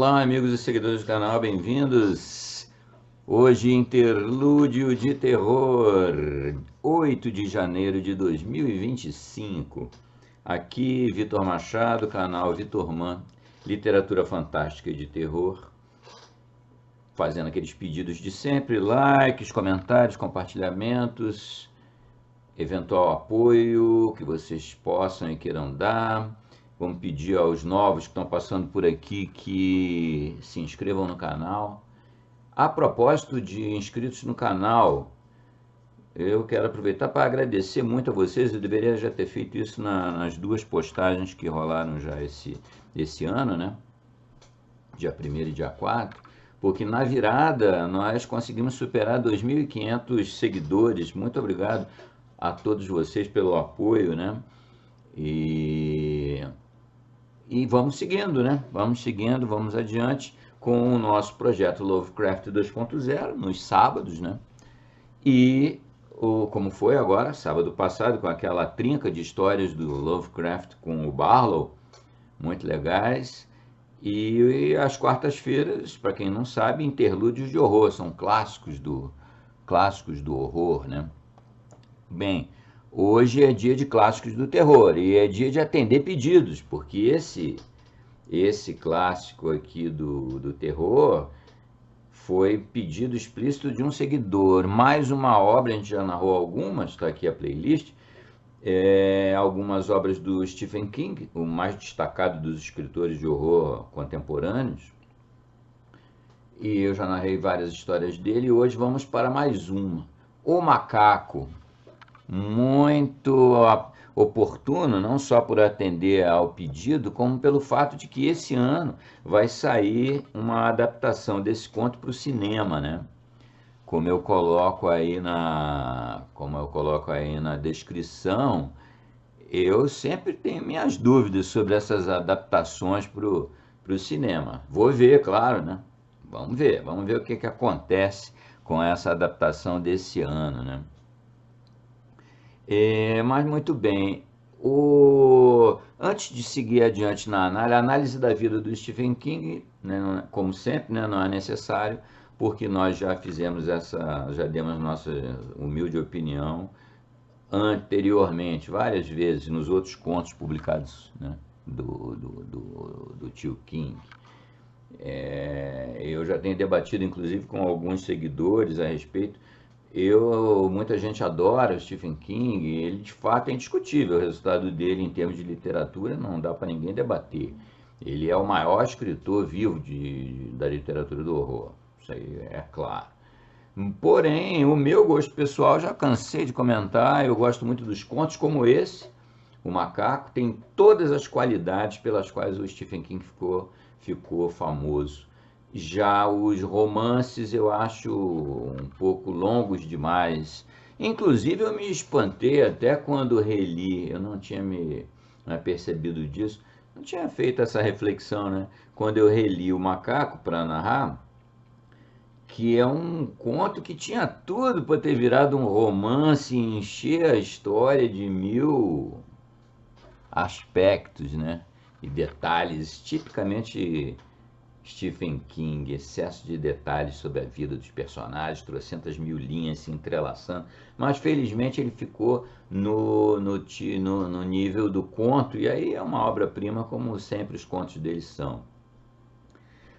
Olá, amigos e seguidores do canal, bem-vindos. Hoje, interlúdio de terror, 8 de janeiro de 2025. Aqui, Vitor Machado, canal Vitor Man, literatura fantástica e de terror. Fazendo aqueles pedidos de sempre, likes, comentários, compartilhamentos, eventual apoio que vocês possam e queiram dar. Vamos pedir aos novos que estão passando por aqui que se inscrevam no canal. A propósito de inscritos no canal, eu quero aproveitar para agradecer muito a vocês. Eu deveria já ter feito isso nas duas postagens que rolaram já esse ano, né? Dia 1º e dia 4, porque na virada nós conseguimos superar 2.500 seguidores. Muito obrigado a todos vocês pelo apoio, né? E vamos seguindo, né? Vamos seguindo, vamos adiante com o nosso projeto Lovecraft 2.0 nos sábados, né? E como foi agora, sábado passado, com aquela trinca de histórias do Lovecraft com o Barlow, muito legais. E às quartas-feiras, para quem não sabe, interlúdios de horror, são clássicos do horror, né? Bem, hoje é dia de clássicos do terror e é dia de atender pedidos, porque esse clássico aqui do terror foi pedido explícito de um seguidor. Mais uma obra, a gente já narrou algumas, está aqui a playlist, algumas obras do Stephen King, o mais destacado dos escritores de horror contemporâneos, e eu já narrei várias histórias dele, e hoje vamos para mais uma, O Macaco. Muito oportuno, não só por atender ao pedido, como pelo fato de que esse ano vai sair uma adaptação desse conto para o cinema, né? Como eu coloco aí na descrição, eu sempre tenho minhas dúvidas sobre essas adaptações para o cinema. Vou ver, claro, né? Vamos ver o que acontece com essa adaptação desse ano, né? Mas muito bem, antes de seguir adiante na análise da vida do Stephen King, né, como sempre, né, não é necessário, porque nós já demos nossa humilde opinião anteriormente, várias vezes, nos outros contos publicados, né, do tio King. Eu já tenho debatido, inclusive, com alguns seguidores a respeito. Muita gente adora o Stephen King, ele de fato é indiscutível, o resultado dele em termos de literatura não dá para ninguém debater. Ele é o maior escritor vivo da literatura do horror, isso aí é claro. Porém, o meu gosto pessoal, já cansei de comentar, eu gosto muito dos contos como esse, O Macaco, tem todas as qualidades pelas quais o Stephen King ficou famoso. Já os romances eu acho um pouco longos demais. Inclusive eu me espantei até quando reli, eu não tinha me percebido disso, não tinha feito essa reflexão, né? Quando eu reli O Macaco para narrar, que é um conto que tinha tudo para ter virado um romance e encher a história de 1000 aspectos, né? E detalhes tipicamente Stephen King, excesso de detalhes sobre a vida dos personagens, trocentas mil linhas se entrelaçando, mas felizmente ele ficou no nível do conto, e aí é uma obra-prima, como sempre os contos dele são.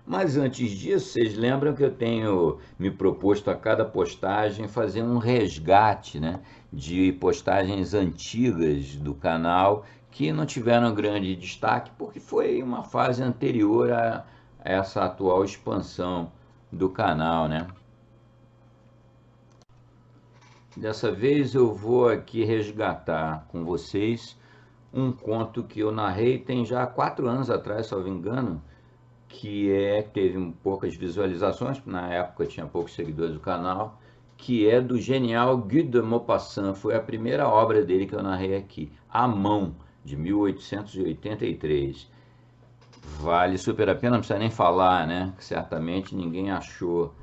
Mas antes disso, vocês lembram que eu tenho me proposto a cada postagem fazer um resgate, né, de postagens antigas do canal que não tiveram grande destaque, porque foi uma fase anterior a essa atual expansão do canal, né? Dessa vez eu vou aqui resgatar com vocês um conto que eu narrei tem já 4 anos atrás, se não me engano, que teve poucas visualizações, na época tinha poucos seguidores do canal, que é do genial Guy de Maupassant. Foi a primeira obra dele que eu narrei aqui, A Mão, de 1883. Vale super a pena, não precisa nem falar, né? Certamente ninguém achou,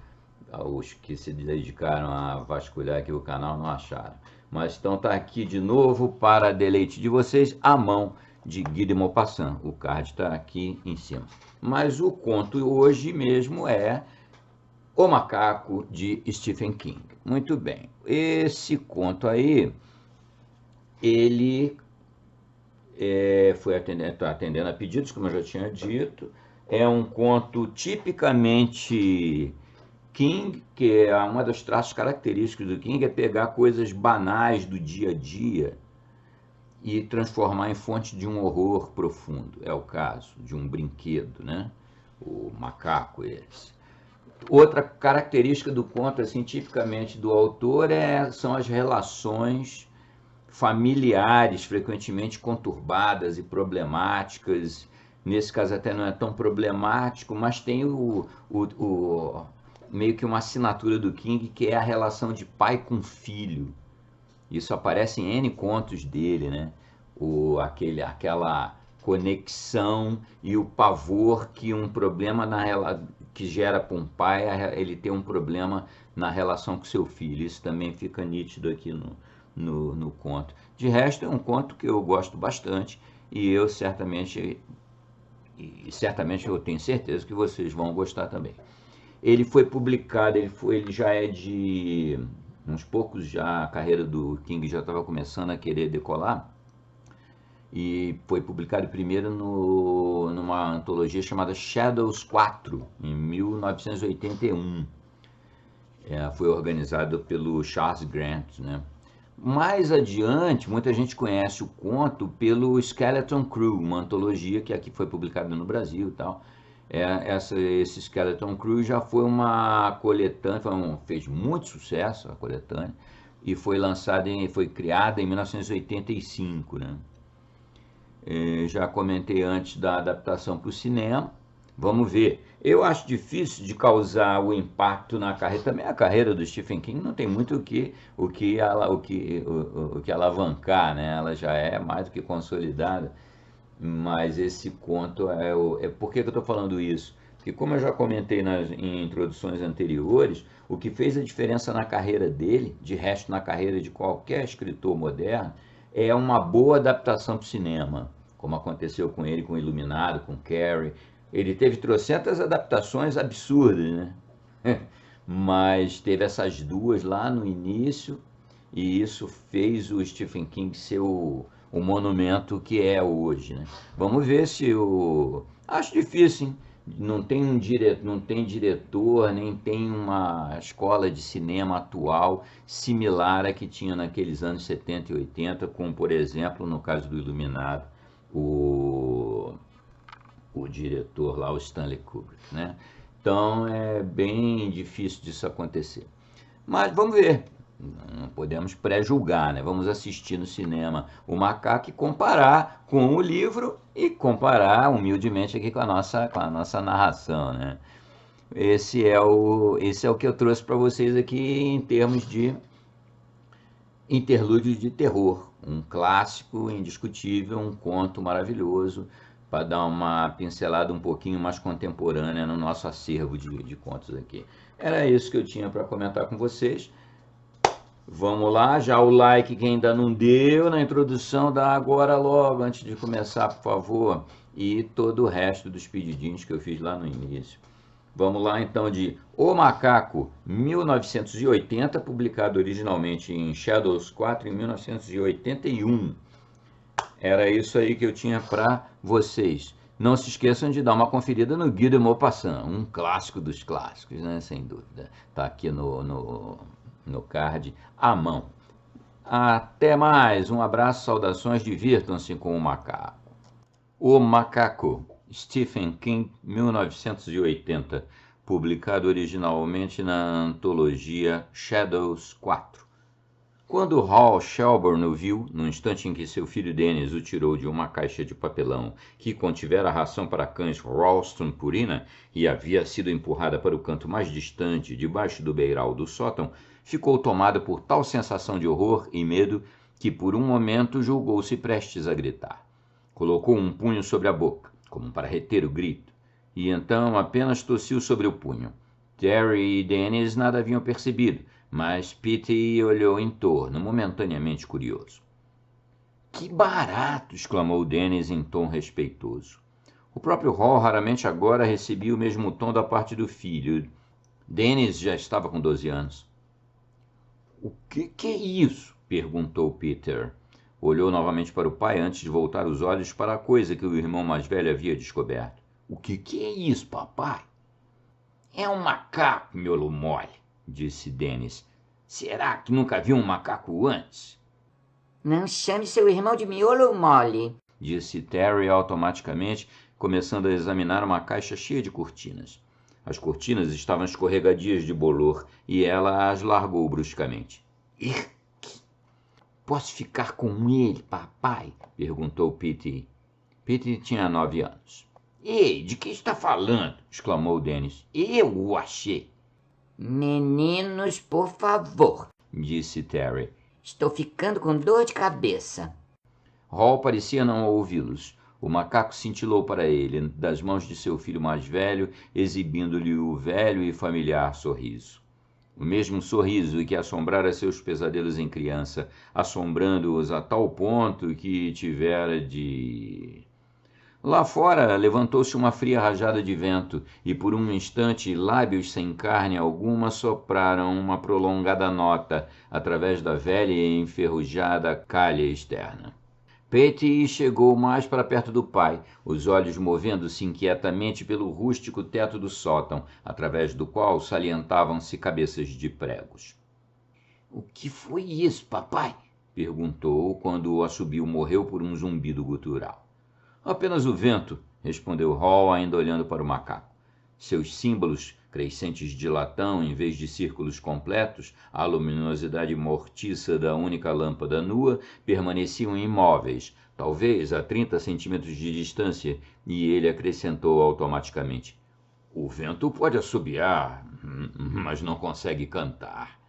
os que se dedicaram a vasculhar aqui o canal não acharam. Mas então tá aqui de novo, para deleite de vocês, A Mão, de Guy de Maupassant. O card está aqui em cima. Mas o conto hoje mesmo é O Macaco, de Stephen King. Muito bem. Esse conto aí, ele está atendendo a pedidos, como eu já tinha dito. É um conto tipicamente King, que é uma dos traços característicos do King, é pegar coisas banais do dia a dia e transformar em fonte de um horror profundo. É o caso de um brinquedo, né? O macaco esse. Outra característica do conto, assim, tipicamente do autor, são as relações familiares, frequentemente conturbadas e problemáticas. Nesse caso até não é tão problemático, mas tem meio que uma assinatura do King, que é a relação de pai com filho. Isso aparece em N contos dele, né? Aquela conexão e o pavor que um problema que gera para um pai, ele tem um problema na relação com seu filho. Isso também fica nítido aqui no conto. De resto, é um conto que eu gosto bastante e eu certamente eu tenho certeza que vocês vão gostar também. Ele foi publicado, ele já é de uns poucos, já a carreira do King já estava começando a querer decolar, e foi publicado primeiro numa antologia chamada Shadows 4, em 1981. Foi organizado pelo Charles Grant, né? Mais adiante, muita gente conhece o conto pelo Skeleton Crew, uma antologia que aqui foi publicada no Brasil e tal. Esse Skeleton Crew já foi uma coletânea, fez muito sucesso a coletânea, e foi criada em 1985, né? Já comentei antes da adaptação para o cinema. Vamos ver. Eu acho difícil de causar o impacto na carreira. Também a carreira do Stephen King não tem muito o que alavancar, né? Ela já é mais do que consolidada. Mas esse conto por que eu estou falando isso? Porque, como eu já comentei em introduções anteriores, o que fez a diferença na carreira dele, de resto na carreira de qualquer escritor moderno, é uma boa adaptação para o cinema, como aconteceu com ele, com Iluminado, com Carrie. Ele teve trocentas adaptações absurdas, né? Mas teve essas duas lá no início, e isso fez o Stephen King ser o monumento que é hoje, né? Vamos ver se Acho difícil, hein? Não tem diretor, nem tem uma escola de cinema atual similar à que tinha naqueles anos 70 e 80, como, por exemplo, no caso do Iluminado, o diretor lá, o Stanley Kubrick, né? Então é bem difícil disso acontecer. Mas vamos ver. Não podemos pré-julgar, né? Vamos assistir no cinema O Macaco e comparar com o livro e comparar humildemente aqui com a nossa narração, né? Esse é o que eu trouxe para vocês aqui em termos de interlúdio de terror. Um clássico indiscutível, um conto maravilhoso, para dar uma pincelada um pouquinho mais contemporânea no nosso acervo de contos aqui. Era isso que eu tinha para comentar com vocês. Vamos lá, já o like quem ainda não deu na introdução, dá agora logo, antes de começar, por favor. E todo o resto dos pedidinhos que eu fiz lá no início. Vamos lá então de O Macaco, 1980, publicado originalmente em Shadows 4 em 1981. Era isso aí que eu tinha para vocês. Não se esqueçam de dar uma conferida no Guy de Maupassant, um clássico dos clássicos, né? Sem dúvida. Está aqui no card à mão. Até mais, um abraço, saudações, divirtam-se com o macaco. O Macaco, Stephen King, 1980, publicado originalmente na antologia Shadows 4. Quando Hal Shelburne o viu, no instante em que seu filho Dennis o tirou de uma caixa de papelão que contivera a ração para cães Ralston Purina e havia sido empurrada para o canto mais distante, debaixo do beiral do sótão, ficou tomado por tal sensação de horror e medo que por um momento julgou-se prestes a gritar. Colocou um punho sobre a boca, como para reter o grito, e então apenas tossiu sobre o punho. Terry e Dennis nada haviam percebido, mas Petey olhou em torno, momentaneamente curioso. Que barato! Exclamou Dennis em tom respeitoso. O próprio Hall raramente agora recebia o mesmo tom da parte do filho. Dennis já estava com 12 anos. O que é isso? Perguntou Peter. Olhou novamente para o pai antes de voltar os olhos para a coisa que o irmão mais velho havia descoberto. O que é isso, papai? É um macaco, miolo mole, disse Dennis. Será que nunca viu um macaco antes? Não chame seu irmão de miolo mole, disse Terry automaticamente, começando a examinar uma caixa cheia de cortinas. As cortinas estavam escorregadias de bolor e ela as largou bruscamente. Posso ficar com ele, papai? Perguntou Petey. Petey tinha 9 anos. Ei, de que está falando? Exclamou Dennis. Eu o achei. Meninos, por favor, disse Terry. Estou ficando com dor de cabeça. Hall parecia não ouvi-los. O macaco cintilou para ele, das mãos de seu filho mais velho, exibindo-lhe o velho e familiar sorriso. O mesmo sorriso que assombrara seus pesadelos em criança, assombrando-os a tal ponto que tivera de... Lá fora levantou-se uma fria rajada de vento, e por um instante lábios sem carne alguma sopraram uma prolongada nota através da velha e enferrujada calha externa. Petey chegou mais para perto do pai, os olhos movendo-se inquietamente pelo rústico teto do sótão, através do qual salientavam-se cabeças de pregos. O que foi isso, papai? Perguntou quando o assobio morreu por um zumbido gutural. Apenas o vento, respondeu Hall, ainda olhando para o macaco. Seus símbolos, crescentes de latão em vez de círculos completos, a luminosidade mortiça da única lâmpada nua, permaneciam imóveis, talvez a 30 centímetros de distância, e ele acrescentou automaticamente. O vento pode assobiar, mas não consegue cantar.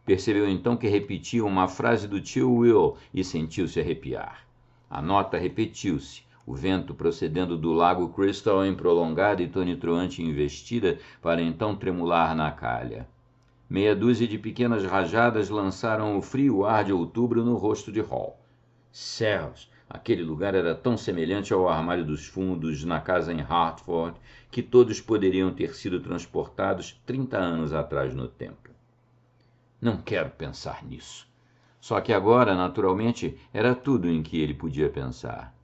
Percebeu então que repetia uma frase do tio Will e sentiu-se arrepiar. A nota repetiu-se. O vento procedendo do lago Crystal em prolongada e tonitruante investida para então tremular na calha. Meia dúzia de pequenas rajadas lançaram o frio ar de outubro no rosto de Hall. Céus! Aquele lugar era tão semelhante ao armário dos fundos na casa em Hartford que todos poderiam ter sido transportados 30 anos atrás no tempo. Não quero pensar nisso. Só que agora, naturalmente, era tudo em que ele podia pensar.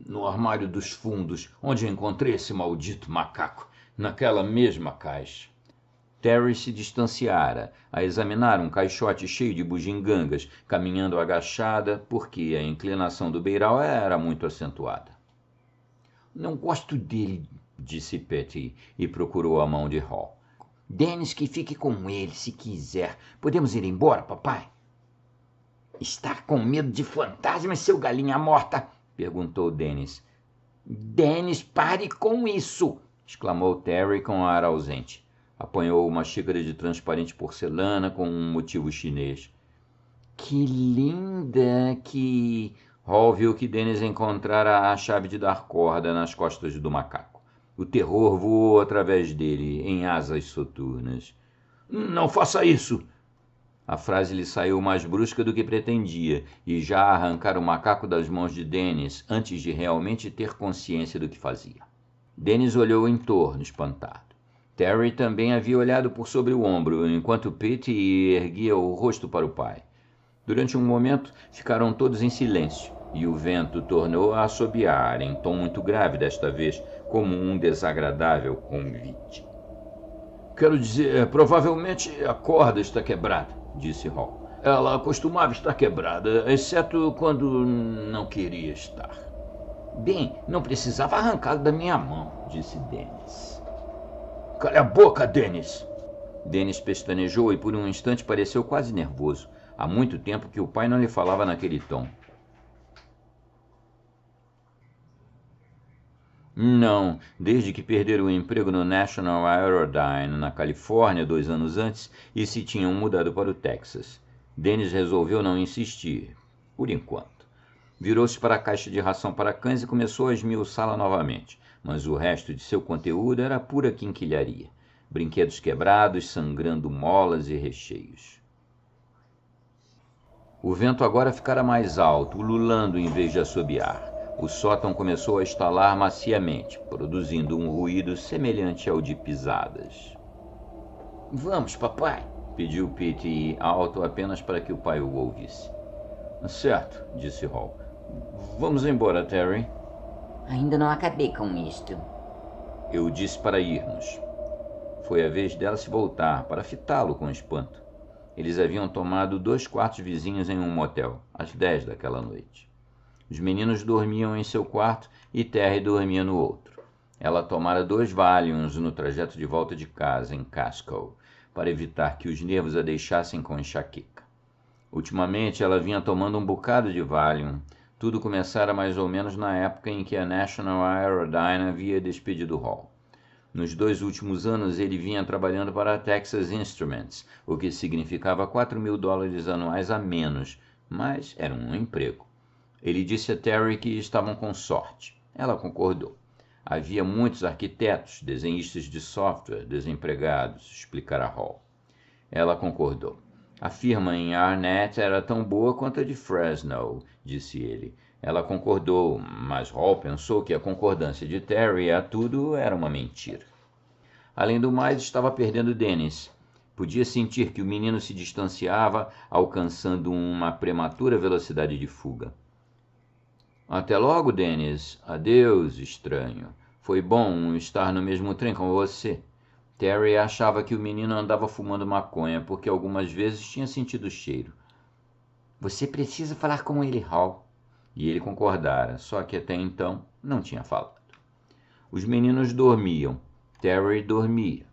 No armário dos fundos, onde encontrei esse maldito macaco, naquela mesma caixa. Terry se distanciara, a examinar um caixote cheio de bugigangas, caminhando agachada, porque a inclinação do beiral era muito acentuada. Não gosto dele, disse Petey, e procurou a mão de Hall. Dennis que fique com ele, se quiser. Podemos ir embora, papai? Está com medo de fantasmas, seu galinha morta? Perguntou Dennis. Dennis, pare com isso! Exclamou Terry com ar ausente. Apanhou uma xícara de transparente porcelana com um motivo chinês. Que linda que... Hall viu que Dennis encontrara a chave de dar corda nas costas do macaco. O terror voou através dele, em asas soturnas. Não faça isso! A frase lhe saiu mais brusca do que pretendia, e já arrancara o macaco das mãos de Dennis antes de realmente ter consciência do que fazia. Dennis olhou em torno, espantado. Terry também havia olhado por sobre o ombro, enquanto Petey erguia o rosto para o pai. Durante um momento, ficaram todos em silêncio, e o vento tornou a assobiar, em tom muito grave desta vez, como um desagradável convite. Quero dizer, provavelmente a corda está quebrada, disse Hall. Ela costumava estar quebrada, exceto quando não queria estar. Bem, não precisava arrancá-la da minha mão, disse Dennis. Cale a boca, Dennis! Dennis pestanejou e por um instante pareceu quase nervoso. Há muito tempo que o pai não lhe falava naquele tom. Não, desde que perderam o emprego no National Aerodyne, na Califórnia, 2 anos antes, e se tinham mudado para o Texas. Dennis resolveu não insistir, por enquanto. Virou-se para a caixa de ração para cães e começou a esmiuçá-la novamente, mas o resto de seu conteúdo era pura quinquilharia. Brinquedos quebrados, sangrando molas e recheios. O vento agora ficara mais alto, ululando em vez de assobiar. O sótão começou a estalar maciamente, produzindo um ruído semelhante ao de pisadas. Vamos, papai, pediu Pete alto apenas para que o pai o ouvisse. Certo, disse Hall. Vamos embora, Terry. Ainda não acabei com isto. Eu disse para irmos. Foi a vez dela se voltar, para fitá-lo com espanto. Eles haviam tomado 2 quartos vizinhos em um motel, às 10 daquela noite. Os meninos dormiam em seu quarto e Terry dormia no outro. Ela tomara 2 Valiums no trajeto de volta de casa, em Casco, para evitar que os nervos a deixassem com enxaqueca. Ultimamente ela vinha tomando um bocado de Valium. Tudo começara mais ou menos na época em que a National Aerodyne havia despedido Hall. Nos 2 últimos anos ele vinha trabalhando para a Texas Instruments, o que significava $4.000 anuais a menos, mas era um emprego. Ele disse a Terry que estavam com sorte. Ela concordou. Havia muitos arquitetos, desenhistas de software, desempregados, explicara Hall. Ela concordou. A firma em Arnett era tão boa quanto a de Fresno, disse ele. Ela concordou, mas Hall pensou que a concordância de Terry a tudo era uma mentira. Além do mais, estava perdendo Dennis. Podia sentir que o menino se distanciava, alcançando uma prematura velocidade de fuga. Até logo, Dennis. Adeus, estranho. Foi bom estar no mesmo trem com você. Terry achava que o menino andava fumando maconha, porque algumas vezes tinha sentido o cheiro. Você precisa falar com ele, Hall. E ele concordara, só que até então não tinha falado. Os meninos dormiam. Terry dormia.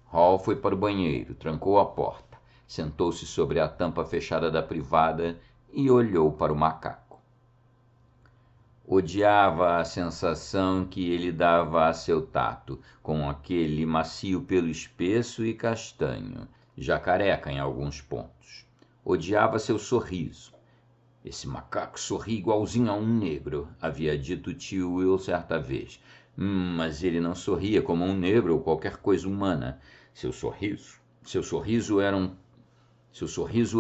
Hall foi para o banheiro, trancou a porta, sentou-se sobre a tampa fechada da privada e olhou para o macaco. Odiava a sensação que ele dava a seu tato, com aquele macio pelo espesso e castanho, já careca em alguns pontos. Odiava seu sorriso. Esse macaco sorri igualzinho a um negro, havia dito tio Will certa vez. Mas ele não sorria como um negro ou qualquer coisa humana. Seu sorriso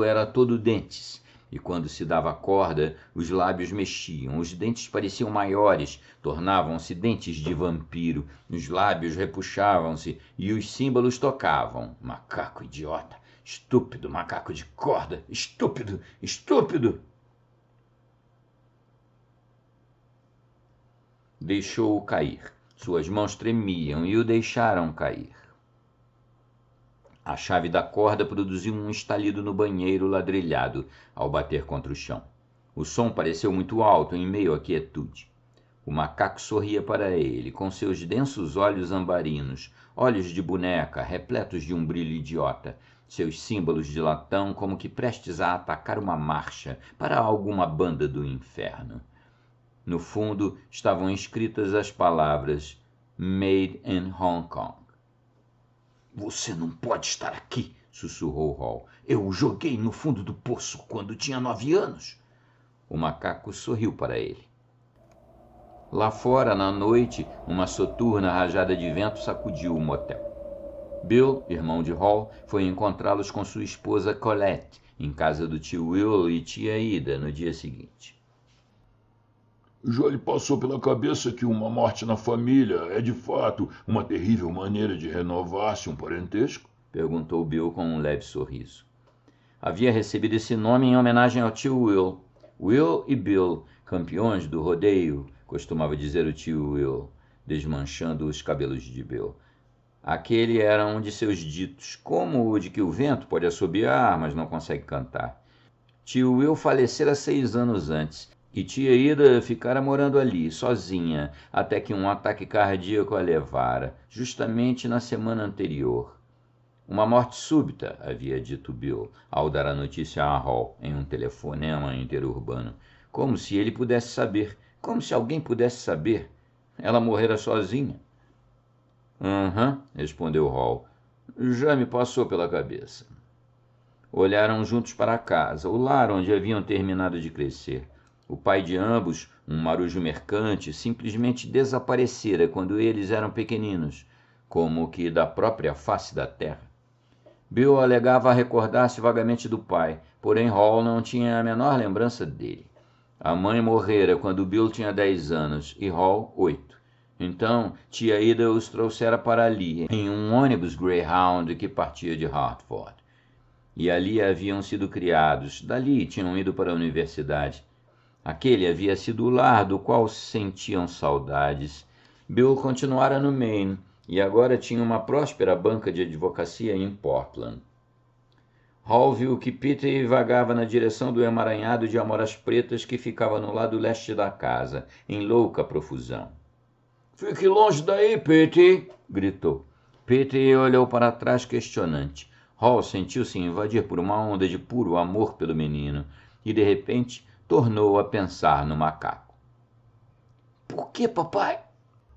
era todo dentes. E quando se dava corda, os lábios mexiam, os dentes pareciam maiores, tornavam-se dentes de vampiro, os lábios repuxavam-se e os símbolos tocavam. Macaco idiota, estúpido, macaco de corda, estúpido, estúpido! Deixou-o cair. Suas mãos tremiam e o deixaram cair. A chave da corda produziu um estalido no banheiro ladrilhado ao bater contra o chão. O som pareceu muito alto em meio à quietude. O macaco sorria para ele, com seus densos olhos ambarinos, olhos de boneca, repletos de um brilho idiota, seus símbolos de latão como que prestes a atacar uma marcha para alguma banda do inferno. No fundo estavam escritas as palavras Made in Hong Kong. Você não pode estar aqui, sussurrou Hall. Eu o joguei no fundo do poço quando tinha 9 anos. O macaco sorriu para ele. Lá fora, na noite, uma soturna rajada de vento sacudiu o motel. Bill, irmão de Hall, foi encontrá-los com sua esposa Colette, em casa do tio Will e tia Ida, no dia seguinte. Já lhe passou pela cabeça que uma morte na família é, de fato, uma terrível maneira de renovar-se um parentesco? Perguntou Bill com um leve sorriso. Havia recebido esse nome em homenagem ao tio Will. Will e Bill, campeões do rodeio, costumava dizer o tio Will, desmanchando os cabelos de Bill. Aquele era um de seus ditos, como o de que o vento pode assobiar, mas não consegue cantar. Tio Will falecera 6 anos antes, e tia Ida ficara morando ali, sozinha, até que um ataque cardíaco a levara, justamente na semana anterior. Uma morte súbita, havia dito Bill, ao dar a notícia a Hall em um telefonema interurbano. Como se ele pudesse saber, como se alguém pudesse saber. Ela morrera sozinha. Respondeu Hall. Já me passou pela cabeça. Olharam juntos para a casa, o lar onde haviam terminado de crescer. O pai de ambos, um marujo mercante, simplesmente desaparecera quando eles eram pequeninos, como que da própria face da terra. Bill alegava recordar-se vagamente do pai, porém Hall não tinha a menor lembrança dele. A mãe morrera quando Bill tinha 10 anos e Hall 8. Então, tia Ida os trouxera para ali, em um ônibus Greyhound que partia de Hartford. E ali haviam sido criados, dali tinham ido para a universidade. Aquele havia sido o lar do qual sentiam saudades. Bill continuara no Maine e agora tinha uma próspera banca de advocacia em Portland. Hall viu que Peter vagava na direção do emaranhado de amoras pretas que ficava no lado leste da casa, em louca profusão. "Fique longe daí, Peter!" gritou. Peter olhou para trás questionante. Hall sentiu-se invadir por uma onda de puro amor pelo menino e, de repente, tornou a pensar no macaco. "Por que, papai?"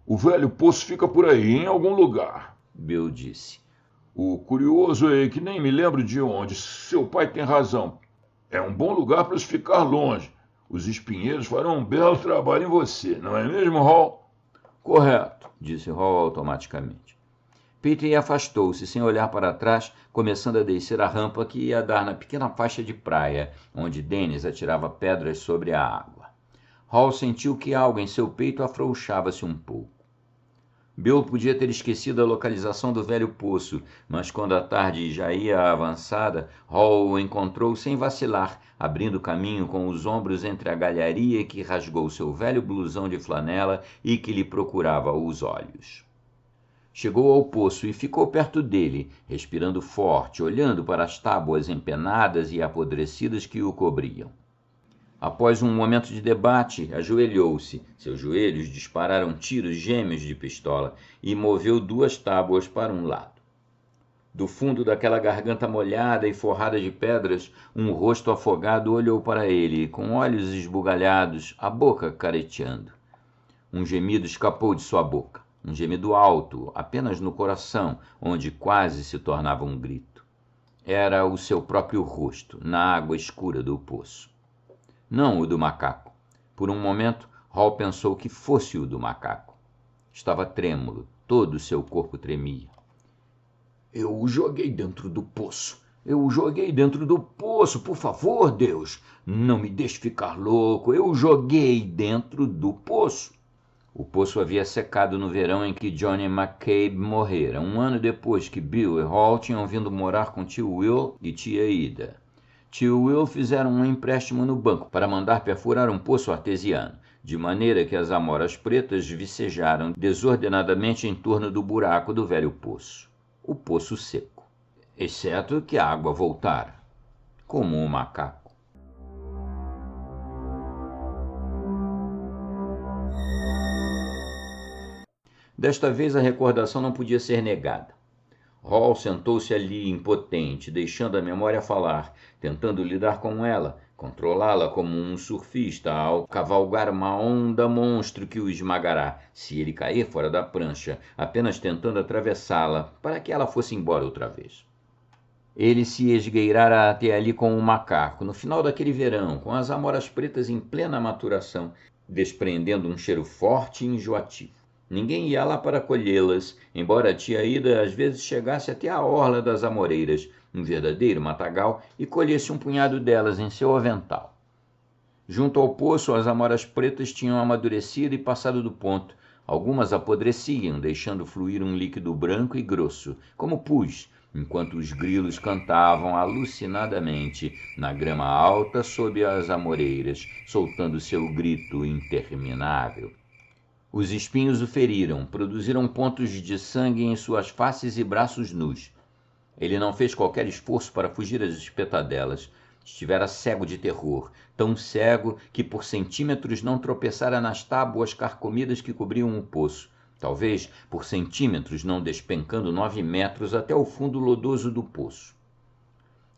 O velho poço fica por aí, em algum lugar, Bill disse. O curioso é que nem me lembro de onde. Seu pai tem razão. É um bom lugar para se ficar longe. Os espinheiros farão um belo trabalho em você, não é mesmo, Hall? "Correto", disse Hall automaticamente. Peter afastou-se, sem olhar para trás, começando a descer a rampa que ia dar na pequena faixa de praia, onde Dennis atirava pedras sobre a água. Hall sentiu que algo em seu peito afrouxava-se um pouco. Bill podia ter esquecido a localização do velho poço, mas quando a tarde já ia avançada, Hall o encontrou sem vacilar, abrindo caminho com os ombros entre a galharia que rasgou seu velho blusão de flanela e que lhe procurava os olhos. Chegou ao poço e ficou perto dele, respirando forte, olhando para as tábuas empenadas e apodrecidas que o cobriam. Após um momento de debate, ajoelhou-se. Seus joelhos dispararam tiros gêmeos de pistola e moveu 2 tábuas para um lado. Do fundo daquela garganta molhada e forrada de pedras, um rosto afogado olhou para ele, com olhos esbugalhados, a boca careteando. Um gemido escapou de sua boca. Um gemido alto, apenas no coração, onde quase se tornava um grito. Era o seu próprio rosto, na água escura do poço. Não o do macaco. Por um momento, Hall pensou que fosse o do macaco. Estava trêmulo, todo o seu corpo tremia. "Eu o joguei dentro do poço. Eu o joguei dentro do poço, por favor, Deus. Não me deixe ficar louco. Eu o joguei dentro do poço." O poço havia secado no verão em que Johnny McCabe morrera, um ano depois que Bill e Hall tinham vindo morar com tio Will e tia Ida. Tio Will fizeram um empréstimo no banco para mandar perfurar um poço artesiano, de maneira que as amoras pretas vicejaram desordenadamente em torno do buraco do velho poço, o poço seco, exceto que a água voltara, como um macaco. Desta vez a recordação não podia ser negada. Hall sentou-se ali impotente, deixando a memória falar, tentando lidar com ela, controlá-la como um surfista ao cavalgar uma onda monstro que o esmagará, se ele cair fora da prancha, apenas tentando atravessá-la, para que ela fosse embora outra vez. Ele se esgueirara até ali com o macaco, no final daquele verão, com as amoras pretas em plena maturação, desprendendo um cheiro forte e enjoativo. Ninguém ia lá para colhê-las, embora a tia Ida às vezes chegasse até a orla das amoreiras, um verdadeiro matagal, e colhesse um punhado delas em seu avental. Junto ao poço, as amoras pretas tinham amadurecido e passado do ponto. Algumas apodreciam, deixando fluir um líquido branco e grosso, como pus, enquanto os grilos cantavam alucinadamente na grama alta sob as amoreiras, soltando seu grito interminável. Os espinhos o feriram, produziram pontos de sangue em suas faces e braços nus. Ele não fez qualquer esforço para fugir às espetadelas. Estivera cego de terror, tão cego que por centímetros não tropeçara nas tábuas carcomidas que cobriam o poço, talvez por centímetros não despencando 9 metros até o fundo lodoso do poço.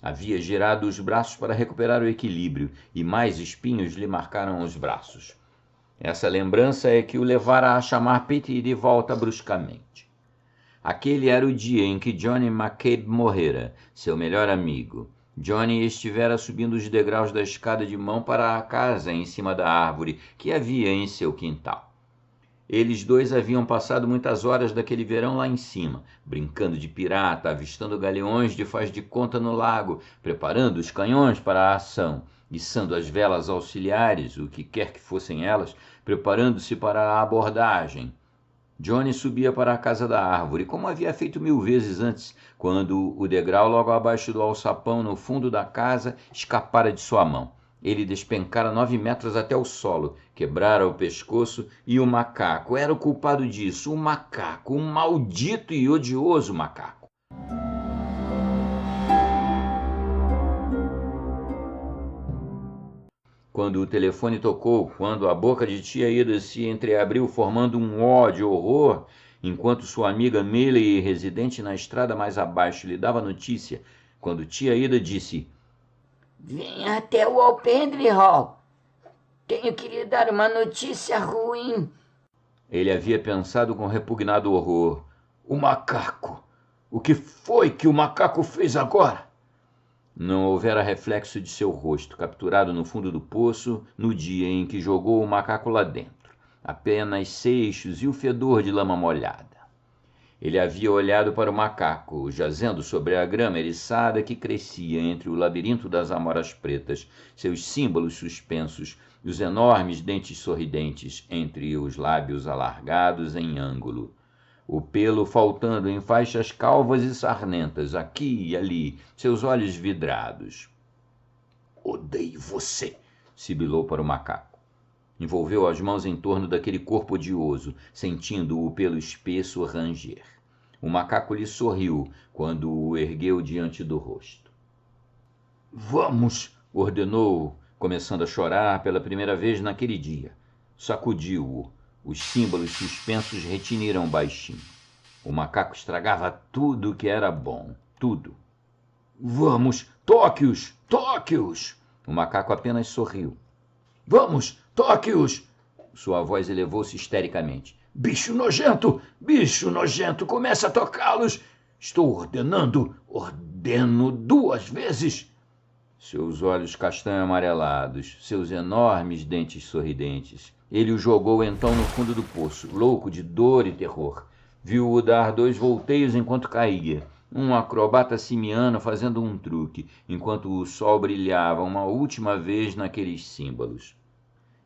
Havia girado os braços para recuperar o equilíbrio, e mais espinhos lhe marcaram os braços. Essa lembrança é que o levara a chamar Peter de volta bruscamente. Aquele era o dia em que Johnny McCabe morrera, seu melhor amigo. Johnny estivera subindo os degraus da escada de mão para a casa em cima da árvore que havia em seu quintal. Eles dois haviam passado muitas horas daquele verão lá em cima, brincando de pirata, avistando galeões de faz de conta no lago, preparando os canhões para a ação, içando as velas auxiliares, o que quer que fossem elas, preparando-se para a abordagem. Johnny subia para a casa da árvore, como havia feito 1000 vezes antes, quando o degrau logo abaixo do alçapão no fundo da casa escapara de sua mão. Ele despencara 9 metros até o solo, quebrara o pescoço e o macaco era o culpado disso, o macaco, um maldito e odioso macaco. Quando o telefone tocou, quando a boca de tia Ida se entreabriu formando um ó de horror, enquanto sua amiga Millie, residente na estrada mais abaixo, lhe dava notícia, quando tia Ida disse: Venha até o alpendre, Hall. Tenho que lhe dar uma notícia ruim. Ele havia pensado com repugnado horror: o macaco! O que foi que o macaco fez agora? Não houvera reflexo de seu rosto, capturado no fundo do poço, no dia em que jogou o macaco lá dentro. Apenas seixos e o fedor de lama molhada. Ele havia olhado para o macaco, jazendo sobre a grama eriçada que crescia entre o labirinto das amoras pretas, seus símbolos suspensos, e os enormes dentes sorridentes entre os lábios alargados em ângulo. O pelo faltando em faixas calvas e sarnentas, aqui e ali, seus olhos vidrados. Odeio você, sibilou para o macaco. Envolveu as mãos em torno daquele corpo odioso, sentindo-o pelo espesso ranger. O macaco lhe sorriu quando o ergueu diante do rosto. Vamos, ordenou, começando a chorar pela primeira vez naquele dia. Sacudiu-o. Os símbolos suspensos retiniram baixinho. O macaco estragava tudo o que era bom, tudo. Vamos, toque-os, toque-os! O macaco apenas sorriu. Vamos, toque-os! Sua voz elevou-se histericamente. Bicho nojento, comece a tocá-los! Estou ordenando, ordeno 2 vezes! Seus olhos castanho amarelados, seus enormes dentes sorridentes. Ele o jogou então no fundo do poço, louco de dor e terror. Viu-o dar 2 volteios enquanto caía, um acrobata simiano fazendo um truque, enquanto o sol brilhava uma última vez naqueles símbolos.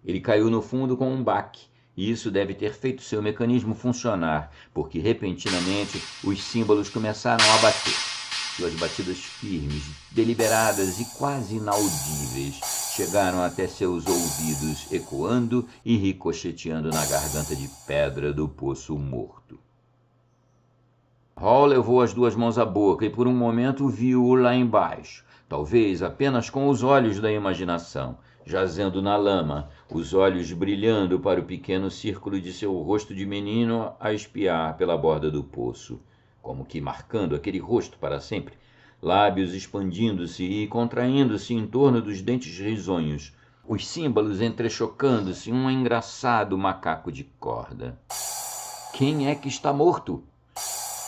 Ele caiu no fundo com um baque, e isso deve ter feito seu mecanismo funcionar, porque repentinamente os símbolos começaram a bater. Suas batidas firmes, deliberadas e quase inaudíveis chegaram até seus ouvidos, ecoando e ricocheteando na garganta de pedra do poço morto. Hall levou as 2 mãos à boca e por um momento viu-o lá embaixo, talvez apenas com os olhos da imaginação, jazendo na lama, os olhos brilhando para o pequeno círculo de seu rosto de menino a espiar pela borda do poço, como que marcando aquele rosto para sempre, lábios expandindo-se e contraindo-se em torno dos dentes risonhos, os símbolos entrechocando-se, um engraçado macaco de corda. Quem é que está morto?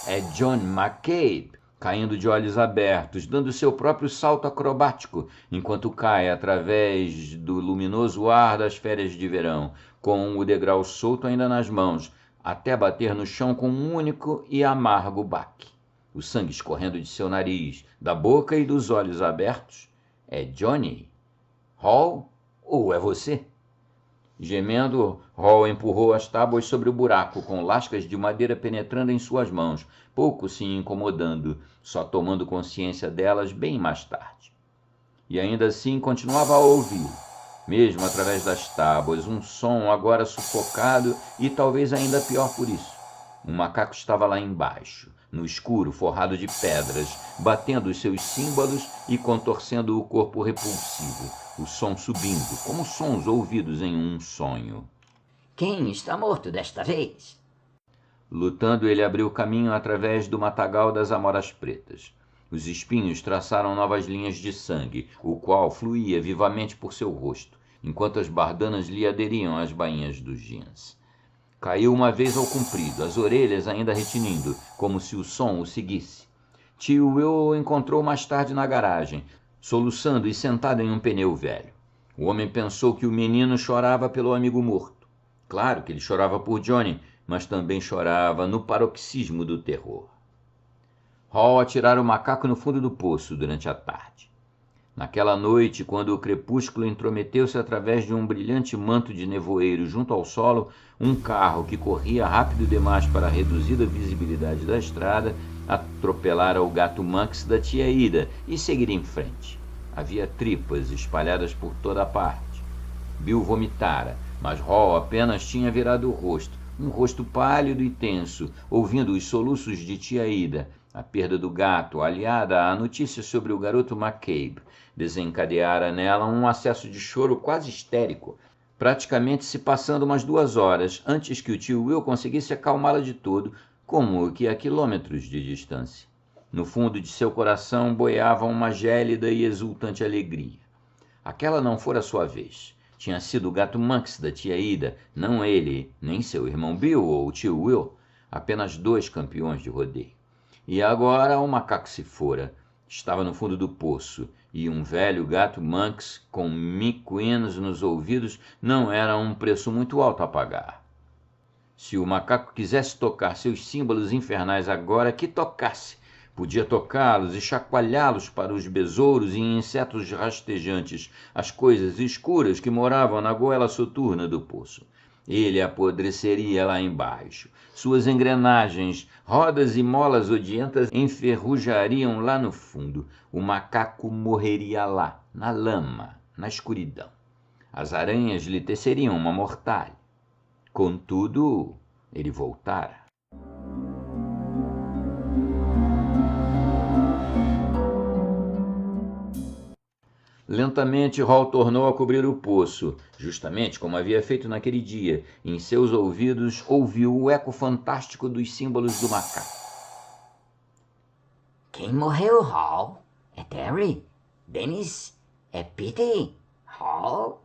É John McCabe, caindo de olhos abertos, dando seu próprio salto acrobático, enquanto cai através do luminoso ar das férias de verão, com o degrau solto ainda nas mãos, até bater no chão com um único e amargo baque. O sangue escorrendo de seu nariz, da boca e dos olhos abertos. É Johnny? Hall? Ou é você? Gemendo, Hall empurrou as tábuas sobre o buraco, com lascas de madeira penetrando em suas mãos, pouco se incomodando, só tomando consciência delas bem mais tarde. E ainda assim continuava a ouvir, mesmo através das tábuas, um som agora sufocado e talvez ainda pior por isso. Um macaco estava lá embaixo, no escuro forrado de pedras, batendo os seus símbolos e contorcendo o corpo repulsivo, o som subindo, como sons ouvidos em um sonho. Quem está morto desta vez? Lutando, ele abriu caminho através do matagal das amoras pretas. Os espinhos traçaram novas linhas de sangue, o qual fluía vivamente por seu rosto, enquanto as bardanas lhe aderiam às bainhas dos jeans. Caiu uma vez ao comprido, as orelhas ainda retinindo, como se o som o seguisse. Tio Will o encontrou mais tarde na garagem, soluçando e sentado em um pneu velho. O homem pensou que o menino chorava pelo amigo morto. Claro que ele chorava por Johnny, mas também chorava no paroxismo do terror. Hall atirara o macaco no fundo do poço durante a tarde. Naquela noite, quando o crepúsculo intrometeu-se através de um brilhante manto de nevoeiro junto ao solo, um carro que corria rápido demais para a reduzida visibilidade da estrada atropelara o gato Monks da tia Ida e seguira em frente. Havia tripas espalhadas por toda a parte. Bill vomitara, mas Hall apenas tinha virado o rosto, um rosto pálido e tenso, ouvindo os soluços de tia Ida. A perda do gato, aliada à notícia sobre o garoto McCabe, desencadeara nela um acesso de choro quase histérico, praticamente se passando umas 2 horas antes que o tio Will conseguisse acalmá-la de todo, como que a quilômetros de distância. No fundo de seu coração boiava uma gélida e exultante alegria. Aquela não fora sua vez. Tinha sido o gato Monks da tia Ida, não ele, nem seu irmão Bill ou o tio Will, apenas 2 campeões de rodeio. E agora o macaco se fora. Estava no fundo do poço, e um velho gato Monks com mico-hinos nos ouvidos não era um preço muito alto a pagar. Se o macaco quisesse tocar seus símbolos infernais agora, que tocasse. Podia tocá-los e chacoalhá-los para os besouros e insetos rastejantes, as coisas escuras que moravam na goela soturna do poço. Ele apodreceria lá embaixo. Suas engrenagens, rodas e molas odientas enferrujariam lá no fundo. O macaco morreria lá, na lama, na escuridão. As aranhas lhe teceriam uma mortalha. Contudo, ele voltara. Lentamente, Hall tornou a cobrir o poço, justamente como havia feito naquele dia. Em seus ouvidos, ouviu o eco fantástico dos símbolos do macaco. Quem morreu, Hall? É Terry? Dennis? É Peter? Hall?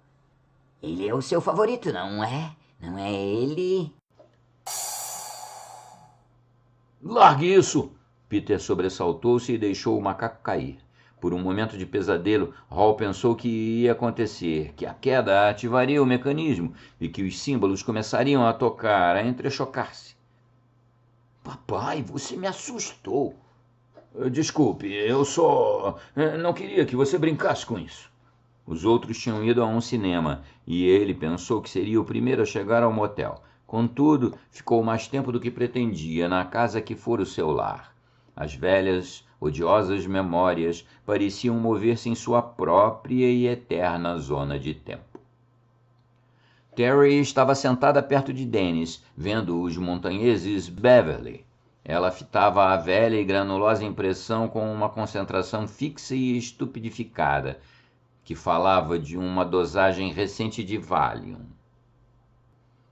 Ele é o seu favorito, não é? Não é ele? Largue isso! Peter sobressaltou-se e deixou o macaco cair. Por um momento de pesadelo, Hall pensou que ia acontecer, que a queda ativaria o mecanismo e que os símbolos começariam a tocar, a entrechocar-se. Papai, você me assustou. Desculpe, eu só não queria que você brincasse com isso. Os outros tinham ido a um cinema e ele pensou que seria o primeiro a chegar ao motel. Contudo, ficou mais tempo do que pretendia na casa que fora o seu lar. As velhas, odiosas memórias pareciam mover-se em sua própria e eterna zona de tempo. Terry estava sentada perto de Dennis, vendo os montanheses Beverly. Ela fitava a velha e granulosa impressão com uma concentração fixa e estupidificada, que falava de uma dosagem recente de Valium.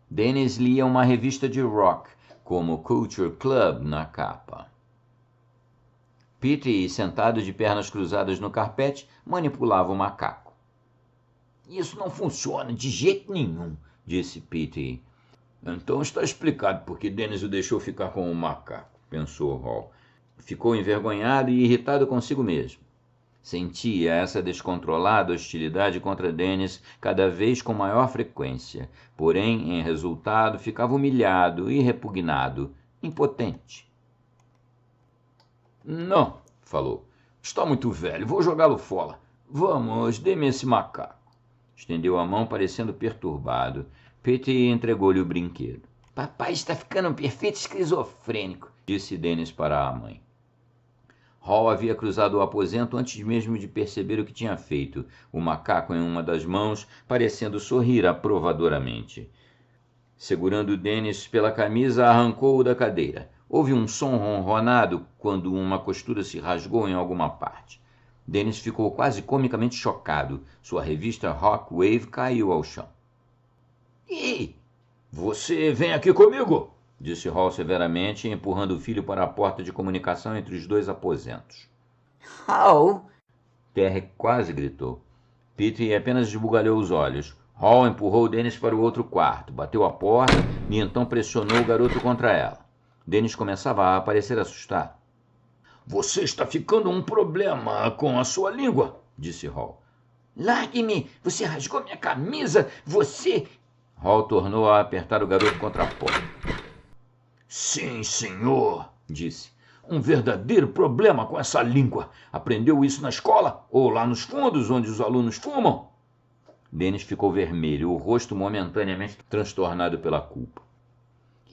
Dennis lia uma revista de rock, como Culture Club na capa. Pete, sentado de pernas cruzadas no carpete, manipulava o macaco. Isso não funciona de jeito nenhum, disse Pete. Então está explicado por que Dennis o deixou ficar com o macaco, pensou Hall. Ficou envergonhado e irritado consigo mesmo. Sentia essa descontrolada hostilidade contra Dennis cada vez com maior frequência, porém, em resultado, ficava humilhado e repugnado, impotente. Não, falou. Está muito velho, vou jogá-lo fora. Vamos, dê-me esse macaco. Estendeu a mão, parecendo perturbado. Pete entregou-lhe o brinquedo. Papai está ficando um perfeito esquizofrênico, disse Dennis para a mãe. Hall havia cruzado o aposento antes mesmo de perceber o que tinha feito, o macaco em uma das mãos, parecendo sorrir aprovadoramente. Segurando Dennis pela camisa, arrancou-o da cadeira. Houve um som ronronado quando uma costura se rasgou em alguma parte. Dennis ficou quase comicamente chocado. Sua revista Rock Wave caiu ao chão. Ei, você vem aqui comigo, disse Hall severamente, empurrando o filho para a porta de comunicação entre os 2 aposentos. Hall! Terry quase gritou. Pete apenas esbugalhou os olhos. Hall empurrou Dennis para o outro quarto, bateu a porta e então pressionou o garoto contra ela. Dennis começava a parecer assustado. Você está ficando um problema com a sua língua, disse Hall. Largue-me! Você rasgou minha camisa! Você... Hall tornou a apertar o garoto contra a porta. Sim, senhor, disse. Um verdadeiro problema com essa língua. Aprendeu isso na escola? Ou lá nos fundos, onde os alunos fumam? Dennis ficou vermelho, o rosto momentaneamente transtornado pela culpa.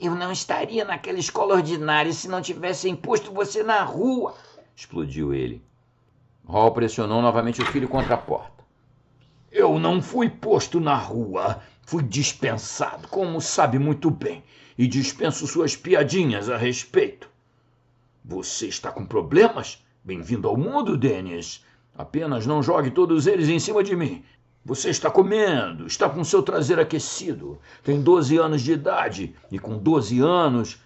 Eu não estaria naquela escola ordinária se não tivessem posto você na rua, explodiu ele. Hall pressionou novamente o filho contra a porta. Eu não fui posto na rua. Fui dispensado, como sabe muito bem. E dispenso suas piadinhas a respeito. Você está com problemas? Bem-vindo ao mundo, Dennis. Apenas não jogue todos eles em cima de mim. Você está comendo, está com seu traseiro aquecido, tem 12 anos de idade e com 12 anos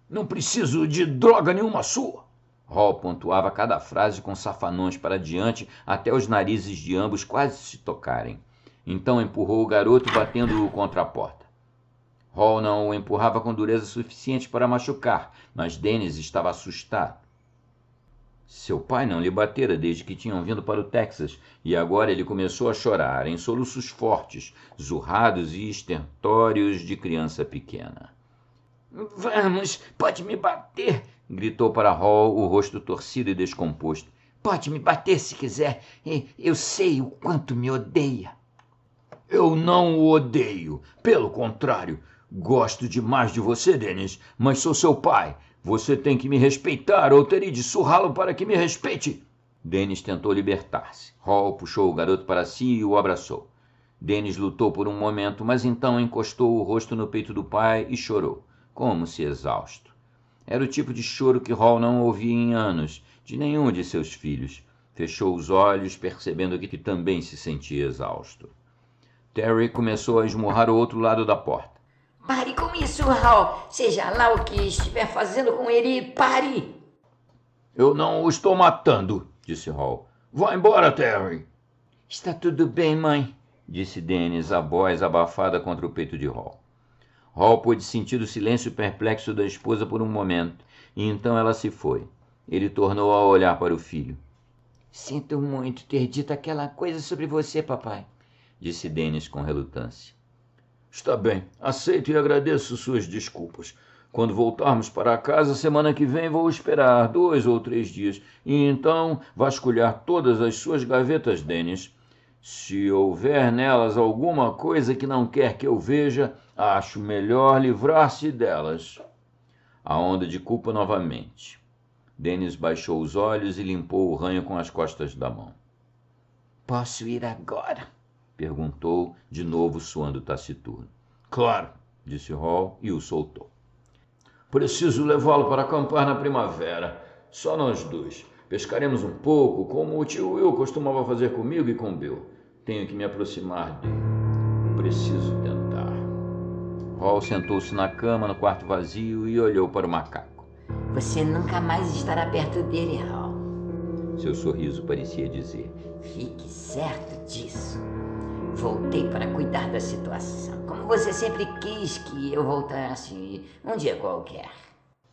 não preciso de droga nenhuma sua. Hall pontuava cada frase com safanões para diante até os narizes de ambos quase se tocarem. Então empurrou o garoto, batendo-o contra a porta. Hall não o empurrava com dureza suficiente para machucar, mas Dennis estava assustado. Seu pai não lhe batera desde que tinham vindo para o Texas, e agora ele começou a chorar, em soluços fortes, zurrados e estertórios de criança pequena. Vamos, pode me bater, gritou para Hall, o rosto torcido e descomposto. Pode me bater se quiser, eu sei o quanto me odeia. Eu não o odeio, pelo contrário, gosto demais de você, Dennis, mas sou seu pai. Você tem que me respeitar ou terei de surrá-lo para que me respeite. Dennis tentou libertar-se. Hall puxou o garoto para si e o abraçou. Dennis lutou por um momento, mas então encostou o rosto no peito do pai e chorou, como se exausto. Era o tipo de choro que Hall não ouvia em anos, de nenhum de seus filhos. Fechou os olhos, percebendo que também se sentia exausto. Terry começou a esmurrar o outro lado da porta. Pare com isso, Hal. Seja lá o que estiver fazendo com ele, pare. Eu não o estou matando, disse Hall. Vá embora, Terry. Está tudo bem, mãe, disse Dennis, a voz abafada contra o peito de Hall. Hall pôde sentir o silêncio perplexo da esposa por um momento, e então ela se foi. Ele tornou a olhar para o filho. Sinto muito ter dito aquela coisa sobre você, papai, disse Dennis com relutância. Está bem, aceito e agradeço suas desculpas. Quando voltarmos para casa, semana que vem, vou esperar 2 ou 3 dias. E então vasculhar todas as suas gavetas, Dennis. Se houver nelas alguma coisa que não quer que eu veja, acho melhor livrar-se delas. A onda de culpa novamente. Dennis baixou os olhos e limpou o ranho com as costas da mão. Posso ir agora? Perguntou, de novo suando taciturno. Claro, disse Hall e o soltou. Preciso levá-lo para acampar na primavera. Só nós dois. Pescaremos um pouco, como o tio Will costumava fazer comigo e com Bill. Tenho que me aproximar dele. Preciso tentar. Hall sentou-se na cama no quarto vazio e olhou para o macaco. Você nunca mais estará perto dele, Hall. Seu sorriso parecia dizer. Fique certo disso. Voltei para cuidar da situação, como você sempre quis que eu voltasse um dia qualquer.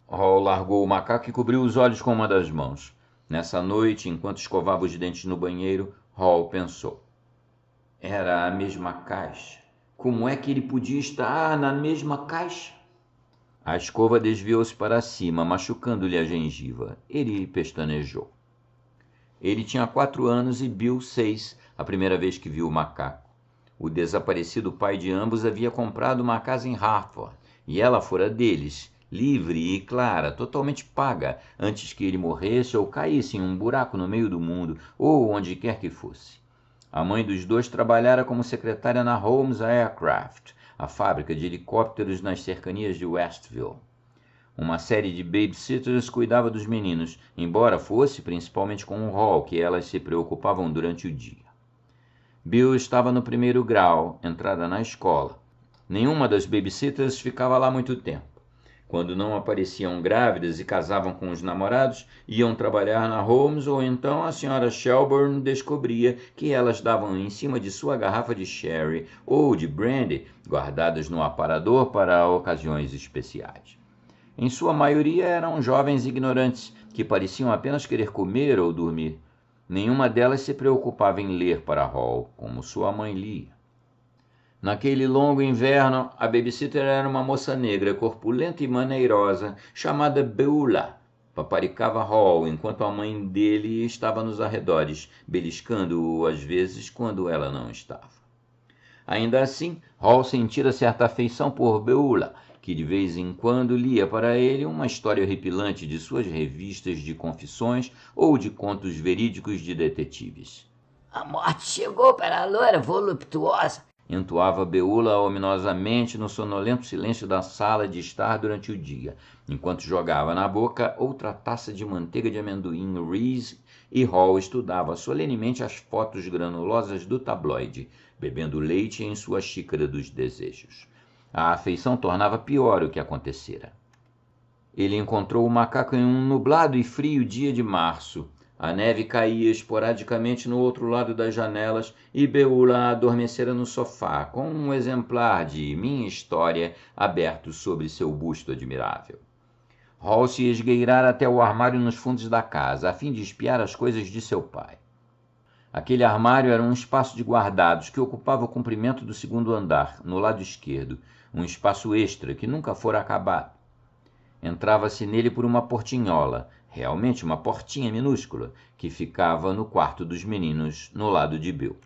Hall largou o macaco e cobriu os olhos com uma das mãos. Nessa noite, enquanto escovava os dentes no banheiro, Hall pensou. Era a mesma caixa. Como é que ele podia estar na mesma caixa? A escova desviou-se para cima, machucando-lhe a gengiva. Ele pestanejou. Ele tinha 4 anos e Bill 6, a primeira vez que viu o macaco. O desaparecido pai de ambos havia comprado uma casa em Hartford, e ela fora deles, livre e clara, totalmente paga, antes que ele morresse ou caísse em um buraco no meio do mundo, ou onde quer que fosse. A mãe dos dois trabalhara como secretária na Holmes Aircraft, a fábrica de helicópteros nas cercanias de Westville. Uma série de babysitters cuidava dos meninos, embora fosse principalmente com o Hall que elas se preocupavam durante o dia. Bill estava no 1º grau, entrada na escola. Nenhuma das babysitters ficava lá muito tempo. Quando não apareciam grávidas e casavam com os namorados, iam trabalhar na Holmes ou então a senhora Shelburne descobria que elas davam em cima de sua garrafa de sherry ou de brandy, guardadas no aparador para ocasiões especiais. Em sua maioria eram jovens ignorantes, que pareciam apenas querer comer ou dormir. Nenhuma delas se preocupava em ler para Hall, como sua mãe lia. Naquele longo inverno, a babysitter era uma moça negra, corpulenta e maneirosa, chamada Beulah. Paparicava Hall enquanto a mãe dele estava nos arredores, beliscando-o às vezes quando ela não estava. Ainda assim, Hall sentira certa afeição por Beulah, que de vez em quando lia para ele uma história horripilante de suas revistas de confissões ou de contos verídicos de detetives. A morte chegou para a loira voluptuosa, entoava Beulah ominosamente no sonolento silêncio da sala de estar durante o dia, enquanto jogava na boca outra taça de manteiga de amendoim Reese e Hall estudava solenemente as fotos granulosas do tabloide, bebendo leite em sua xícara dos desejos. A afeição tornava pior o que acontecera. Ele encontrou o macaco em um nublado e frio dia de março. A neve caía esporadicamente no outro lado das janelas e Beulah adormecera no sofá, com um exemplar de Minha História aberto sobre seu busto admirável. Hall se esgueirara até o armário nos fundos da casa, a fim de espiar as coisas de seu pai. Aquele armário era um espaço de guardados que ocupava o comprimento do segundo andar, no lado esquerdo, um espaço extra que nunca fora acabado. Entrava-se nele por uma portinhola, realmente uma portinha minúscula, que ficava no quarto dos meninos, no lado de Bill.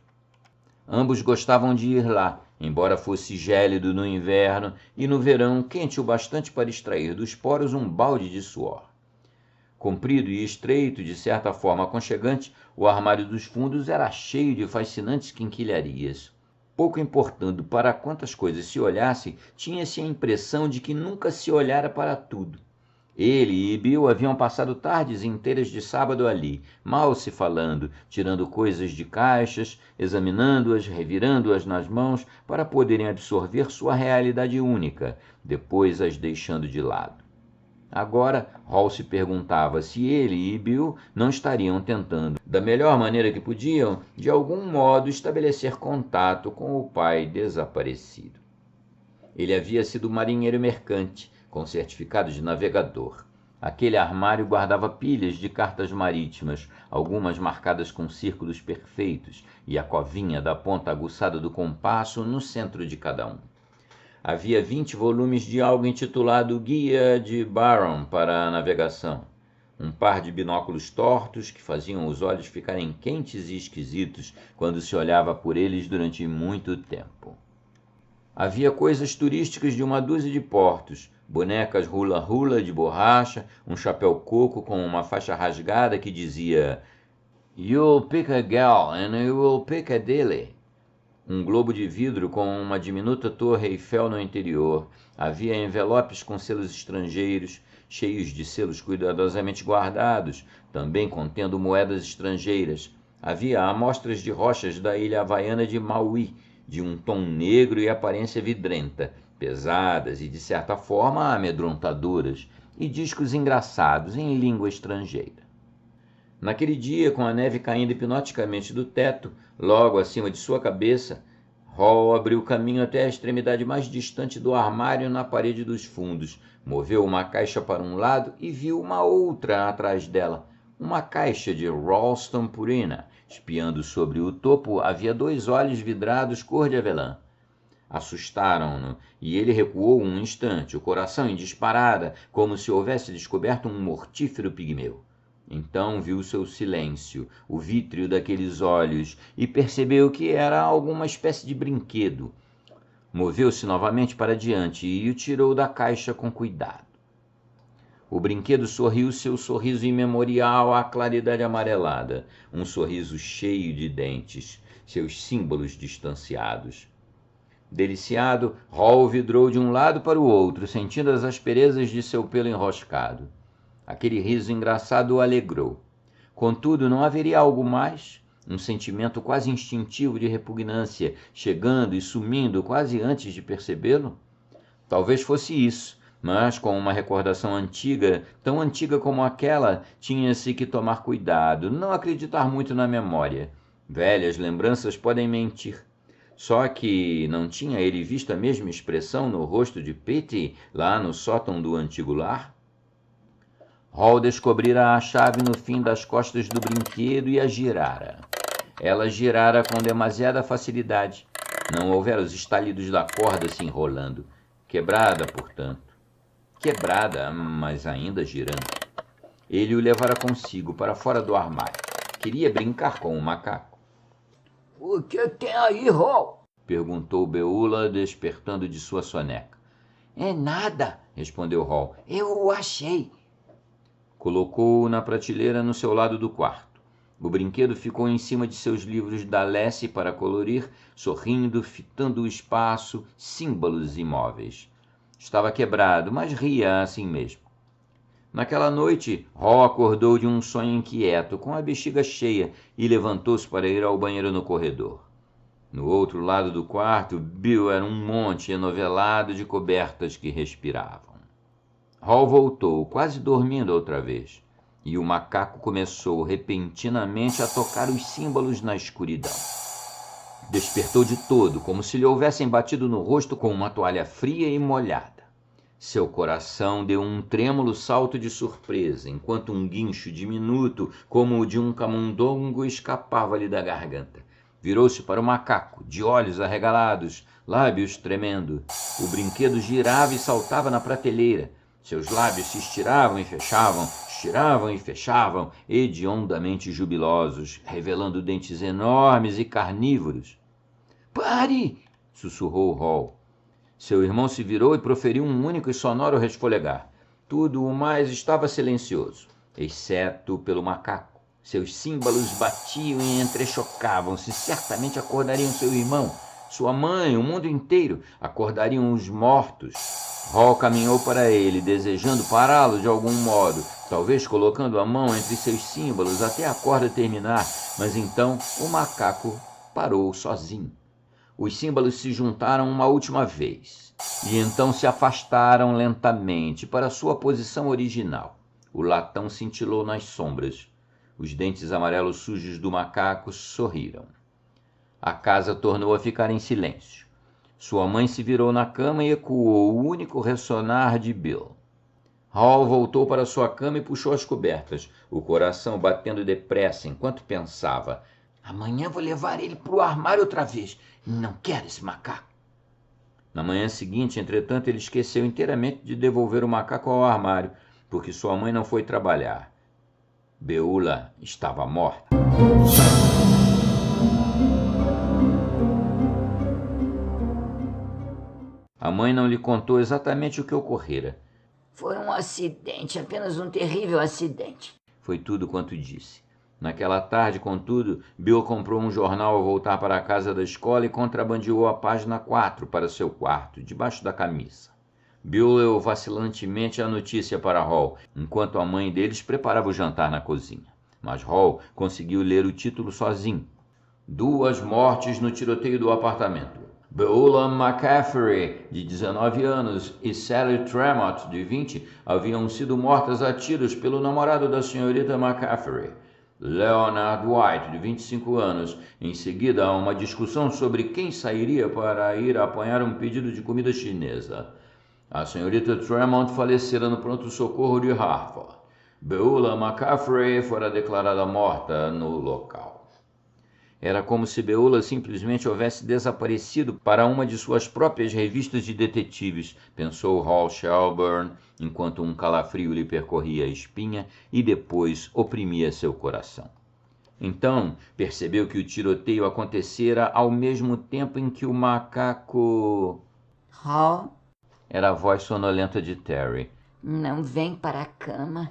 Ambos gostavam de ir lá, embora fosse gélido no inverno e no verão quente o bastante para extrair dos poros um balde de suor. Comprido e estreito, de certa forma aconchegante, o armário dos fundos era cheio de fascinantes quinquilharias. Pouco importando para quantas coisas se olhasse, tinha-se a impressão de que nunca se olhara para tudo. Ele e Bill haviam passado tardes inteiras de sábado ali, mal se falando, tirando coisas de caixas, examinando-as, revirando-as nas mãos para poderem absorver sua realidade única, depois as deixando de lado. Agora, Hall se perguntava se ele e Bill não estariam tentando, da melhor maneira que podiam, de algum modo estabelecer contato com o pai desaparecido. Ele havia sido marinheiro mercante, com certificado de navegador. Aquele armário guardava pilhas de cartas marítimas, algumas marcadas com círculos perfeitos, e a covinha da ponta aguçada do compasso no centro de cada um. Havia 20 volumes de algo intitulado Guia de Barron para a Navegação. Um par de binóculos tortos que faziam os olhos ficarem quentes e esquisitos quando se olhava por eles durante muito tempo. Havia coisas turísticas de uma dúzia de portos, bonecas hula-hula de borracha, um chapéu coco com uma faixa rasgada que dizia "You'll pick a gal and you will pick a dilly". Um globo de vidro com uma diminuta torre Eiffel no interior. Havia envelopes com selos estrangeiros, cheios de selos cuidadosamente guardados, também contendo moedas estrangeiras. Havia amostras de rochas da ilha havaiana de Maui, de um tom negro e aparência vidrenta, pesadas e, de certa forma, amedrontadoras, e discos engraçados em língua estrangeira. Naquele dia, com a neve caindo hipnoticamente do teto, logo acima de sua cabeça, Hall abriu caminho até a extremidade mais distante do armário na parede dos fundos, moveu uma caixa para um lado e viu uma outra atrás dela, uma caixa de Ralston Purina. Espiando sobre o topo, havia 2 olhos vidrados cor de avelã. Assustaram-no, e ele recuou um instante, o coração em disparada, como se houvesse descoberto um mortífero pigmeu. Então viu seu silêncio, o vítreo daqueles olhos, e percebeu que era alguma espécie de brinquedo. Moveu-se novamente para diante e o tirou da caixa com cuidado. O brinquedo sorriu seu sorriso imemorial à claridade amarelada, um sorriso cheio de dentes, seus símbolos distanciados. Deliciado, Hall vidrou de um lado para o outro, sentindo as asperezas de seu pelo enroscado. Aquele riso engraçado o alegrou. Contudo, não haveria algo mais? Um sentimento quase instintivo de repugnância, chegando e sumindo quase antes de percebê-lo? Talvez fosse isso, mas com uma recordação antiga, tão antiga como aquela, tinha-se que tomar cuidado, não acreditar muito na memória. Velhas lembranças podem mentir. Só que não tinha ele visto a mesma expressão no rosto de Petey, lá no sótão do antigo lar? Hall descobrira a chave no fim das costas do brinquedo e a girara. Ela girara com demasiada facilidade. Não houvera os estalidos da corda se enrolando. Quebrada, portanto. Quebrada, mas ainda girando. Ele o levara consigo para fora do armário. Queria brincar com o macaco. O que tem aí, Hall? Perguntou Beula, despertando de sua soneca. É nada, respondeu Hall. Eu o achei. Colocou-o na prateleira no seu lado do quarto. O brinquedo ficou em cima de seus livros da Lessie para colorir, sorrindo, fitando o espaço, símbolos imóveis. Estava quebrado, mas ria assim mesmo. Naquela noite, Hall acordou de um sonho inquieto, com a bexiga cheia, e levantou-se para ir ao banheiro no corredor. No outro lado do quarto, Bill era um monte enovelado de cobertas que respiravam. Hall voltou, quase dormindo outra vez, e o macaco começou repentinamente a tocar os símbolos na escuridão. Despertou de todo, como se lhe houvessem batido no rosto com uma toalha fria e molhada. Seu coração deu um trêmulo salto de surpresa, enquanto um guincho diminuto, como o de um camundongo, escapava-lhe da garganta. Virou-se para o macaco, de olhos arregalados, lábios tremendo. O brinquedo girava e saltava na prateleira. Seus lábios se estiravam e fechavam, hediondamente jubilosos, revelando dentes enormes e carnívoros. Pare! Sussurrou Hall. Seu irmão se virou e proferiu um único e sonoro resfolegar. Tudo o mais estava silencioso, exceto pelo macaco. Seus símbolos batiam e entrechocavam-se. Certamente acordariam seu irmão, sua mãe, o mundo inteiro. Acordariam os mortos. Hall caminhou para ele, desejando pará-lo de algum modo, talvez colocando a mão entre seus símbolos até a corda terminar, mas então o macaco parou sozinho. Os símbolos se juntaram uma última vez, e então se afastaram lentamente para sua posição original. O latão cintilou nas sombras. Os dentes amarelos sujos do macaco sorriram. A casa tornou a ficar em silêncio. Sua mãe se virou na cama e ecoou o único ressonar de Bill. Hall voltou para sua cama e puxou as cobertas, o coração batendo depressa enquanto pensava. Amanhã vou levar ele para o armário outra vez. Não quero esse macaco. Na manhã seguinte, entretanto, ele esqueceu inteiramente de devolver o macaco ao armário, porque sua mãe não foi trabalhar. Beula estava morta. A mãe não lhe contou exatamente o que ocorrera. Foi um acidente, apenas um terrível acidente. Foi tudo quanto disse. Naquela tarde, contudo, Bill comprou um jornal ao voltar para a casa da escola e contrabandeou a página 4 para seu quarto, debaixo da camisa. Bill leu vacilantemente a notícia para Hall, enquanto a mãe deles preparava o jantar na cozinha. Mas Hall conseguiu ler o título sozinho. 2 mortes no tiroteio do apartamento. Beula McCaffrey, de 19 anos, e Sally Tremont, de 20, haviam sido mortas a tiros pelo namorado da senhorita McCaffrey, Leonard White, de 25 anos. Em seguida, há uma discussão sobre quem sairia para ir apanhar um pedido de comida chinesa. A senhorita Tremont falecera no pronto-socorro de Hartford. Beula McCaffrey fora declarada morta no local. Era como se Beula simplesmente houvesse desaparecido para uma de suas próprias revistas de detetives, pensou Hall Shelburne, enquanto um calafrio lhe percorria a espinha e depois oprimia seu coração. Então percebeu que o tiroteio acontecera ao mesmo tempo em que o macaco... Hall? Era a voz sonolenta de Terry. Não vem para a cama.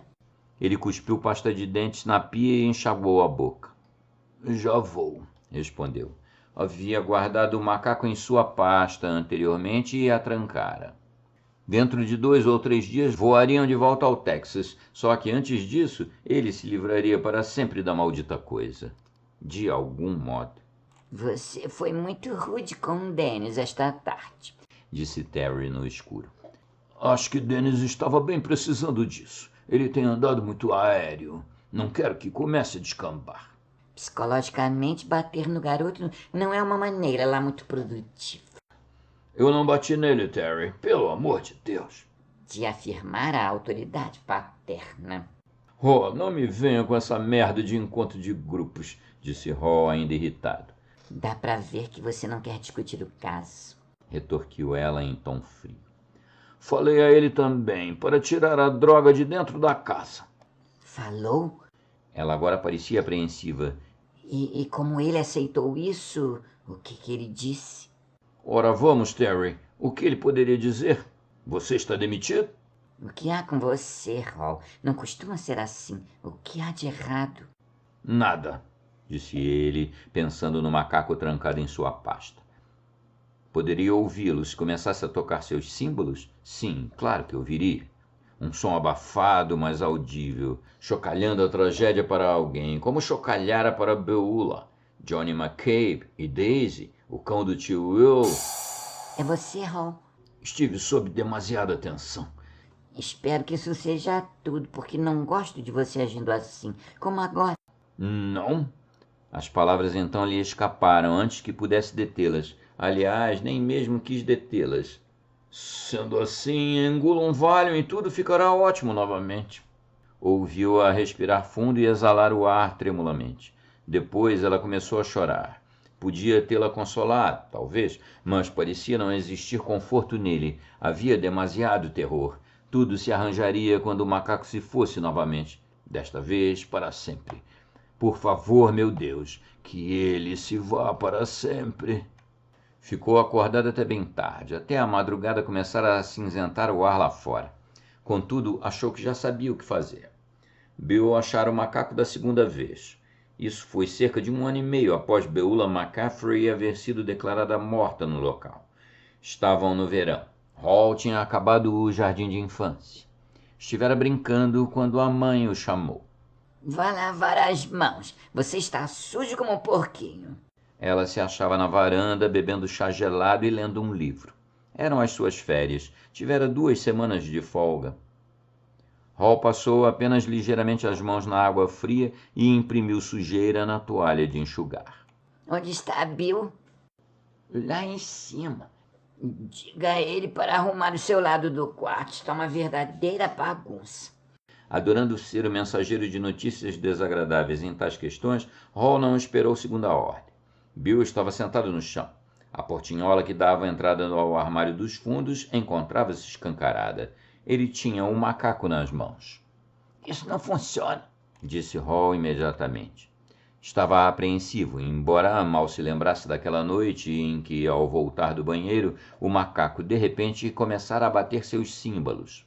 Ele cuspiu pasta de dentes na pia e enxaguou a boca. Já vou, respondeu. Havia guardado o macaco em sua pasta anteriormente e a trancara. Dentro de 2 ou 3 dias voariam de volta ao Texas, só que antes disso ele se livraria para sempre da maldita coisa. De algum modo. Você foi muito rude com Dennis esta tarde, disse Terry no escuro. Acho que Dennis estava bem precisando disso. Ele tem andado muito aéreo. Não quero que comece a descambar. Psicologicamente, bater no garoto não é uma maneira lá muito produtiva. Eu não bati nele, Terry. Pelo amor de Deus. De afirmar a autoridade paterna. Oh, não me venha com essa merda de encontro de grupos, disse Hall, ainda irritado. Dá pra ver que você não quer discutir o caso, retorquiu ela em tom frio. Falei a ele também, para tirar a droga de dentro da casa. Falou? Ela agora parecia apreensiva. E como ele aceitou isso, o que ele disse? Ora, vamos, Terry. O que ele poderia dizer? Você está demitido? O que há com você, Hall? Não costuma ser assim. O que há de errado? Nada, disse ele, pensando no macaco trancado em sua pasta. Poderia ouvi-lo se começasse a tocar seus símbolos? Sim, claro que ouviria. Um som abafado, mas audível, chocalhando a tragédia para alguém, como chocalhara para Beulah, Johnny McCabe e Daisy, o cão do tio Will. É você, Hall? Estive sob demasiada tensão. Espero que isso seja tudo, porque não gosto de você agindo assim, como agora. Não? As palavras então lhe escaparam antes que pudesse detê-las. Aliás, nem mesmo quis detê-las. Sendo assim, engula um Valium e tudo ficará ótimo novamente. Ouviu-a respirar fundo e exalar o ar tremulamente. Depois ela começou a chorar. Podia tê-la consolado, talvez, mas parecia não existir conforto nele. Havia demasiado terror. Tudo se arranjaria quando o macaco se fosse novamente. Desta vez, para sempre. Por favor, meu Deus, que ele se vá para sempre. Ficou acordada até bem tarde, até a madrugada começar a acinzentar o ar lá fora. Contudo, achou que já sabia o que fazer. Bill achara o macaco da segunda vez. Isso foi cerca de 1 ano e meio após Beulah McCaffrey haver sido declarada morta no local. Estavam no verão. Hall tinha acabado o jardim de infância. Estivera brincando quando a mãe o chamou. Vá lavar as mãos. Você está sujo como um porquinho. Ela se achava na varanda, bebendo chá gelado e lendo um livro. Eram as suas férias. Tivera 2 semanas de folga. Hall passou apenas ligeiramente as mãos na água fria e imprimiu sujeira na toalha de enxugar. Onde está Bill? Lá em cima. Diga a ele para arrumar o seu lado do quarto. Está uma verdadeira bagunça. Adorando ser o mensageiro de notícias desagradáveis em tais questões, Hall não esperou segunda ordem. Bill estava sentado no chão. A portinhola que dava a entrada ao armário dos fundos encontrava-se escancarada. Ele tinha um macaco nas mãos. Isso não funciona, disse Hall imediatamente. Estava apreensivo, embora mal se lembrasse daquela noite em que, ao voltar do banheiro, o macaco de repente começara a bater seus símbolos.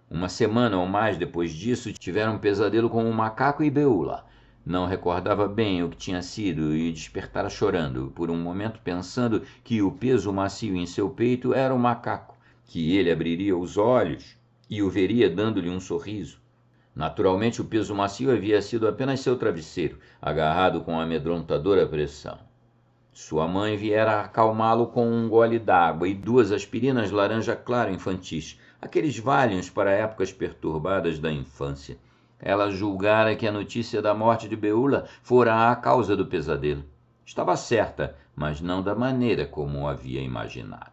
1 semana ou mais depois disso, tiveram um pesadelo com o macaco e Beulah. Não recordava bem o que tinha sido e despertara chorando, por um momento pensando que o peso macio em seu peito era o macaco, que ele abriria os olhos e o veria dando-lhe um sorriso. Naturalmente, o peso macio havia sido apenas seu travesseiro, agarrado com amedrontadora pressão. Sua mãe viera acalmá-lo com um gole d'água e 2 aspirinas laranja claro infantis, aqueles Valiums para épocas perturbadas da infância. Ela julgara que a notícia da morte de Beulah fora a causa do pesadelo. Estava certa, mas não da maneira como o havia imaginado.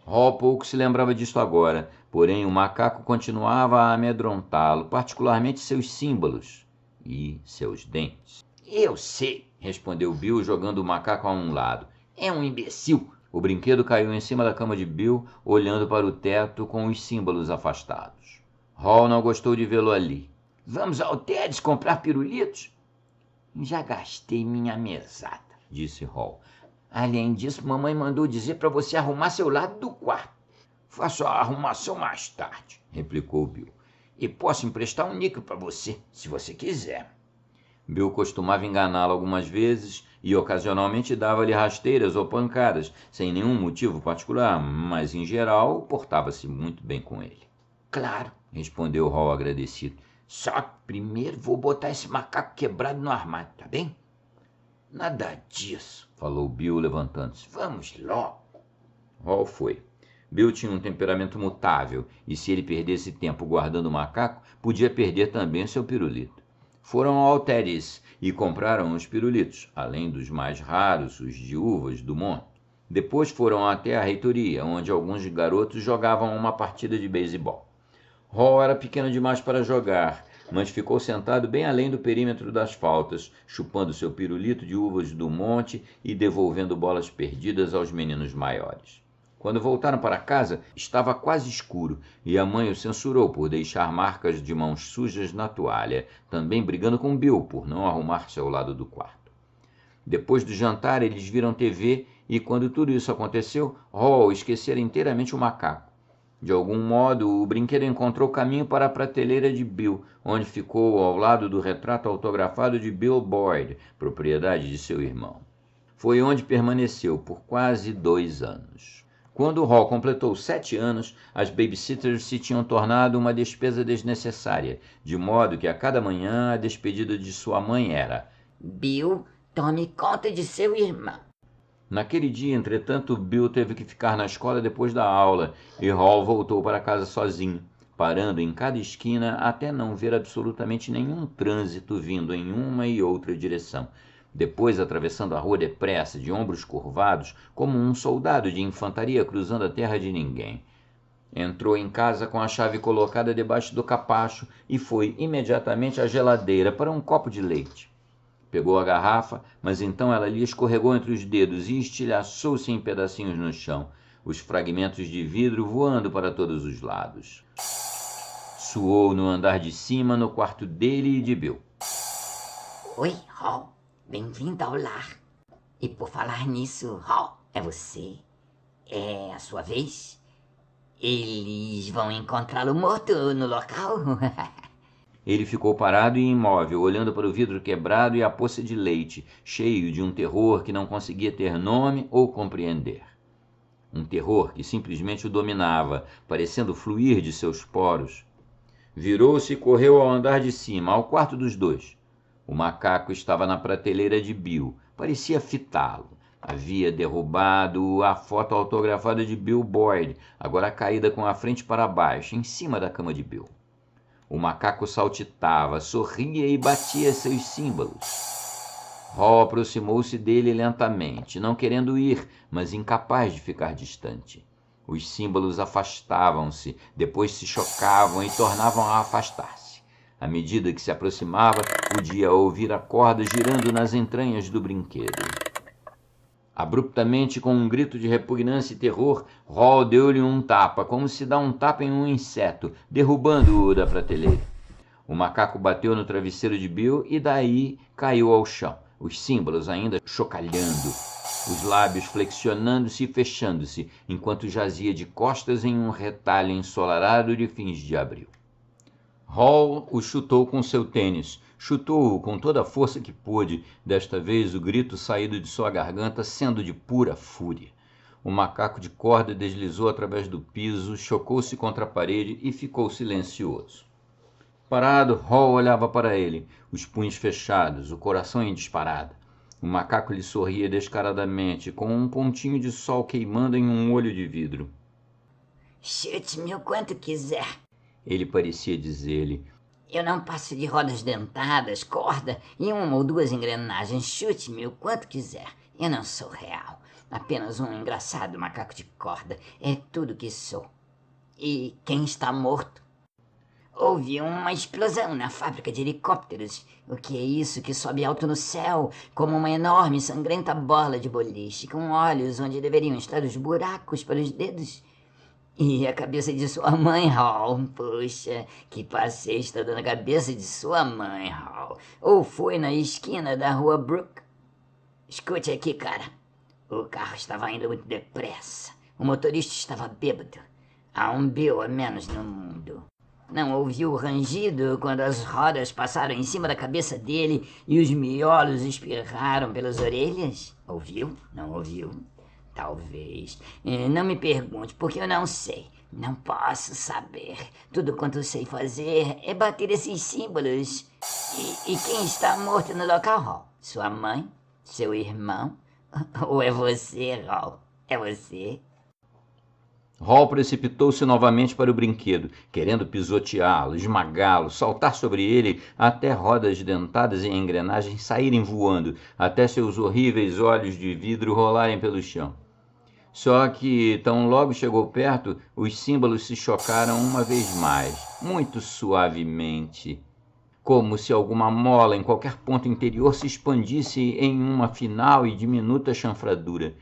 Hall pouco se lembrava disto agora, porém o macaco continuava a amedrontá-lo, particularmente seus símbolos e seus dentes. Eu sei, respondeu Bill, jogando o macaco a um lado. é um imbecil. O brinquedo caiu em cima da cama de Bill, olhando para o teto com os símbolos afastados. Hall não gostou de vê-lo ali. Vamos ao Ted's comprar pirulitos? Já gastei minha mesada, disse Hall. Além disso, mamãe mandou dizer para você arrumar seu lado do quarto. Faço a arrumação mais tarde, replicou Bill. E posso emprestar um níquel para você, se você quiser. Bill costumava enganá-lo algumas vezes e ocasionalmente dava-lhe rasteiras ou pancadas, sem nenhum motivo particular, mas em geral portava-se muito bem com ele. Claro, respondeu Hall agradecido. Só que primeiro vou botar esse macaco quebrado no armário, tá bem? Nada disso, falou Bill levantando-se. Vamos logo. Hall foi. Bill tinha um temperamento mutável e se ele perdesse tempo guardando o macaco, podia perder também seu pirulito. Foram ao Teddy's e compraram os pirulitos, além dos mais raros, os de uvas do monte. Depois foram até a reitoria, onde alguns garotos jogavam uma partida de beisebol. Hall era pequeno demais para jogar, mas ficou sentado bem além do perímetro das faltas, chupando seu pirulito de uvas do monte e devolvendo bolas perdidas aos meninos maiores. Quando voltaram para casa, estava quase escuro e a mãe o censurou por deixar marcas de mãos sujas na toalha, também brigando com Bill por não arrumar-se ao lado do quarto. Depois do jantar, eles viram TV e, quando tudo isso aconteceu, Hall esquecera inteiramente o macaco. De algum modo, o brinquedo encontrou caminho para a prateleira de Bill, onde ficou ao lado do retrato autografado de Bill Boyd, propriedade de seu irmão. Foi onde permaneceu por quase 2 anos. Quando Hall completou 7 anos, as babysitters se tinham tornado uma despesa desnecessária, de modo que a cada manhã a despedida de sua mãe era: Bill, tome conta de seu irmão. Naquele dia, entretanto, Bill teve que ficar na escola depois da aula e Hall voltou para casa sozinho, parando em cada esquina até não ver absolutamente nenhum trânsito vindo em uma e outra direção. Depois, atravessando a rua depressa, de ombros curvados, como um soldado de infantaria cruzando a terra de ninguém. Entrou em casa com a chave colocada debaixo do capacho e foi imediatamente à geladeira para um copo de leite. Pegou a garrafa, mas então ela lhe escorregou entre os dedos e estilhaçou-se em pedacinhos no chão, os fragmentos de vidro voando para todos os lados. Suou no andar de cima, no quarto dele e de Bill. Oi, Hall. Bem-vindo ao lar. E por falar nisso, Hall, é você? É a sua vez? Eles vão encontrá-lo morto no local? Ele ficou parado e imóvel, olhando para o vidro quebrado e a poça de leite, cheio de um terror que não conseguia ter nome ou compreender. Um terror que simplesmente o dominava, parecendo fluir de seus poros. Virou-se e correu ao andar de cima, ao quarto dos dois. O macaco estava na prateleira de Bill, parecia fitá-lo. Havia derrubado a foto autografada de Bill Boyd, agora caída com a frente para baixo, em cima da cama de Bill. O macaco saltitava, sorria e batia seus símbolos. Hall aproximou-se dele lentamente, não querendo ir, mas incapaz de ficar distante. Os símbolos afastavam-se, depois se chocavam e tornavam a afastar-se. À medida que se aproximava, podia ouvir a corda girando nas entranhas do brinquedo. Abruptamente, com um grito de repugnância e terror, Hall deu-lhe um tapa, como se dá um tapa em um inseto, derrubando-o da prateleira. O macaco bateu no travesseiro de Bill e daí caiu ao chão, os símbolos ainda chocalhando, os lábios flexionando-se e fechando-se, enquanto jazia de costas em um retalho ensolarado de fins de abril. Hall o chutou com seu tênis, chutou-o com toda a força que pôde, desta vez o grito saído de sua garganta sendo de pura fúria. O macaco de corda deslizou através do piso, chocou-se contra a parede e ficou silencioso. Parado, Hall olhava para ele, os punhos fechados, o coração em disparada. O macaco lhe sorria descaradamente, com um pontinho de sol queimando em um olho de vidro. Chute-me o quanto quiser. Ele parecia dizer-lhe. Eu não passo de rodas dentadas, corda e 1 ou 2 engrenagens. Chute-me o quanto quiser. Eu não sou real. Apenas um engraçado macaco de corda. É tudo que sou. E quem está morto? Houve uma explosão na fábrica de helicópteros. O que é isso que sobe alto no céu, como uma enorme e sangrenta bola de boliche, com olhos onde deveriam estar os buracos para os dedos? E a cabeça de sua mãe, Hall. Puxa, que passeio está dando a cabeça de sua mãe, Hall. Ou foi na esquina da rua Brook? Escute aqui, cara. O carro estava indo muito depressa. O motorista estava bêbado. Há um Bill a menos no mundo. Não ouviu o rangido quando as rodas passaram em cima da cabeça dele e os miolos espirraram pelas orelhas? Ouviu? Não ouviu? Talvez. Não me pergunte, porque eu não sei. Não posso saber. Tudo quanto sei fazer é bater esses símbolos. E quem está morto no local, Hall? Sua mãe? Seu irmão? Ou é você, Hall? É você? Hall precipitou-se novamente para o brinquedo, querendo pisoteá-lo, esmagá-lo, saltar sobre ele até rodas dentadas e engrenagens saírem voando, até seus horríveis olhos de vidro rolarem pelo chão. Só que, tão logo chegou perto, os símbolos se chocaram uma vez mais, muito suavemente. como se alguma mola em qualquer ponto interior se expandisse em uma final e diminuta chanfradura,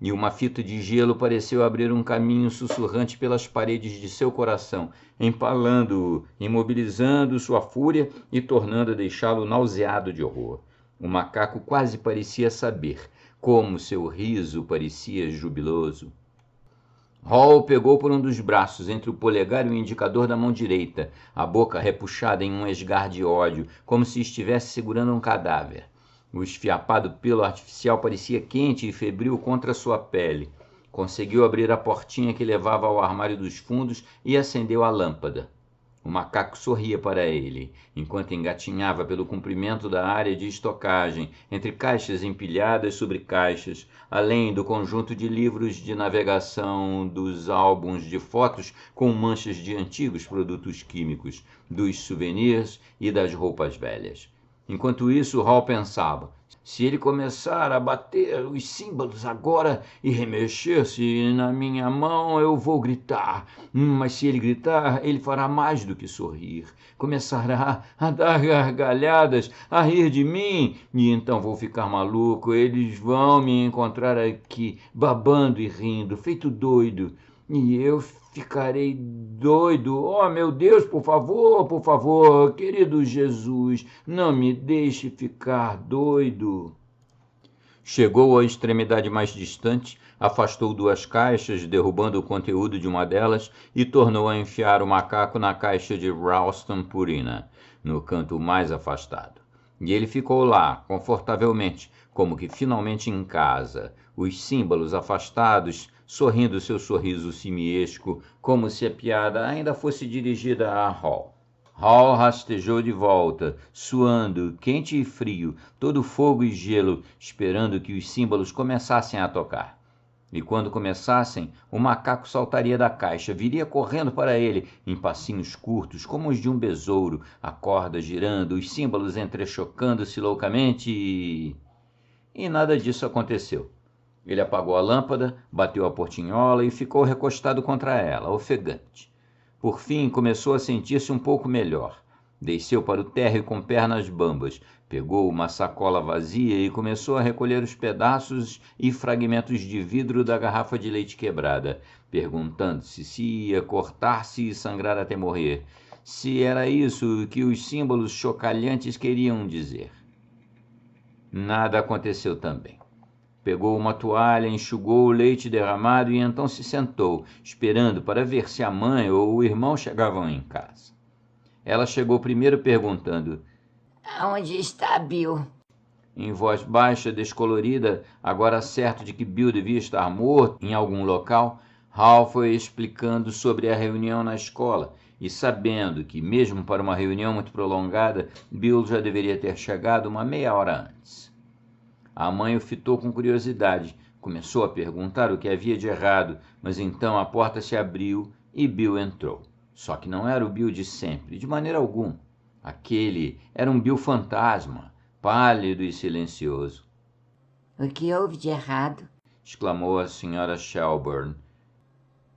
e uma fita de gelo pareceu abrir um caminho sussurrante pelas paredes de seu coração, empalando-o, imobilizando sua fúria e tornando a deixá-lo nauseado de horror. O macaco quase parecia saber, como seu riso parecia jubiloso. Hall pegou por um dos braços entre o polegar e o indicador da mão direita, a boca repuxada em um esgar de ódio, como se estivesse segurando um cadáver. O esfiapado pelo artificial parecia quente e febril contra sua pele. Conseguiu abrir a portinha que levava ao armário dos fundos e acendeu a lâmpada. O macaco sorria para ele, enquanto engatinhava pelo comprimento da área de estocagem, entre caixas empilhadas sobre caixas, além do conjunto de livros de navegação, dos álbuns de fotos com manchas de antigos produtos químicos, dos souvenirs e das roupas velhas. Enquanto isso, Hall pensava: se ele começar a bater os símbolos agora e remexer-se na minha mão, eu vou gritar. Mas se ele gritar, ele fará mais do que sorrir. Começará a dar gargalhadas, a rir de mim, e então vou ficar maluco. Eles vão me encontrar aqui, babando e rindo, feito doido. E eu ficarei doido. Oh, meu Deus, por favor, querido Jesus, não me deixe ficar doido. Chegou à extremidade mais distante, afastou 2 caixas, derrubando o conteúdo de uma delas, e tornou a enfiar o macaco na caixa de Ralston Purina, no canto mais afastado. E ele ficou lá, confortavelmente, como que finalmente em casa, os símbolos afastados, sorrindo seu sorriso simiesco, como se a piada ainda fosse dirigida a Hall. Hall rastejou de volta, suando, quente e frio, todo fogo e gelo, esperando que os símbolos começassem a tocar. E quando começassem, o macaco saltaria da caixa, viria correndo para ele, em passinhos curtos, como os de um besouro, a corda girando, os símbolos entrechocando-se loucamente E nada disso aconteceu. Ele apagou a lâmpada, bateu a portinhola e ficou recostado contra ela, ofegante. Por fim, começou a sentir-se um pouco melhor. Desceu para o térreo com pernas bambas, pegou uma sacola vazia e começou a recolher os pedaços e fragmentos de vidro da garrafa de leite quebrada, perguntando-se se ia cortar-se e sangrar até morrer, se era isso que os símbolos chocalhantes queriam dizer. Nada aconteceu também. Pegou uma toalha, enxugou o leite derramado e então se sentou, esperando para ver se a mãe ou o irmão chegavam em casa. Ela chegou primeiro perguntando: "Aonde está Bill?" Em voz baixa, descolorida, agora certo de que Bill devia estar morto em algum local, Hal foi explicando sobre a reunião na escola e sabendo que, mesmo para uma reunião muito prolongada, Bill já deveria ter chegado uma meia hora antes. A mãe o fitou com curiosidade, começou a perguntar o que havia de errado, mas então a porta se abriu e Bill entrou. Só que não era o Bill de sempre, de maneira alguma. Aquele era um Bill fantasma, pálido e silencioso. "O que houve de errado?" exclamou a senhora Shelburne.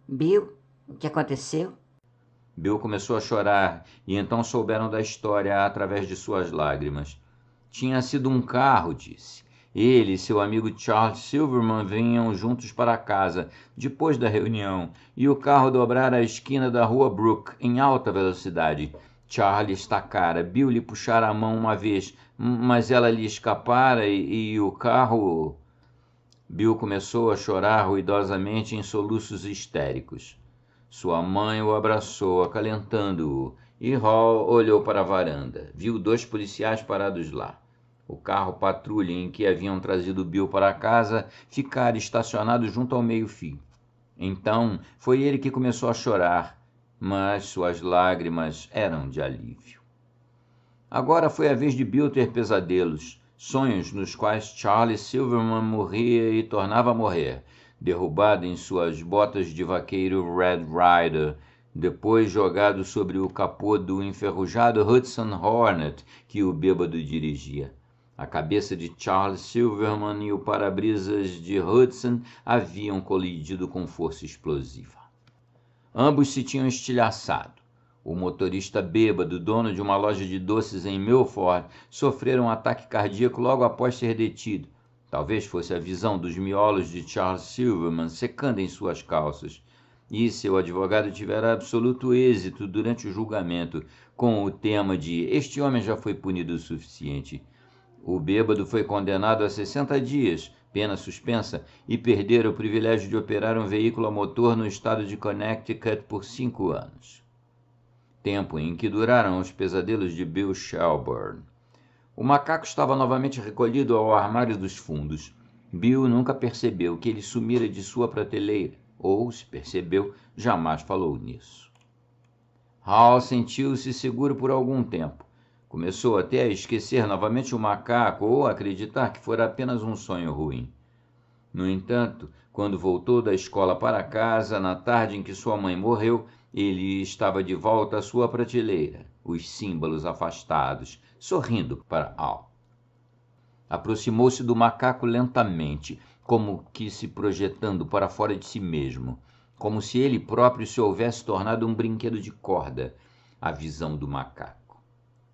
"Bill, o que aconteceu?" Bill começou a chorar e então souberam da história através de suas lágrimas. Tinha sido um carro, disse. Ele e seu amigo Charles Silverman vinham juntos para casa, depois da reunião, e o carro dobrara a esquina da rua Brook, em alta velocidade. Charlie estacara, Bill lhe puxara a mão uma vez, mas ela lhe escapara e o carro... Bill começou a chorar ruidosamente em soluços histéricos. Sua mãe o abraçou, acalentando-o, e Hall olhou para a varanda. Viu 2 policiais parados lá. O carro patrulha em que haviam trazido Bill para casa ficara estacionado junto ao meio-fio. Então foi ele que começou a chorar, mas suas lágrimas eram de alívio. Agora foi a vez de Bill ter pesadelos, sonhos nos quais Charlie Silverman morria e tornava a morrer, derrubado em suas botas de vaqueiro Red Ryder, depois jogado sobre o capô do enferrujado Hudson Hornet que o bêbado dirigia. A cabeça de Charles Silverman e o para-brisas de Hudson haviam colidido com força explosiva. Ambos se tinham estilhaçado. O motorista bêbado, dono de uma loja de doces em Milford, sofrera um ataque cardíaco logo após ser detido. Talvez fosse a visão dos miolos de Charles Silverman secando em suas calças. E seu advogado tivera absoluto êxito durante o julgamento, com o tema de "Este homem já foi punido o suficiente". O bêbado foi condenado a 60 dias, pena suspensa, e perdera o privilégio de operar um veículo a motor no estado de Connecticut por 5 anos. Tempo em que duraram os pesadelos de Bill Shelburne. O macaco estava novamente recolhido ao armário dos fundos. Bill nunca percebeu que ele sumira de sua prateleira, ou, se percebeu, jamais falou nisso. Hal sentiu-se seguro por algum tempo. Começou até a esquecer novamente o macaco ou a acreditar que fora apenas um sonho ruim. No entanto, quando voltou da escola para casa, na tarde em que sua mãe morreu, ele estava de volta à sua prateleira, os símbolos afastados, sorrindo para Hal. Aproximou-se do macaco lentamente, como que se projetando para fora de si mesmo, como se ele próprio se houvesse tornado um brinquedo de corda, a visão do macaco.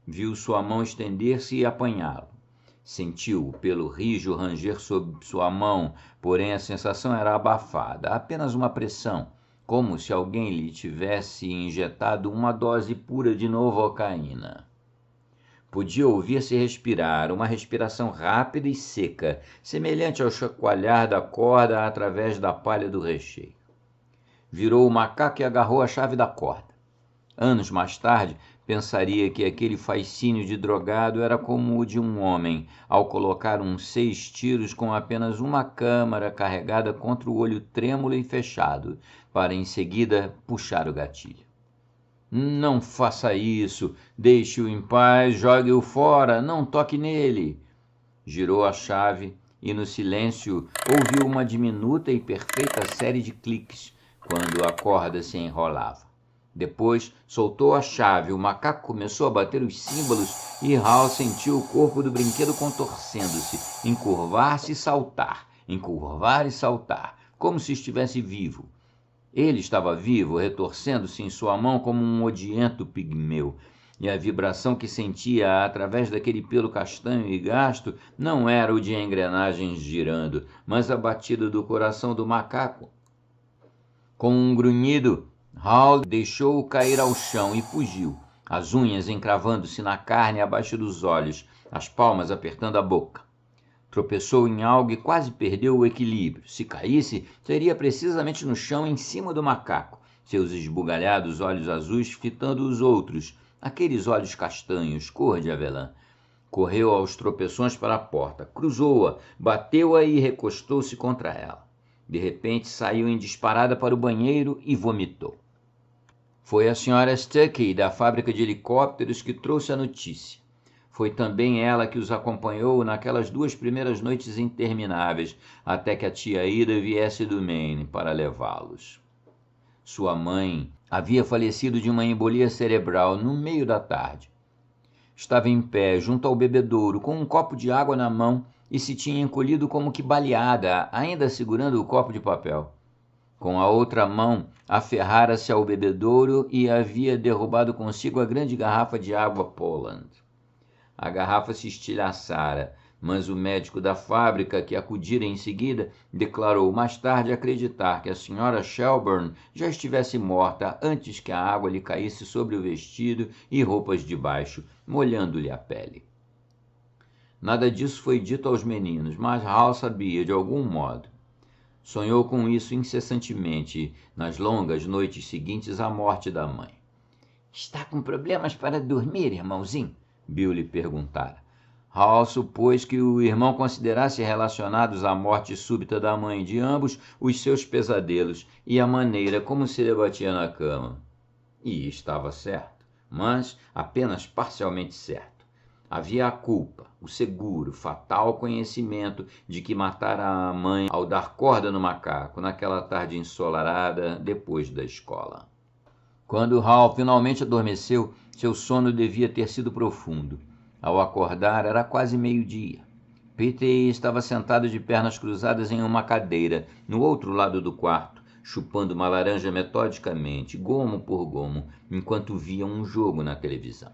Viu sua mão estender-se e apanhá-lo. Sentiu o pelo rijo ranger sob sua mão, porém a sensação era abafada, apenas uma pressão, como se alguém lhe tivesse injetado uma dose pura de novocaína. Podia ouvir-se respirar, uma respiração rápida e seca, semelhante ao chacoalhar da corda através da palha do recheio. Virou o macaco e agarrou a chave da corda. Anos mais tarde, pensaria que aquele fascínio de drogado era como o de um homem, ao colocar uns 6 tiros com apenas uma câmara carregada contra o olho trêmulo e fechado, para em seguida puxar o gatilho. Não faça isso, deixe-o em paz, jogue-o fora, não toque nele. Girou a chave e no silêncio ouviu uma diminuta e perfeita série de cliques, quando a corda se enrolava. Depois soltou a chave, o macaco começou a bater os símbolos e Hal sentiu o corpo do brinquedo contorcendo-se, encurvar-se e saltar, encurvar e saltar, como se estivesse vivo. Ele estava vivo, retorcendo-se em sua mão como um odiento pigmeu, e a vibração que sentia através daquele pelo castanho e gasto não era o de engrenagens girando, mas a batida do coração do macaco. Com um grunhido, Hal deixou-o cair ao chão e fugiu, as unhas encravando-se na carne abaixo dos olhos, as palmas apertando a boca. Tropeçou em algo e quase perdeu o equilíbrio. Se caísse, seria precisamente no chão em cima do macaco, seus esbugalhados olhos azuis fitando os outros, aqueles olhos castanhos, cor de avelã. Correu aos tropeções para a porta, cruzou-a, bateu-a e recostou-se contra ela. De repente, saiu em disparada para o banheiro e vomitou. Foi a Sra. Stuckey, da fábrica de helicópteros, que trouxe a notícia. Foi também ela que os acompanhou naquelas 2 primeiras noites intermináveis, até que a tia Ida viesse do Maine para levá-los. Sua mãe havia falecido de uma embolia cerebral no meio da tarde. Estava em pé, junto ao bebedouro, com um copo de água na mão e se tinha encolhido como que baleada, ainda segurando o copo de papel. Com a outra mão, aferrara-se ao bebedouro e havia derrubado consigo a grande garrafa de água Poland. A garrafa se estilhaçara, mas o médico da fábrica, que acudira em seguida, declarou mais tarde acreditar que a Sra. Shelburne já estivesse morta antes que a água lhe caísse sobre o vestido e roupas de baixo, molhando-lhe a pele. Nada disso foi dito aos meninos, mas Hal sabia de algum modo. Sonhou com isso incessantemente nas longas noites seguintes à morte da mãe. Está com problemas para dormir, irmãozinho? Bill lhe perguntara. Hal supôs que o irmão considerasse relacionados à morte súbita da mãe de ambos os seus pesadelos e a maneira como se debatia na cama. E estava certo, mas apenas parcialmente certo. Havia a culpa, o seguro, fatal conhecimento de que matara a mãe ao dar corda no macaco naquela tarde ensolarada depois da escola. Quando Hal finalmente adormeceu, seu sono devia ter sido profundo. Ao acordar, era quase meio-dia. Peter estava sentado de pernas cruzadas em uma cadeira, no outro lado do quarto, chupando uma laranja metodicamente, gomo por gomo, enquanto via um jogo na televisão.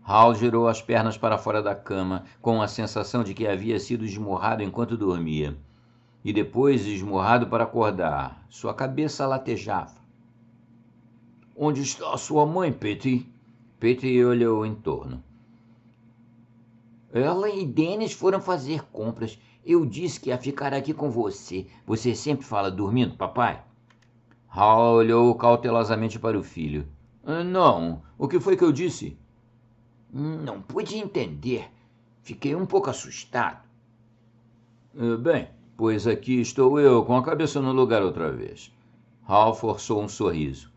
Hal girou as pernas para fora da cama, com a sensação de que havia sido esmurrado enquanto dormia, e depois esmurrado para acordar. Sua cabeça latejava. Onde está sua mãe, Petey? Petey olhou em torno. Ela e Dennis foram fazer compras. Eu disse que ia ficar aqui com você. Você sempre fala dormindo, papai? Hal olhou cautelosamente para o filho. Não, o que foi que eu disse? Não pude entender. Fiquei um pouco assustado. Bem, pois aqui estou eu, com a cabeça no lugar outra vez. Hal forçou um sorriso.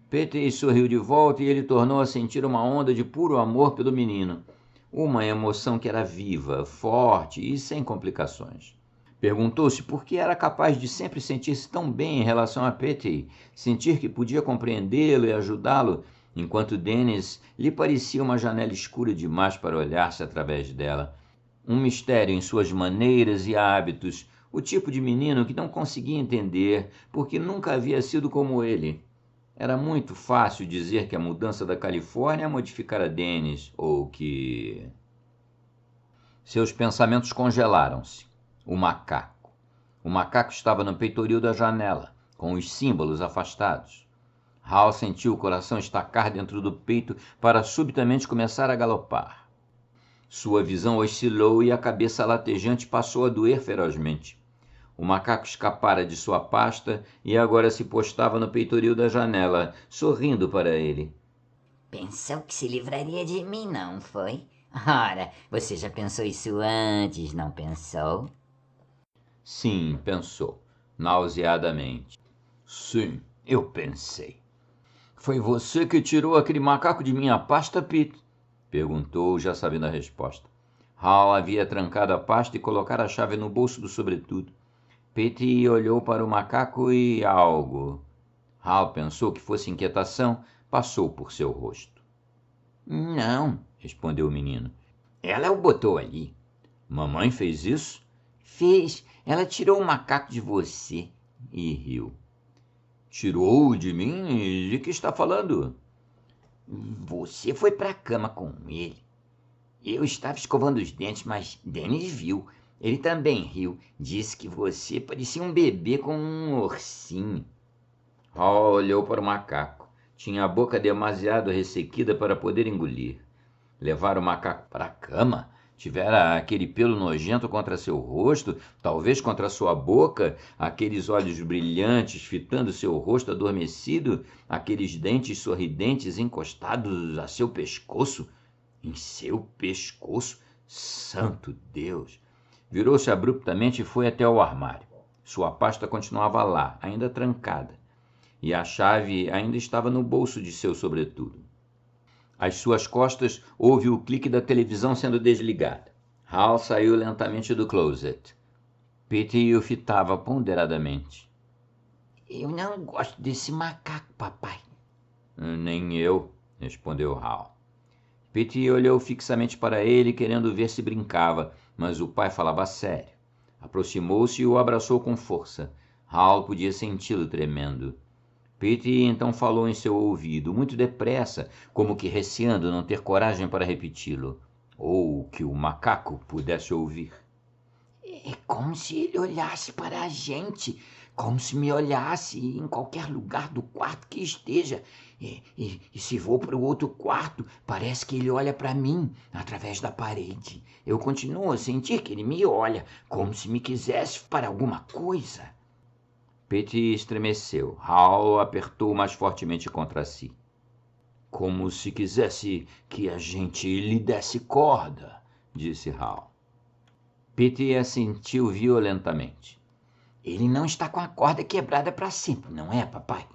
Petey sorriu de volta e ele tornou a sentir uma onda de puro amor pelo menino. Uma emoção que era viva, forte e sem complicações. Perguntou-se por que era capaz de sempre sentir-se tão bem em relação a Petey, sentir que podia compreendê-lo e ajudá-lo, enquanto Dennis lhe parecia uma janela escura demais para olhar-se através dela. Um mistério em suas maneiras e hábitos, o tipo de menino que não conseguia entender, porque nunca havia sido como ele. Era muito fácil dizer que a mudança da Califórnia modificara Dennis, ou que... Seus pensamentos congelaram-se. O macaco. O macaco estava no peitoril da janela, com os símbolos afastados. Hal sentiu o coração estacar dentro do peito para subitamente começar a galopar. Sua visão oscilou e a cabeça latejante passou a doer ferozmente. O macaco escapara de sua pasta e agora se postava no peitoril da janela, sorrindo para ele. Pensou que se livraria de mim, não foi? Ora, você já pensou isso antes, não pensou? Sim, pensou, nauseadamente. Sim, eu pensei. Foi você que tirou aquele macaco de minha pasta, Pete? Perguntou, já sabendo a resposta. Hal havia trancado a pasta e colocado a chave no bolso do sobretudo. Petey olhou para o macaco e algo. Hal pensou que fosse inquietação, passou por seu rosto. Não, respondeu o menino. Ela o botou ali. Mamãe fez isso? Fez. Ela tirou o macaco de você. E riu. Tirou-o de mim? De que está falando? Você foi para a cama com ele. Eu estava escovando os dentes, mas Dennis viu. Ele também riu. Disse que você parecia um bebê com um ursinho. Hal olhou para o macaco. Tinha a boca demasiado ressequida para poder engolir. Levar o macaco para a cama? Tivera aquele pelo nojento contra seu rosto, talvez contra sua boca, aqueles olhos brilhantes fitando seu rosto adormecido, aqueles dentes sorridentes encostados a seu pescoço. Em seu pescoço? Santo Deus! Virou-se abruptamente e foi até o armário. Sua pasta continuava lá, ainda trancada, e a chave ainda estava no bolso de seu sobretudo. Às suas costas, houve o clique da televisão sendo desligada. Hal saiu lentamente do closet. Petey o fitava ponderadamente. Eu não gosto desse macaco, papai. Nem eu, respondeu Hal. Petey olhou fixamente para ele, querendo ver se brincava, mas o pai falava sério. Aproximou-se e o abraçou com força. Hal podia senti-lo tremendo. Petey então falou em seu ouvido, muito depressa, como que receando não ter coragem para repeti-lo, ou que o macaco pudesse ouvir. É como se ele olhasse para a gente, como se me olhasse em qualquer lugar do quarto que esteja. E se vou para o outro quarto, parece que ele olha para mim através da parede. Eu continuo a sentir que ele me olha, como se me quisesse para alguma coisa. Petey estremeceu. Hal apertou mais fortemente contra si. Como se quisesse que a gente lhe desse corda, disse Hal. Petey assentiu violentamente. Ele não está com a corda quebrada para sempre, não é, papai?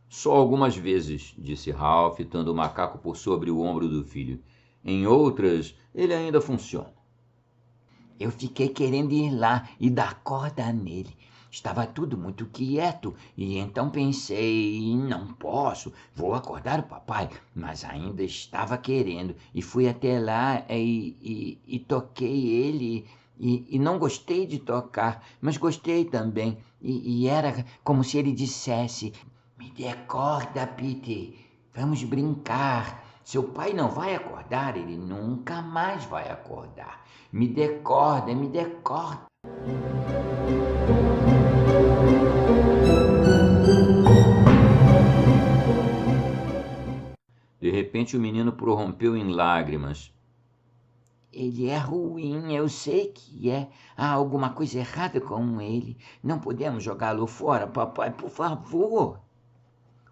Só algumas vezes, disse Hal, fitando o macaco por sobre o ombro do filho. Em outras, ele ainda funciona. Eu fiquei querendo ir lá e dar corda nele. Estava tudo muito quieto e então pensei, não posso, vou acordar o papai, mas ainda estava querendo e fui até lá e toquei ele E não gostei de tocar, mas gostei também. E era como se ele dissesse: me dê corda, Pete, vamos brincar. Seu pai não vai acordar, ele nunca mais vai acordar. Me dê corda, me dê corda. De repente o menino prorrompeu em lágrimas. Ele é ruim, eu sei que é. Há alguma coisa errada com ele. Não podemos jogá-lo fora, papai, por favor.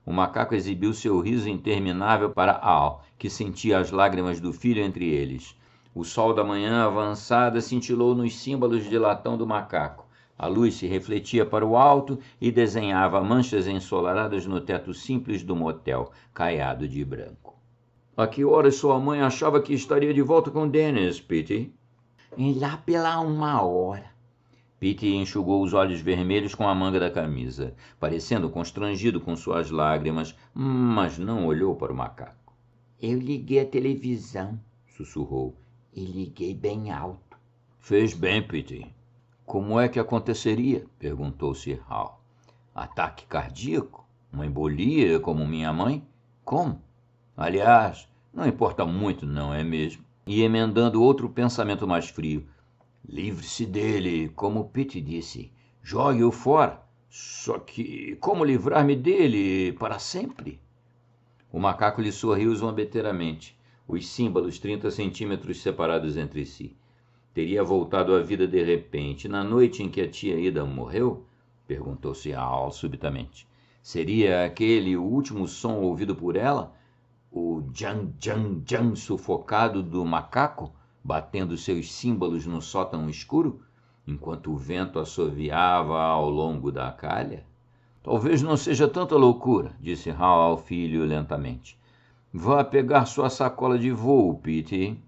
O macaco exibiu seu riso interminável para Al, que sentia as lágrimas do filho entre eles. O sol da manhã avançada cintilou nos símbolos de latão do macaco. A luz se refletia para o alto e desenhava manchas ensolaradas no teto simples do motel, caiado de branco. A que horas sua mãe achava que estaria de volta com Dennis, Pete? Lá pela 1 hora. Pete enxugou os olhos vermelhos com a manga da camisa, parecendo constrangido com suas lágrimas, mas não olhou para o macaco. Eu liguei a televisão, sussurrou. E liguei bem alto. Fez bem, Pete. Como é que aconteceria? Perguntou-se Hal. Ataque cardíaco? Uma embolia, como minha mãe? Como? Aliás, não importa muito, não é mesmo? E emendando outro pensamento mais frio. Livre-se dele, como Pete disse. Jogue-o fora. Só que como livrar-me dele para sempre? O macaco lhe sorriu zombeteiramente, os símbolos 30 centímetros separados entre si. Teria voltado à vida de repente, na noite em que a tia Ida morreu? Perguntou-se Al subitamente. Seria aquele o último som ouvido por ela? O jam sufocado do macaco, batendo seus símbolos no sótão escuro, enquanto o vento assoviava ao longo da calha? Talvez não seja tanta loucura, disse Hal ao filho lentamente. Vá pegar sua sacola de voo, Pete.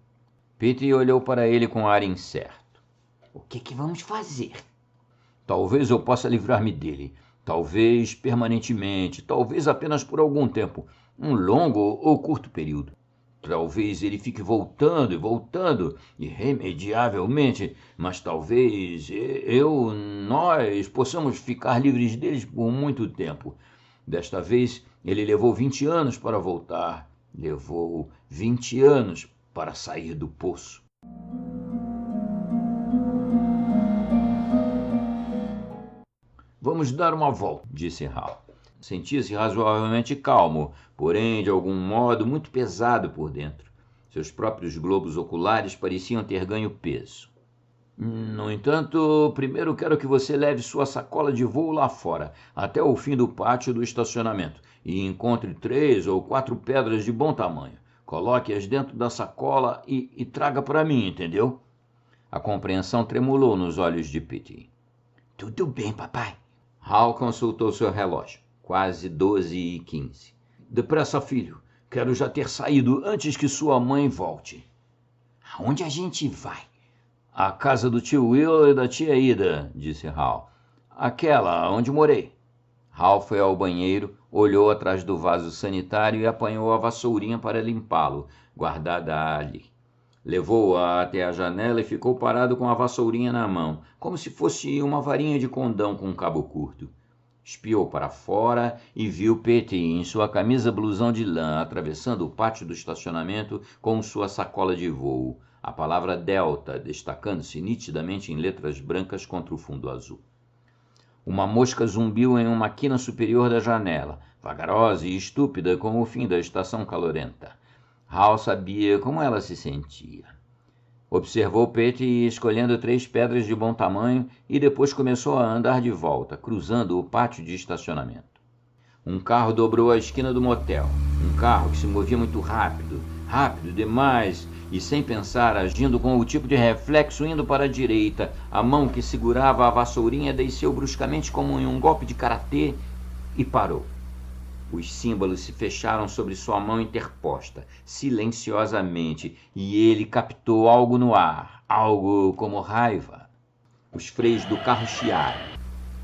Pete olhou para ele com ar incerto. O que vamos fazer? Talvez eu possa livrar-me dele. Talvez permanentemente. Talvez apenas por algum tempo. Um longo ou curto período. Talvez ele fique voltando e voltando, irremediavelmente, mas talvez nós possamos ficar livres deles por muito tempo. Desta vez, ele levou 20 anos para voltar. Levou 20 anos para sair do poço. Vamos dar uma volta, disse Hal. Sentia-se razoavelmente calmo, porém, de algum modo, muito pesado por dentro. Seus próprios globos oculares pareciam ter ganho peso. No entanto, primeiro quero que você leve sua sacola de voo lá fora, até o fim do pátio do estacionamento, e encontre 3 ou 4 pedras de bom tamanho. Coloque-as dentro da sacola e traga para mim, entendeu? A compreensão tremulou nos olhos de Pete. Tudo bem, papai. Hal consultou seu relógio. Quase 12h15. Depressa, filho. Quero já ter saído antes que sua mãe volte. Aonde a gente vai? À casa do tio Will e da tia Ida, disse Hal. Aquela onde morei. Hal foi ao banheiro, olhou atrás do vaso sanitário e apanhou a vassourinha para limpá-lo, guardada ali. Levou-a até a janela e ficou parado com a vassourinha na mão, como se fosse uma varinha de condão com um cabo curto. Espiou para fora e viu Pete em sua camisa blusão de lã, atravessando o pátio do estacionamento com sua sacola de voo, a palavra Delta destacando-se nitidamente em letras brancas contra o fundo azul. Uma mosca zumbiu em uma quina superior da janela, vagarosa e estúpida como o fim da estação calorenta. Hal sabia como ela se sentia. Observou Pete escolhendo 3 pedras de bom tamanho e depois começou a andar de volta, cruzando o pátio de estacionamento. Um carro dobrou a esquina do motel. Um carro que se movia muito rápido demais, e sem pensar, agindo com o tipo de reflexo indo para a direita. A mão que segurava a vassourinha desceu bruscamente como em um golpe de karatê e parou. Os símbolos se fecharam sobre sua mão interposta, silenciosamente, e ele captou algo no ar, algo como raiva. Os freios do carro chiaram.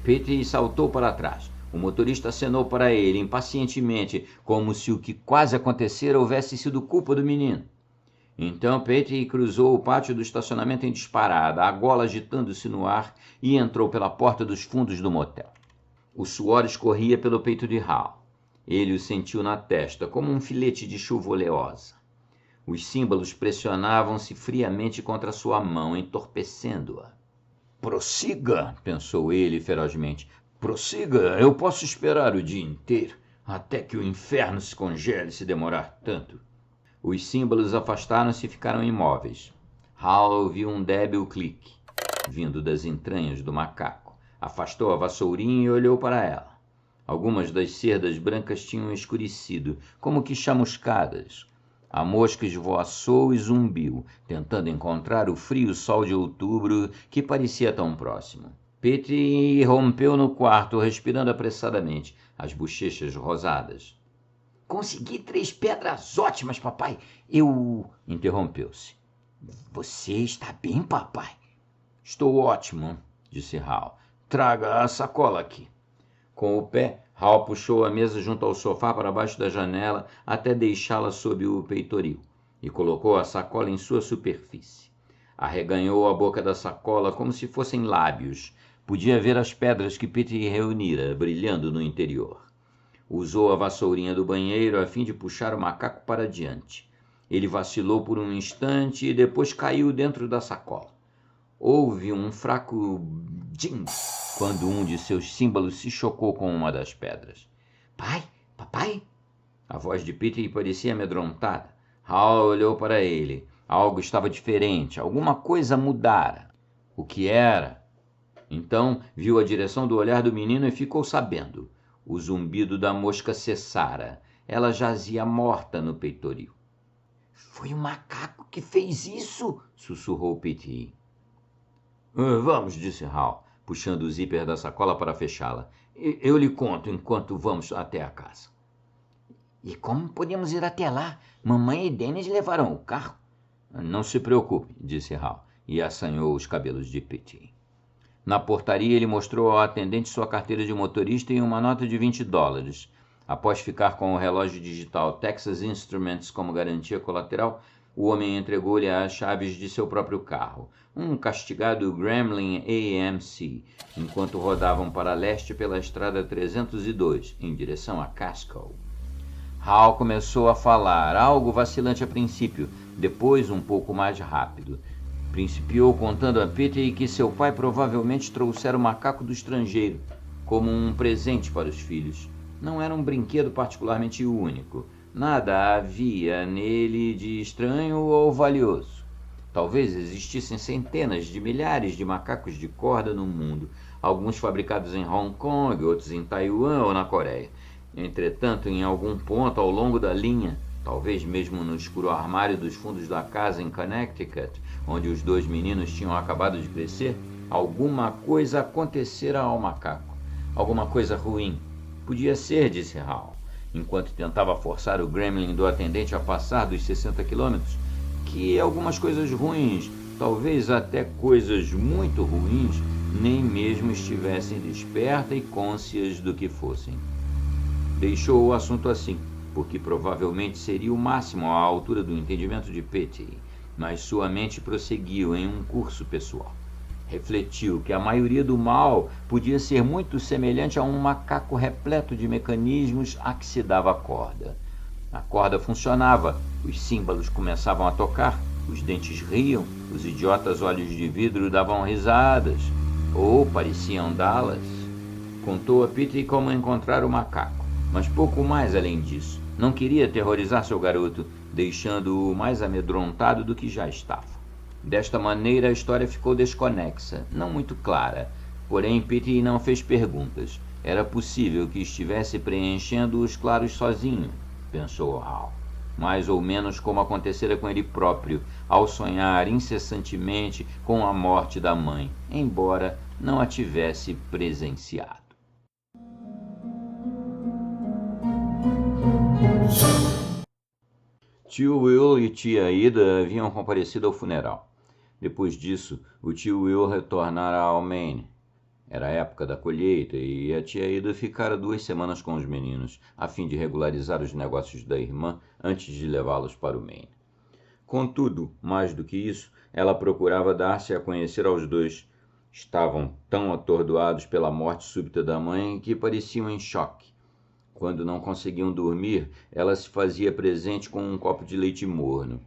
Pete saltou para trás. O motorista acenou para ele, impacientemente, como se o que quase acontecera houvesse sido culpa do menino. Então Petey cruzou o pátio do estacionamento em disparada, a gola agitando-se no ar, e entrou pela porta dos fundos do motel. O suor escorria pelo peito de Hal. Ele o sentiu na testa, como um filete de chuva oleosa. Os símbolos pressionavam-se friamente contra sua mão, entorpecendo-a. Prossiga, pensou ele ferozmente. Prossiga, eu posso esperar o dia inteiro, até que o inferno se congele se demorar tanto. Os símbolos afastaram-se e ficaram imóveis. Hal ouviu um débil clique, vindo das entranhas do macaco. Afastou a vassourinha e olhou para ela. Algumas das cerdas brancas tinham escurecido, como que chamuscadas. A mosca esvoaçou e zumbiu, tentando encontrar o frio sol de outubro que parecia tão próximo. Petey rompeu no quarto, respirando apressadamente, as bochechas rosadas. Consegui 3 pedras ótimas, papai. Eu... Interrompeu-se. Você está bem, papai? Estou ótimo, disse Hal. Traga a sacola aqui. Com o pé, Hal puxou a mesa junto ao sofá para baixo da janela até deixá-la sob o peitoril e colocou a sacola em sua superfície. Arreganhou a boca da sacola como se fossem lábios. Podia ver as pedras que Petey reunira, brilhando no interior. Usou a vassourinha do banheiro a fim de puxar o macaco para diante. Ele vacilou por um instante e depois caiu dentro da sacola. Houve um fraco ding quando um de seus símbolos se chocou com uma das pedras. Pai? Papai? A voz de Petey parecia amedrontada. Hal olhou para ele. Algo estava diferente. Alguma coisa mudara. O que era? Então viu a direção do olhar do menino e ficou sabendo. O zumbido da mosca cessara. Ela jazia morta no peitoril. Foi o macaco que fez isso? Sussurrou Petey. Vamos, disse Hal, puxando o zíper da sacola para fechá-la. Eu lhe conto enquanto vamos até a casa. E como podemos ir até lá? Mamãe e Dennis levaram o carro. Não se preocupe, disse Hal, e assanhou os cabelos de Petey. Na portaria, ele mostrou ao atendente sua carteira de motorista e uma nota de $20. Após ficar com o relógio digital Texas Instruments como garantia colateral, o homem entregou-lhe as chaves de seu próprio carro, um castigado Gremlin AMC, enquanto rodavam para leste pela estrada 302, em direção a Casco. Hal começou a falar, algo vacilante a princípio, depois um pouco mais rápido. Principiou contando a Petey que seu pai provavelmente trouxera o macaco do estrangeiro, como um presente para os filhos. Não era um brinquedo particularmente único. Nada havia nele de estranho ou valioso. Talvez existissem centenas de milhares de macacos de corda no mundo, alguns fabricados em Hong Kong, outros em Taiwan ou na Coreia. Entretanto, em algum ponto ao longo da linha, talvez mesmo no escuro armário dos fundos da casa em Connecticut, onde os 2 meninos tinham acabado de crescer, alguma coisa acontecera ao macaco. Alguma coisa ruim. Podia ser, disse Hal, enquanto tentava forçar o gremlin do atendente a passar dos 60 quilômetros, que algumas coisas ruins, talvez até coisas muito ruins, nem mesmo estivessem despertas e cônscias do que fossem. Deixou o assunto assim, porque provavelmente seria o máximo à altura do entendimento de Petey, mas sua mente prosseguiu em um curso pessoal. Refletiu que a maioria do mal podia ser muito semelhante a um macaco repleto de mecanismos a que se dava corda. A corda funcionava, os símbolos começavam a tocar, os dentes riam, os idiotas olhos de vidro davam risadas, ou pareciam dá-las. Contou a Petey como encontrar o macaco, mas pouco mais além disso. Não queria aterrorizar seu garoto, deixando-o mais amedrontado do que já estava. Desta maneira, a história ficou desconexa, não muito clara. Porém, Petey não fez perguntas. Era possível que estivesse preenchendo os claros sozinho, pensou Hal. Mais ou menos como acontecera com ele próprio, ao sonhar incessantemente com a morte da mãe, embora não a tivesse presenciado. Tio Will e tia Ida haviam comparecido ao funeral. Depois disso, o tio Will retornara ao Maine. Era a época da colheita e a tia Ida ficara 2 semanas com os meninos, a fim de regularizar os negócios da irmã antes de levá-los para o Maine. Contudo, mais do que isso, ela procurava dar-se a conhecer aos dois. Estavam tão atordoados pela morte súbita da mãe que pareciam em choque. Quando não conseguiam dormir, ela se fazia presente com um copo de leite morno.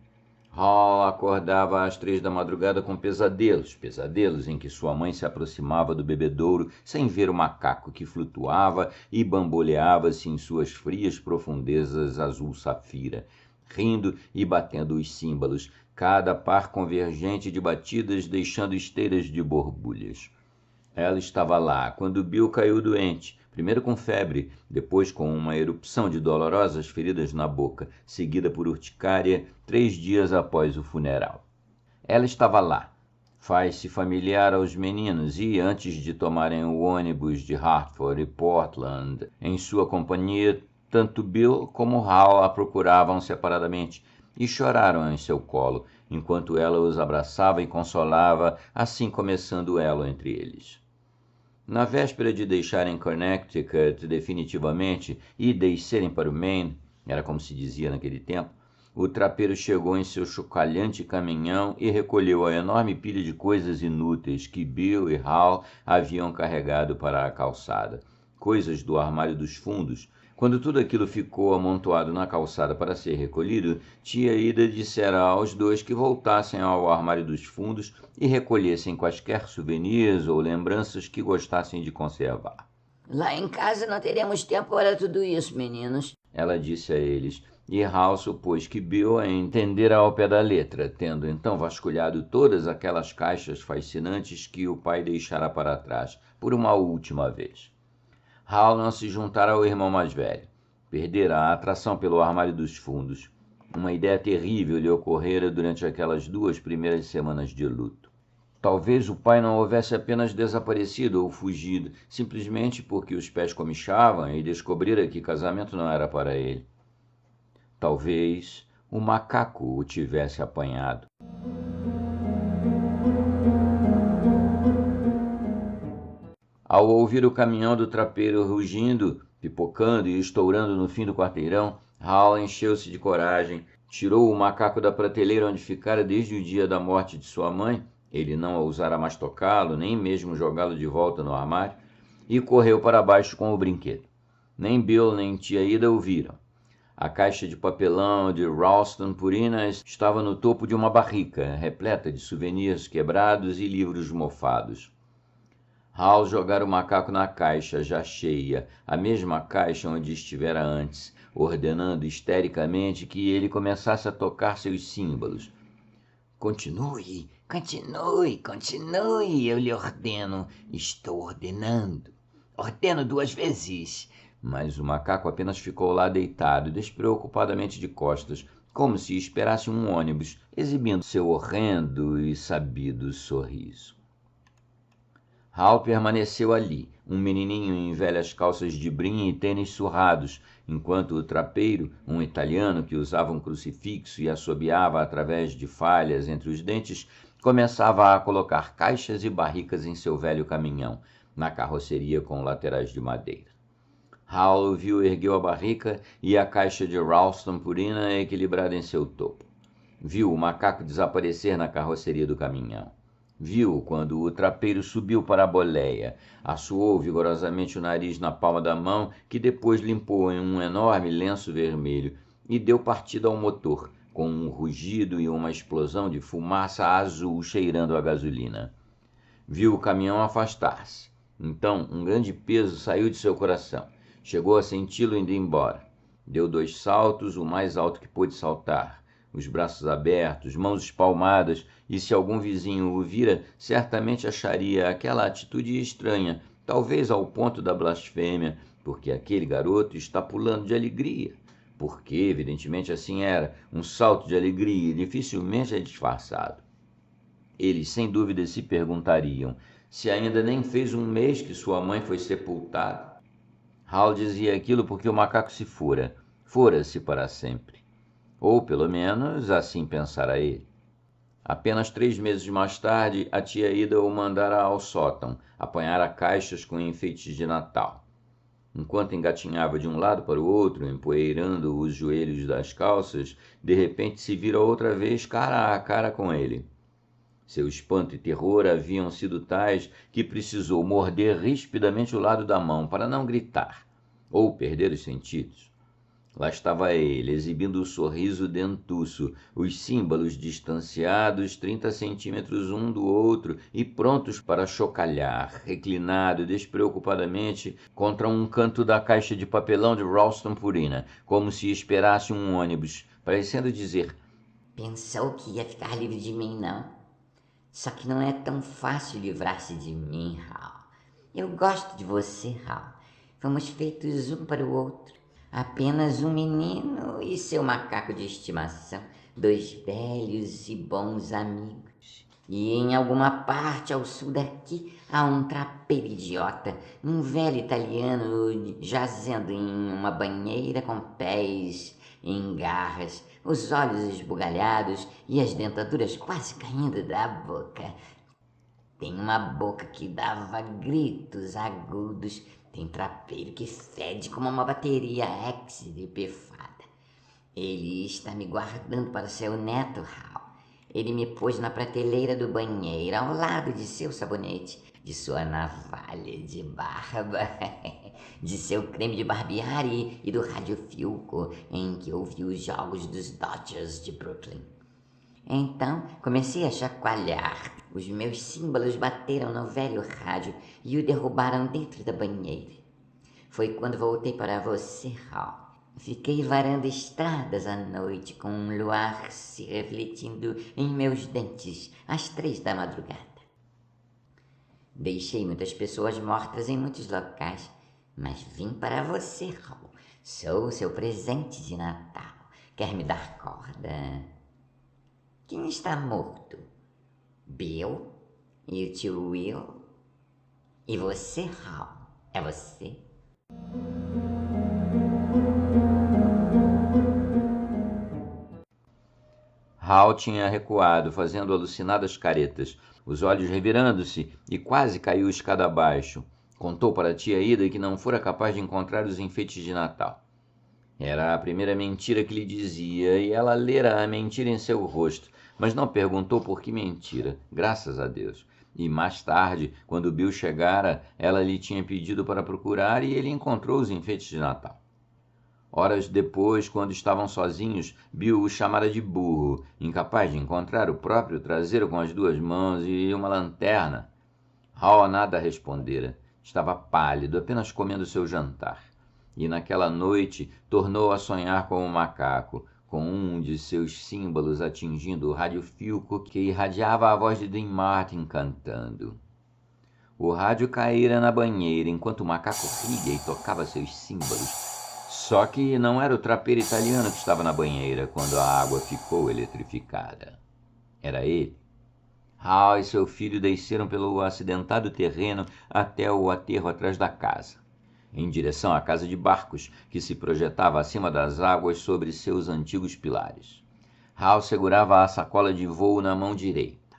Hall acordava às 3 da madrugada com pesadelos em que sua mãe se aproximava do bebedouro sem ver o macaco que flutuava e bamboleava-se em suas frias profundezas azul safira, rindo e batendo os símbolos, cada par convergente de batidas deixando esteiras de borbulhas. Ela estava lá quando Bill caiu doente, primeiro com febre, depois com uma erupção de dolorosas feridas na boca, seguida por urticária 3 dias após o funeral. Ela estava lá. Faz-se familiar aos meninos e, antes de tomarem o ônibus de Hartford e Portland, em sua companhia, tanto Bill como Hal a procuravam separadamente e choraram em seu colo, enquanto ela os abraçava e consolava, assim começando o elo entre eles. Na véspera de deixarem Connecticut definitivamente e descerem para o Maine, era como se dizia naquele tempo, o trapeiro chegou em seu chocalhante caminhão e recolheu a enorme pilha de coisas inúteis que Bill e Hal haviam carregado para a calçada, coisas do armário dos fundos. Quando tudo aquilo ficou amontoado na calçada para ser recolhido, tia Ida dissera aos dois que voltassem ao armário dos fundos e recolhessem quaisquer souvenirs ou lembranças que gostassem de conservar. Lá em casa não teremos tempo para tudo isso, meninos, ela disse a eles, e Hal supôs que Bill a entendera ao pé da letra, tendo então vasculhado todas aquelas caixas fascinantes que o pai deixara para trás, por uma última vez. Hal não se juntara ao irmão mais velho. Perdera a atração pelo armário dos fundos. Uma ideia terrível lhe ocorrera durante aquelas 2 primeiras semanas de luto. Talvez o pai não houvesse apenas desaparecido ou fugido, simplesmente porque os pés comichavam e descobrira que casamento não era para ele. Talvez o macaco o tivesse apanhado. Ao ouvir o caminhão do trapeiro rugindo, pipocando e estourando no fim do quarteirão, Hal encheu-se de coragem, tirou o macaco da prateleira onde ficara desde o dia da morte de sua mãe, ele não ousara mais tocá-lo, nem mesmo jogá-lo de volta no armário, e correu para baixo com o brinquedo. Nem Bill nem tia Ida o viram. A caixa de papelão de Ralston Purina estava no topo de uma barrica, repleta de souvenirs quebrados e livros mofados. Hal jogara o macaco na caixa, já cheia, a mesma caixa onde estivera antes, ordenando histericamente que ele começasse a tocar seus símbolos. Continue, continue, continue, eu lhe ordeno. Estou ordenando. Ordeno 2 vezes. Mas o macaco apenas ficou lá deitado, despreocupadamente de costas, como se esperasse um ônibus, exibindo seu horrendo e sabido sorriso. Hal permaneceu ali, um menininho em velhas calças de brim e tênis surrados, enquanto o trapeiro, um italiano que usava um crucifixo e assobiava através de falhas entre os dentes, começava a colocar caixas e barricas em seu velho caminhão, na carroceria com laterais de madeira. Hal o viu ergueu a barrica e a caixa de Ralston Purina equilibrada em seu topo. Viu o macaco desaparecer na carroceria do caminhão. Viu quando o trapeiro subiu para a boleia, assoou vigorosamente o nariz na palma da mão, que depois limpou em um enorme lenço vermelho, e deu partida ao motor, com um rugido e uma explosão de fumaça azul cheirando a gasolina. Viu o caminhão afastar-se. Então, um grande peso saiu de seu coração. Chegou a senti-lo indo embora. Deu 2 saltos, o mais alto que pôde saltar, os braços abertos, mãos espalmadas, e se algum vizinho o vira, certamente acharia aquela atitude estranha, talvez ao ponto da blasfêmia, porque aquele garoto está pulando de alegria. Porque, evidentemente, assim era, um salto de alegria, dificilmente é disfarçado. Eles, sem dúvida, se perguntariam se ainda nem fez 1 mês que sua mãe foi sepultada. Hal dizia aquilo porque o macaco se fora-se para sempre. Ou, pelo menos, assim pensara ele. Apenas 3 meses mais tarde, a tia Ida o mandara ao sótão, apanhara caixas com enfeites de Natal. Enquanto engatinhava de um lado para o outro, empoeirando os joelhos das calças, de repente se vira outra vez cara a cara com ele. Seu espanto e terror haviam sido tais que precisou morder rispidamente o lado da mão para não gritar ou perder os sentidos. Lá estava ele, exibindo o sorriso dentuço, os símbolos distanciados 30 centímetros um do outro e prontos para chocalhar, reclinado despreocupadamente contra um canto da caixa de papelão de Ralston Purina, como se esperasse um ônibus, parecendo dizer: Pensou que ia ficar livre de mim, não? Só que não é tão fácil livrar-se de mim, Hal. Eu gosto de você, Hal. Fomos feitos um para o outro. Apenas um menino e seu macaco de estimação, 2 velhos e bons amigos. E em alguma parte ao sul daqui há um trapeiro idiota, um velho italiano jazendo em uma banheira com pés em garras, os olhos esbugalhados e as dentaduras quase caindo da boca. Tem uma boca que dava gritos agudos. Tem trapeiro que fede como uma bateria Exide pifada. Ele está me guardando para seu neto, Hal. Ele me pôs na prateleira do banheiro, ao lado de seu sabonete, de sua navalha de barba, de seu creme de barbear e do radiofilco em que ouvi os jogos dos Dodgers de Brooklyn. Então comecei a chacoalhar. Os meus símbolos bateram no velho rádio e o derrubaram dentro da banheira. Foi quando voltei para você, Hal. Fiquei varando estradas à noite com um luar se refletindo em meus dentes às 3 da madrugada. Deixei muitas pessoas mortas em muitos locais, mas vim para você, Hal. Sou seu presente de Natal. Quer me dar corda? Quem está morto? Bill? E o tio Will? E você, Hal? É você? Hal tinha recuado, fazendo alucinadas caretas, os olhos revirando-se, e quase caiu escada abaixo. Contou para a tia Ida que não fora capaz de encontrar os enfeites de Natal. Era a primeira mentira que lhe dizia, e ela lera a mentira em seu rosto, mas não perguntou por que mentira, graças a Deus. E mais tarde, quando Bill chegara, ela lhe tinha pedido para procurar e ele encontrou os enfeites de Natal. Horas depois, quando estavam sozinhos, Bill o chamara de burro, incapaz de encontrar o próprio traseiro com as 2 mãos e uma lanterna. Hal nada respondera. Estava pálido, apenas comendo seu jantar. E naquela noite tornou a sonhar com o macaco, com um de seus símbolos atingindo o radiofilco que irradiava a voz de Dean Martin cantando. O rádio caíra na banheira enquanto o macaco ria e tocava seus símbolos. Só que não era o trapeiro italiano que estava na banheira quando a água ficou eletrificada. Era ele. Hal e seu filho desceram pelo acidentado terreno até o aterro atrás da casa, em direção à casa de barcos, que se projetava acima das águas sobre seus antigos pilares. Hal segurava a sacola de voo na mão direita.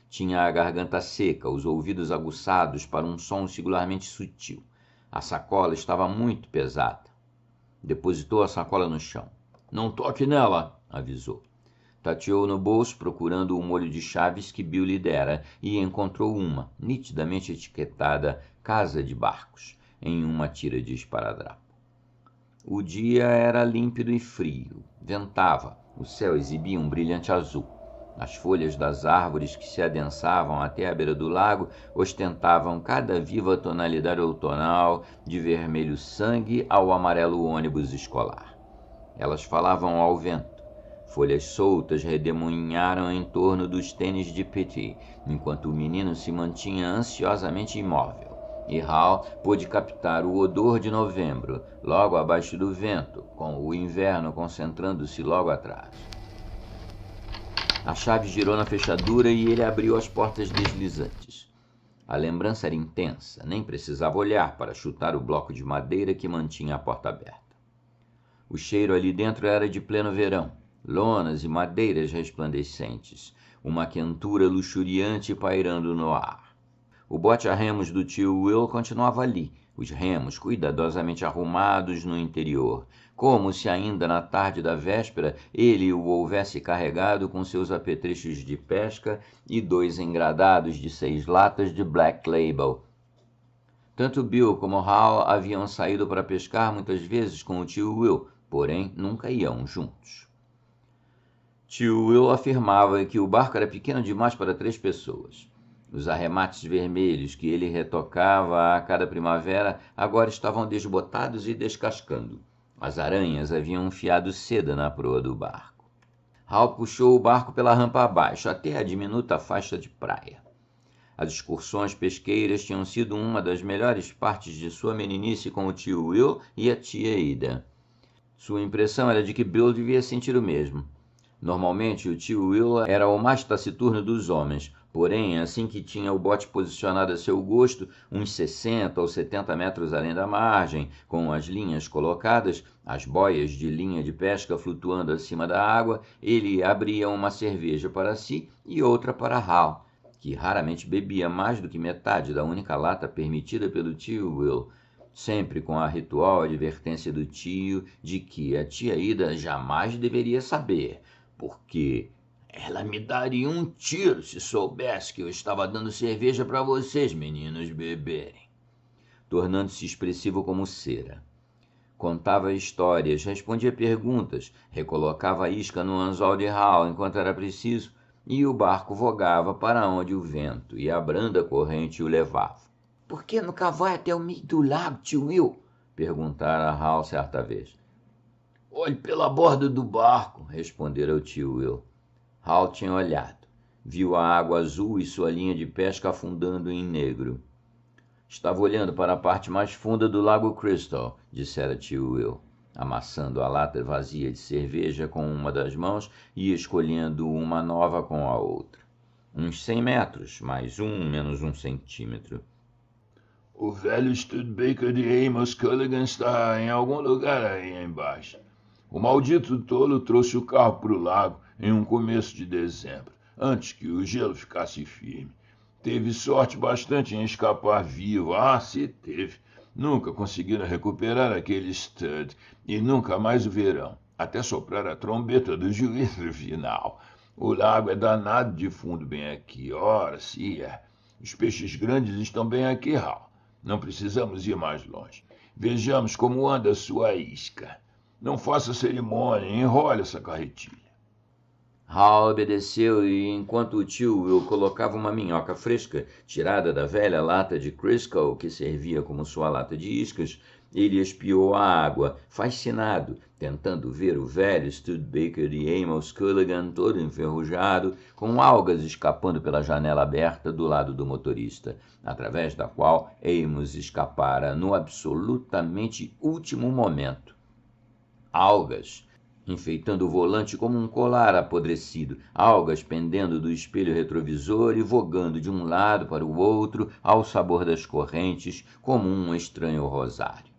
Tinha a garganta seca, os ouvidos aguçados para um som singularmente sutil. A sacola estava muito pesada. Depositou a sacola no chão. "Não toque nela", avisou. Tateou no bolso procurando o molho de chaves que Bill lhe dera e encontrou uma, nitidamente etiquetada Casa de Barcos, em uma tira de esparadrapo. O dia era límpido e frio. Ventava. O céu exibia um brilhante azul. As folhas das árvores que se adensavam até a beira do lago ostentavam cada viva tonalidade outonal, de vermelho sangue ao amarelo ônibus escolar. Elas falavam ao vento. Folhas soltas redemoinharam em torno dos tênis de Petey, enquanto o menino se mantinha ansiosamente imóvel. E Hal pôde captar o odor de novembro, logo abaixo do vento, com o inverno concentrando-se logo atrás. A chave girou na fechadura e ele abriu as portas deslizantes. A lembrança era intensa, nem precisava olhar para chutar o bloco de madeira que mantinha a porta aberta. O cheiro ali dentro era de pleno verão, lonas e madeiras resplandecentes, uma quentura luxuriante pairando no ar. O bote a remos do tio Will continuava ali, os remos cuidadosamente arrumados no interior, como se ainda na tarde da véspera ele o houvesse carregado com seus apetrechos de pesca e 2 engradados de 6 latas de Black Label. Tanto Bill como Hal haviam saído para pescar muitas vezes com o tio Will, porém nunca iam juntos. Tio Will afirmava que o barco era pequeno demais para 3 pessoas. Os arremates vermelhos que ele retocava a cada primavera agora estavam desbotados e descascando. As aranhas haviam enfiado seda na proa do barco. Hal puxou o barco pela rampa abaixo, até a diminuta faixa de praia. As excursões pesqueiras tinham sido uma das melhores partes de sua meninice com o tio Will e a tia Ida. Sua impressão era de que Bill devia sentir o mesmo. Normalmente, o tio Will era o mais taciturno dos homens, porém, assim que tinha o bote posicionado a seu gosto, uns 60 ou 70 metros além da margem, com as linhas colocadas, as boias de linha de pesca flutuando acima da água, ele abria uma cerveja para si e outra para Hal, que raramente bebia mais do que metade da única lata permitida pelo tio Will, sempre com a ritual advertência do tio de que a tia Ida jamais deveria saber, porque ela me daria um tiro se soubesse que eu estava dando cerveja para vocês, meninos, beberem. Tornando-se expressivo como cera. Contava histórias, respondia perguntas, recolocava a isca no anzol de Hal enquanto era preciso, e o barco vogava para onde o vento e a branda corrente o levavam. Por que nunca vai até o meio do lago, tio Will? Perguntara Hal certa vez. Olhe pela borda do barco, respondera o tio Will. Hal tinha olhado. Viu a água azul e sua linha de pesca afundando em negro. Estava olhando para a parte mais funda do Lago Crystal, dissera tio Will, amassando a lata vazia de cerveja com uma das mãos e escolhendo uma nova com a outra. Uns 100 metros, mais menos 1 centímetro. O velho Studebaker de Amos Culligan está em algum lugar aí embaixo. O maldito tolo trouxe o carro para o lago em um começo de dezembro, antes que o gelo ficasse firme. Teve sorte bastante em escapar vivo. Se teve. Nunca conseguiram recuperar aquele stud e nunca mais o verão, até soprar a trombeta do juízo final. O lago é danado de fundo bem aqui. Ora, se é. Os peixes grandes estão bem aqui, Hal. Não precisamos ir mais longe. Vejamos como anda sua isca. Não faça cerimônia, enrole essa carretilha. Hal obedeceu e, enquanto o tio Will colocava uma minhoca fresca, tirada da velha lata de Crisco, que servia como sua lata de iscas, ele espiou a água, fascinado, tentando ver o velho Studebaker de Amos Culligan todo enferrujado, com algas escapando pela janela aberta do lado do motorista, através da qual Amos escapara no absolutamente último momento. Algas, enfeitando o volante como um colar apodrecido, algas pendendo do espelho retrovisor e vogando de um lado para o outro ao sabor das correntes como um estranho rosário.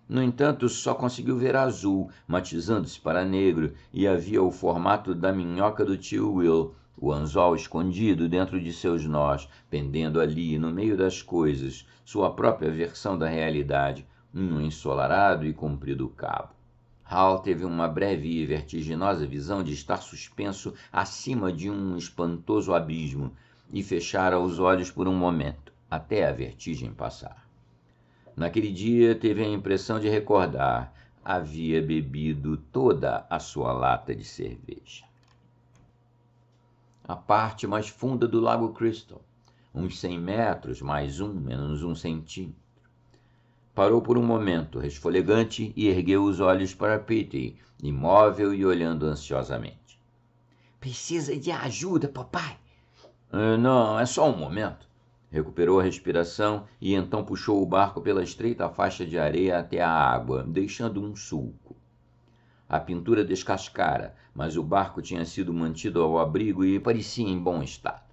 No entanto, só conseguiu ver azul, matizando-se para negro, e havia o formato da minhoca do tio Will, o anzol escondido dentro de seus nós, pendendo ali no meio das coisas, sua própria versão da realidade, um ensolarado e comprido cabo. Hal teve uma breve e vertiginosa visão de estar suspenso acima de um espantoso abismo e fechara os olhos por um momento, até a vertigem passar. Naquele dia teve a impressão de recordar, havia bebido toda a sua lata de cerveja. A parte mais funda do Lago Crystal, uns 100 metros, mais menos 1 centímetro. Parou por um momento, resfolegante, e ergueu os olhos para Petey, imóvel e olhando ansiosamente. Precisa de ajuda, papai? Não, é só um momento. Recuperou a respiração e então puxou o barco pela estreita faixa de areia até a água, deixando um sulco. A pintura descascara, mas o barco tinha sido mantido ao abrigo e parecia em bom estado.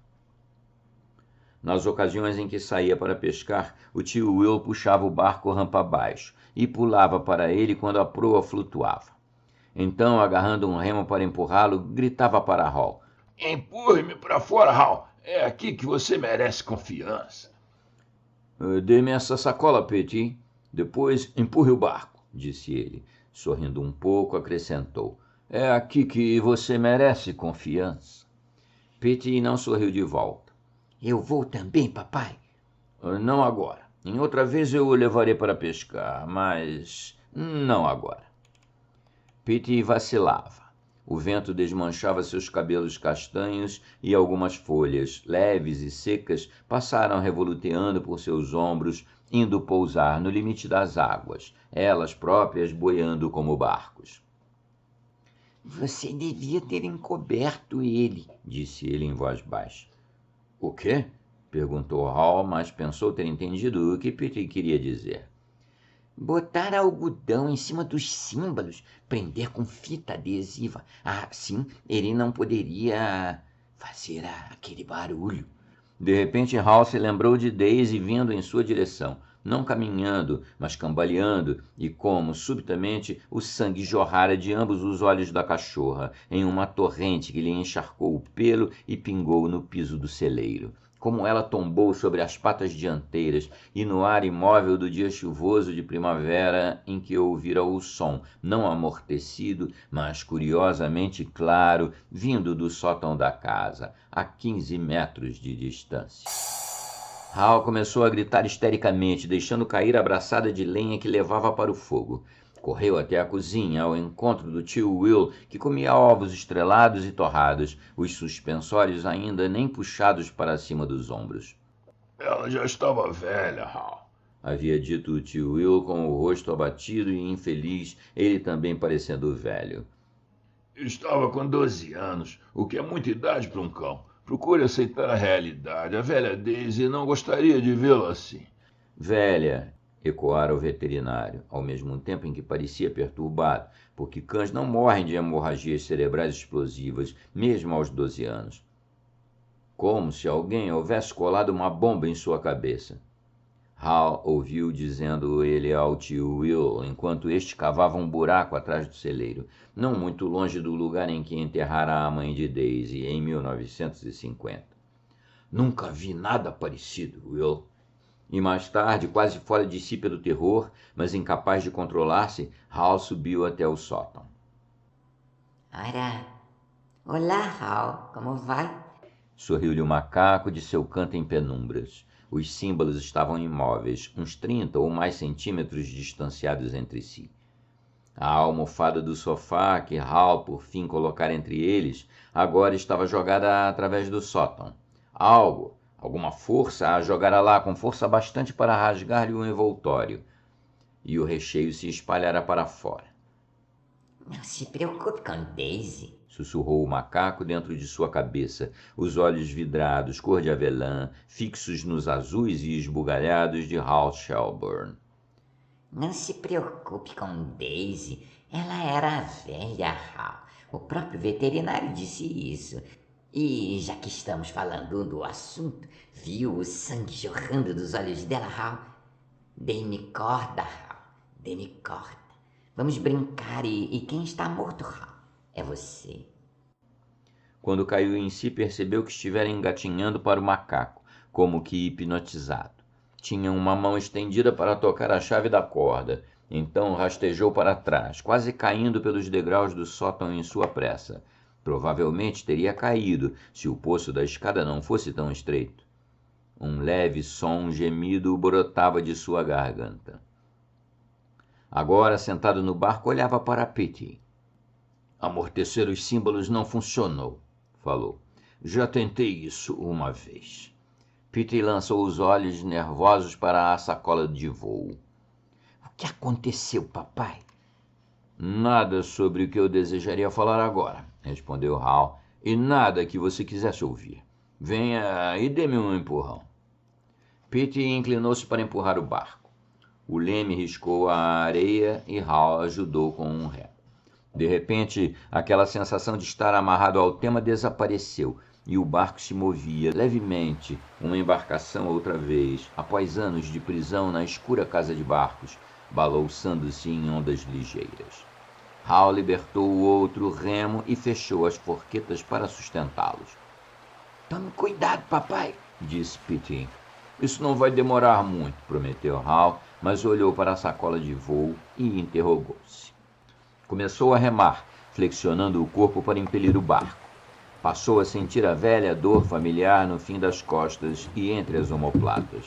Nas ocasiões em que saía para pescar, o tio Will puxava o barco rampa abaixo e pulava para ele quando a proa flutuava. Então, agarrando um remo para empurrá-lo, gritava para Hal. Empurre-me para fora, Hal. É aqui que você merece confiança. Dê-me essa sacola, Petey. Depois empurre o barco, disse ele. Sorrindo um pouco, acrescentou. É aqui que você merece confiança. Petey não sorriu de volta. Eu vou também, papai. Não agora. Em outra vez eu o levarei para pescar, mas não agora. Petey vacilava. O vento desmanchava seus cabelos castanhos e algumas folhas, leves e secas, passaram revoluteando por seus ombros, indo pousar no limite das águas, elas próprias boiando como barcos. Você devia ter encoberto ele, disse ele em voz baixa. O quê? Perguntou Hal, mas pensou ter entendido o que Petey queria dizer. Botar algodão em cima dos símbolos, prender com fita adesiva. Assim ele não poderia fazer aquele barulho. De repente, Hal se lembrou de Daisy vindo em sua direção, não caminhando, mas cambaleando, e como, subitamente, o sangue jorrara de ambos os olhos da cachorra, em uma torrente que lhe encharcou o pelo e pingou no piso do celeiro. Como ela tombou sobre as patas dianteiras e no ar imóvel do dia chuvoso de primavera em que ouvira o som, não amortecido, mas curiosamente claro, vindo do sótão da casa, a 15 metros de distância. Hal começou a gritar histericamente, deixando cair a braçada de lenha que levava para o fogo. Correu até a cozinha, ao encontro do tio Will, que comia ovos estrelados e torrados, os suspensórios ainda nem puxados para cima dos ombros. Ela já estava velha, Hal, havia dito o tio Will com o rosto abatido e infeliz, ele também parecendo velho. Estava com 12 anos, o que é muita idade para um cão. Procure aceitar a realidade. A velha Daisy não gostaria de vê-la assim. Velha, ecoara o veterinário, ao mesmo tempo em que parecia perturbado, porque cães não morrem de hemorragias cerebrais explosivas, mesmo aos 12 anos. Como se alguém houvesse colado uma bomba em sua cabeça. Hal ouviu dizendo ele ao tio Will, enquanto este cavava um buraco atrás do celeiro, não muito longe do lugar em que enterrara a mãe de Daisy, em 1950. Nunca vi nada parecido, Will. E mais tarde, quase fora de si pelo terror, mas incapaz de controlar-se, Hal subiu até o sótão. Olá, Hal, como vai? Sorriu-lhe o macaco de seu canto em penumbras. Os símbolos estavam imóveis, uns 30 ou mais centímetros distanciados entre si. A almofada do sofá, que Hal por fim colocara entre eles, agora estava jogada através do sótão. Alguma força a jogara lá com força bastante para rasgar-lhe o envoltório, e o recheio se espalhara para fora. Não se preocupe com Daisy, sussurrou o macaco dentro de sua cabeça, os olhos vidrados, cor de avelã, fixos nos azuis e esbugalhados de Hal Shelburne. Não se preocupe com Daisy, ela era velha, Hal. O próprio veterinário disse isso. E já que estamos falando do assunto, viu o sangue jorrando dos olhos dela, Hal? Dê-me corda, Hal, dê-me corda. Vamos brincar e quem está morto, Hal? É você. Quando caiu em si, percebeu que estivera engatinhando para o macaco, como que hipnotizado. Tinha uma mão estendida para tocar a chave da corda, então rastejou para trás, quase caindo pelos degraus do sótão em sua pressa. Provavelmente teria caído, se o poço da escada não fosse tão estreito. Um leve som gemido brotava de sua garganta. Agora, sentado no barco, olhava para Petey. Amortecer os símbolos não funcionou, falou. Já tentei isso uma vez. Petey lançou os olhos nervosos para a sacola de voo. O que aconteceu, papai? Nada sobre o que eu desejaria falar agora, respondeu Hal, e nada que você quisesse ouvir. Venha e dê-me um empurrão. Petey inclinou-se para empurrar o barco. O leme riscou a areia e Hal ajudou com um remo. De repente, aquela sensação de estar amarrado ao tema desapareceu e o barco se movia levemente, uma embarcação outra vez, após anos de prisão na escura casa de barcos, balouçando-se em ondas ligeiras. Hal libertou o outro remo e fechou as forquetas para sustentá-los. Tome cuidado, papai, disse Petey. Isso não vai demorar muito, prometeu Hal, mas olhou para a sacola de voo e interrogou-se. Começou a remar, flexionando o corpo para impelir o barco. Passou a sentir a velha dor familiar no fim das costas e entre as omoplatas.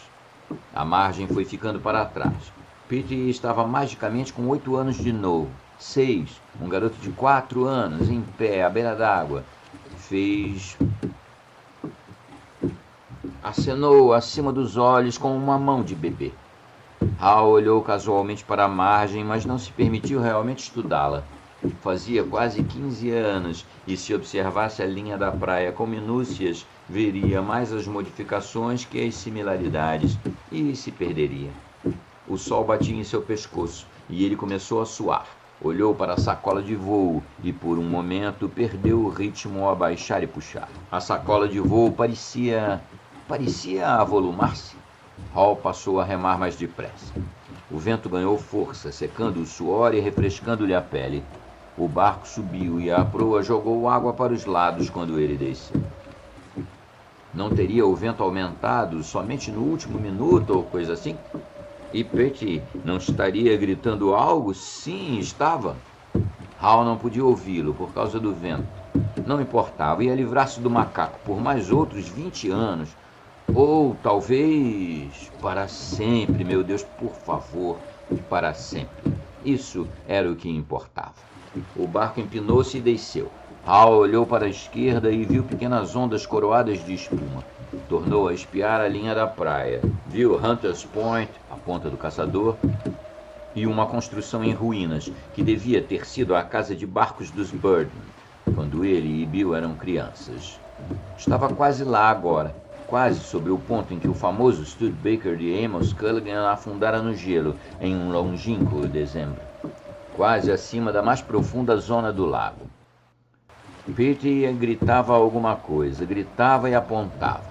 A margem foi ficando para trás. Pete estava magicamente com 8 anos de novo. 6, um garoto de 4 anos, em pé, à beira d'água. Acenou acima dos olhos com uma mão de bebê. Hal olhou casualmente para a margem, mas não se permitiu realmente estudá-la. Fazia quase 15 anos, e se observasse a linha da praia com minúcias, veria mais as modificações que as similaridades, e se perderia. O sol batia em seu pescoço, e ele começou a suar. Olhou para a sacola de voo e, por um momento, perdeu o ritmo ao abaixar e puxar. A sacola de voo parecia avolumar-se. Hal passou a remar mais depressa. O vento ganhou força, secando o suor e refrescando-lhe a pele. O barco subiu e a proa jogou água para os lados quando ele desceu. Não teria o vento aumentado somente no último minuto ou coisa assim? E Pete não estaria gritando algo? Sim, estava. Hal não podia ouvi-lo por causa do vento. Não importava, ia livrar-se do macaco por mais outros 20 anos. Ou talvez para sempre, meu Deus, por favor, para sempre. Isso era o que importava. O barco empinou-se e desceu. Hal olhou para a esquerda e viu pequenas ondas coroadas de espuma. Tornou a espiar a linha da praia. Viu Hunter's Point, a ponta do caçador, e uma construção em ruínas, que devia ter sido a casa de barcos dos Birdman, quando ele e Bill eram crianças. Estava quase lá agora, quase sobre o ponto em que o famoso Studebaker de Amos Culligan afundara no gelo em um longínquo dezembro, quase acima da mais profunda zona do lago. Pete gritava alguma coisa, gritava e apontava.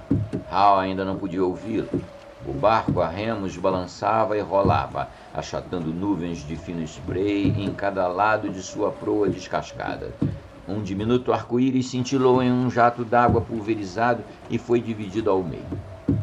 Hal ainda não podia ouvi-lo. O barco a remos balançava e rolava, achatando nuvens de fino spray em cada lado de sua proa descascada. Um diminuto arco-íris cintilou em um jato d'água pulverizado e foi dividido ao meio.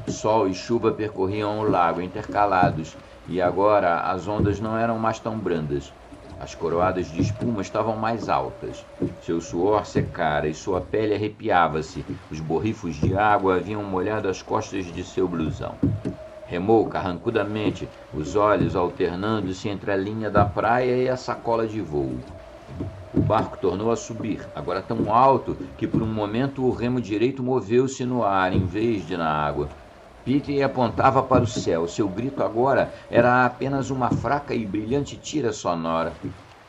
Sol e chuva percorriam o lago intercalados, e agora as ondas não eram mais tão brandas. As coroadas de espuma estavam mais altas. Seu suor secara e sua pele arrepiava-se. Os borrifos de água haviam molhado as costas de seu blusão. Remou carrancudamente, os olhos alternando-se entre a linha da praia e a sacola de voo. O barco tornou a subir, agora tão alto que por um momento o remo direito moveu-se no ar em vez de na água. Pete apontava para o céu. Seu grito agora era apenas uma fraca e brilhante tira sonora.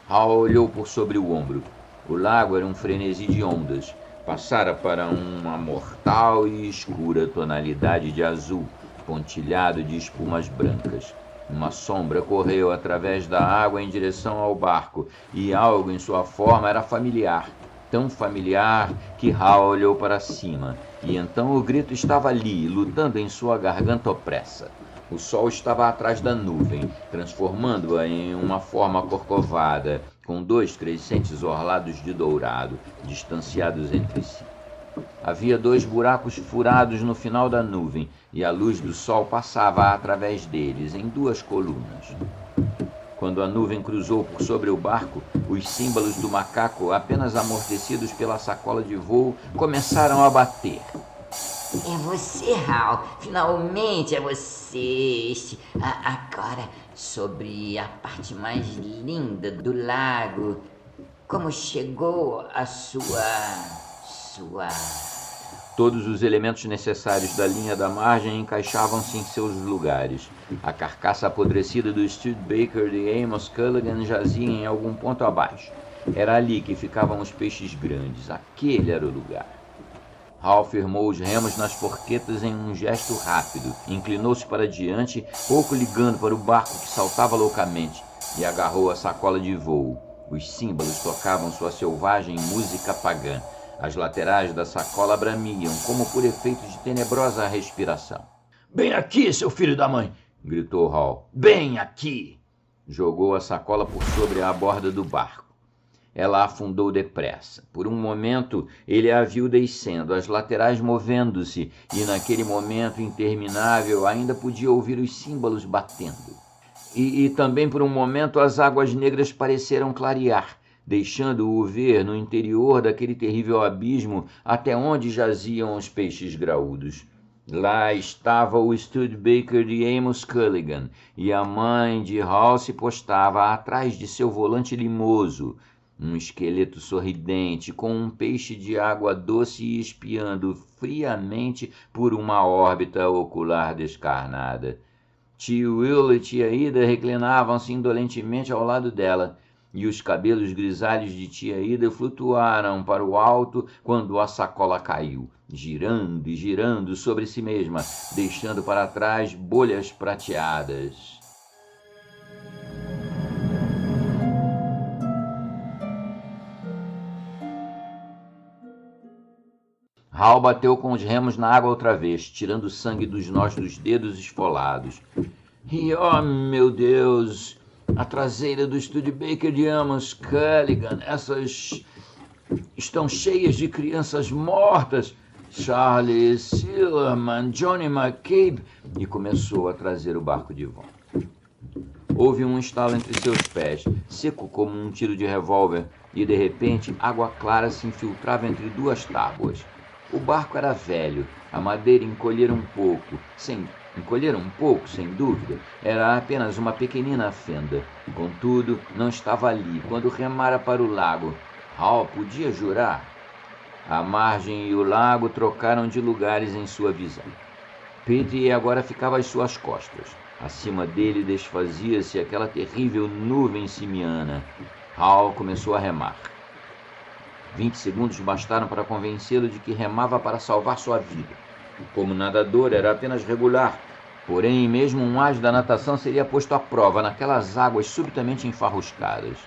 Hal olhou por sobre o ombro. O lago era um frenesi de ondas. Passara para uma mortal e escura tonalidade de azul, pontilhado de espumas brancas. Uma sombra correu através da água em direção ao barco, e algo em sua forma era familiar. Tão familiar que Hal olhou para cima, e então o grito estava ali, lutando em sua garganta opressa. O sol estava atrás da nuvem, transformando-a em uma forma corcovada, com 2 crescentes orlados de dourado, distanciados entre si. Havia 2 buracos furados no final da nuvem, e a luz do sol passava através deles, em 2 colunas. Quando a nuvem cruzou por sobre o barco, os símbolos do macaco, apenas amortecidos pela sacola de voo, começaram a bater. É você, Hal. Finalmente é você. Agora, sobre a parte mais linda do lago. Como chegou a sua... Todos os elementos necessários da linha da margem encaixavam-se em seus lugares. A carcaça apodrecida do Studebaker de Amos Culligan jazia em algum ponto abaixo. Era ali que ficavam os peixes grandes. Aquele era o lugar. Hal firmou os remos nas forquetas em um gesto rápido. Inclinou-se para diante, pouco ligando para o barco que saltava loucamente, e agarrou a sacola de voo. Os símbolos tocavam sua selvagem música pagã. As laterais da sacola bramiam, como por efeito de tenebrosa respiração. Bem aqui, seu filho da mãe! Gritou Hal. Bem aqui! Jogou a sacola por sobre a borda do barco. ela afundou depressa. Por um momento, ele a viu descendo, as laterais movendo-se, e naquele momento interminável ainda podia ouvir os símbolos batendo. E também por um momento as águas negras pareceram clarear, deixando-o ver no interior daquele terrível abismo até onde jaziam os peixes graúdos. Lá estava o Studebaker de Amos Culligan, e a mãe de Hal se postava atrás de seu volante limoso, um esqueleto sorridente, com um peixe de água doce espiando friamente por uma órbita ocular descarnada. Tio Will e tia Ida reclinavam-se indolentemente ao lado dela, e os cabelos grisalhos de tia Ida flutuaram para o alto quando a sacola caiu, girando e girando sobre si mesma, deixando para trás bolhas prateadas. Hal bateu com os remos na água outra vez, tirando o sangue dos nós dos dedos esfolados. E, oh, meu Deus, a traseira do Studebaker de Amos Culligan, essas estão cheias de crianças mortas. Charlie Silverman, Johnny McCabe, e começou a trazer o barco de volta. Houve um estalo entre seus pés, seco como um tiro de revólver, e de repente água clara se infiltrava entre duas tábuas. O barco era velho, a madeira encolhera um pouco, sem dúvida, era apenas uma pequenina fenda. Contudo, não estava ali quando remara para o lago. Hal podia jurar. A margem e o lago trocaram de lugares em sua visão. Pete agora ficava às suas costas. Acima dele desfazia-se aquela terrível nuvem simiana. Hal começou a remar. 20 segundos bastaram para convencê-lo de que remava para salvar sua vida. Como nadador, era apenas regular. Porém, mesmo um as da natação seria posto à prova naquelas águas subitamente enfarruscadas.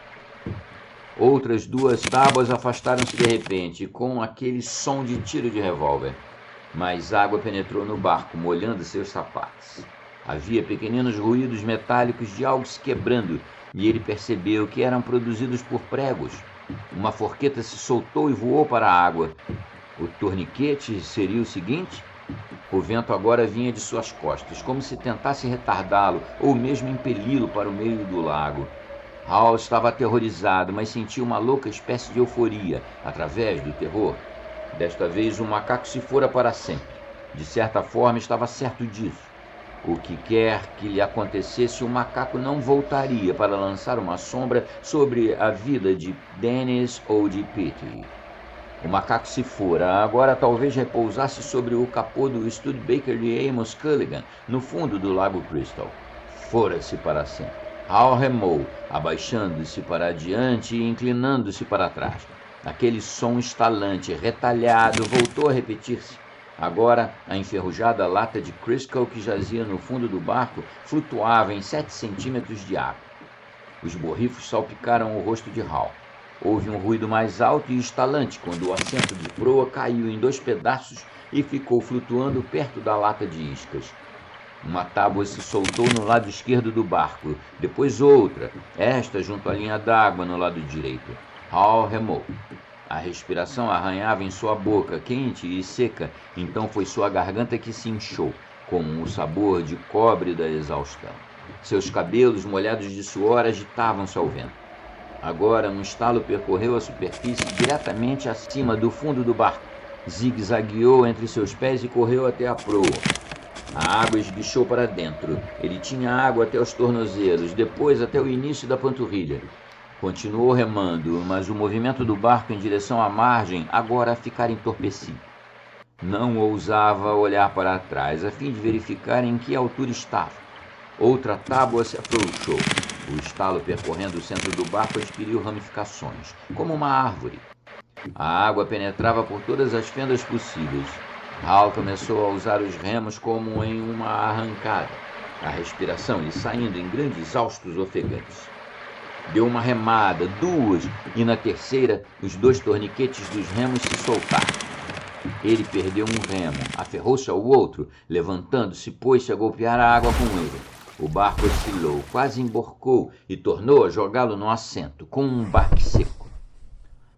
Outras duas tábuas afastaram-se de repente, com aquele som de tiro de revólver. Mais água penetrou no barco, molhando seus sapatos. Havia pequeninos ruídos metálicos de algo se quebrando, e ele percebeu que eram produzidos por pregos. Uma forqueta se soltou e voou para a água. O torniquete seria o seguinte? O vento agora vinha de suas costas, como se tentasse retardá-lo ou mesmo impeli-lo para o meio do lago. Hal estava aterrorizado, mas sentia uma louca espécie de euforia, através do terror. Desta vez o macaco se fora para sempre. De certa forma, estava certo disso. O que quer que lhe acontecesse, o macaco não voltaria para lançar uma sombra sobre a vida de Dennis ou de Pete. O macaco se fora, agora talvez repousasse sobre o capô do Studebaker de Amos Culligan, no fundo do Lago Crystal. Fora-se para sempre. Hal remou, abaixando-se para adiante e inclinando-se para trás. Aquele som estalante, retalhado, voltou a repetir-se. Agora, a enferrujada lata de Crisco que jazia no fundo do barco flutuava em 7 centímetros de água. Os borrifos salpicaram o rosto de Hal. Houve um ruído mais alto e estalante quando o assento de proa caiu em 2 pedaços e ficou flutuando perto da lata de iscas. Uma tábua se soltou no lado esquerdo do barco, depois outra, esta junto à linha d'água no lado direito. Hal remou. A respiração arranhava em sua boca, quente e seca, então foi sua garganta que se inchou, com o sabor de cobre da exaustão. Seus cabelos, molhados de suor, agitavam-se ao vento. Agora, um estalo percorreu a superfície diretamente acima do fundo do barco. Zigue-zagueou entre seus pés e correu até a proa. A água esguichou para dentro. Ele tinha água até os tornozelos, depois até o início da panturrilha. Continuou remando, mas o movimento do barco em direção à margem agora ficara entorpecido. Não ousava olhar para trás, a fim de verificar em que altura estava. Outra tábua se afrouxou. O estalo percorrendo o centro do barco adquiriu ramificações, como uma árvore. A água penetrava por todas as fendas possíveis. Hal começou a usar os remos como em uma arrancada, a respiração lhe saindo em grandes haustos ofegantes. Deu uma remada, 2, e na terceira, os 2 torniquetes dos remos se soltaram. Ele perdeu um remo, aferrou-se ao outro, levantando-se, pôs-se a golpear a água com ele. O barco oscilou, quase emborcou e tornou a jogá-lo no assento, com um baque seco.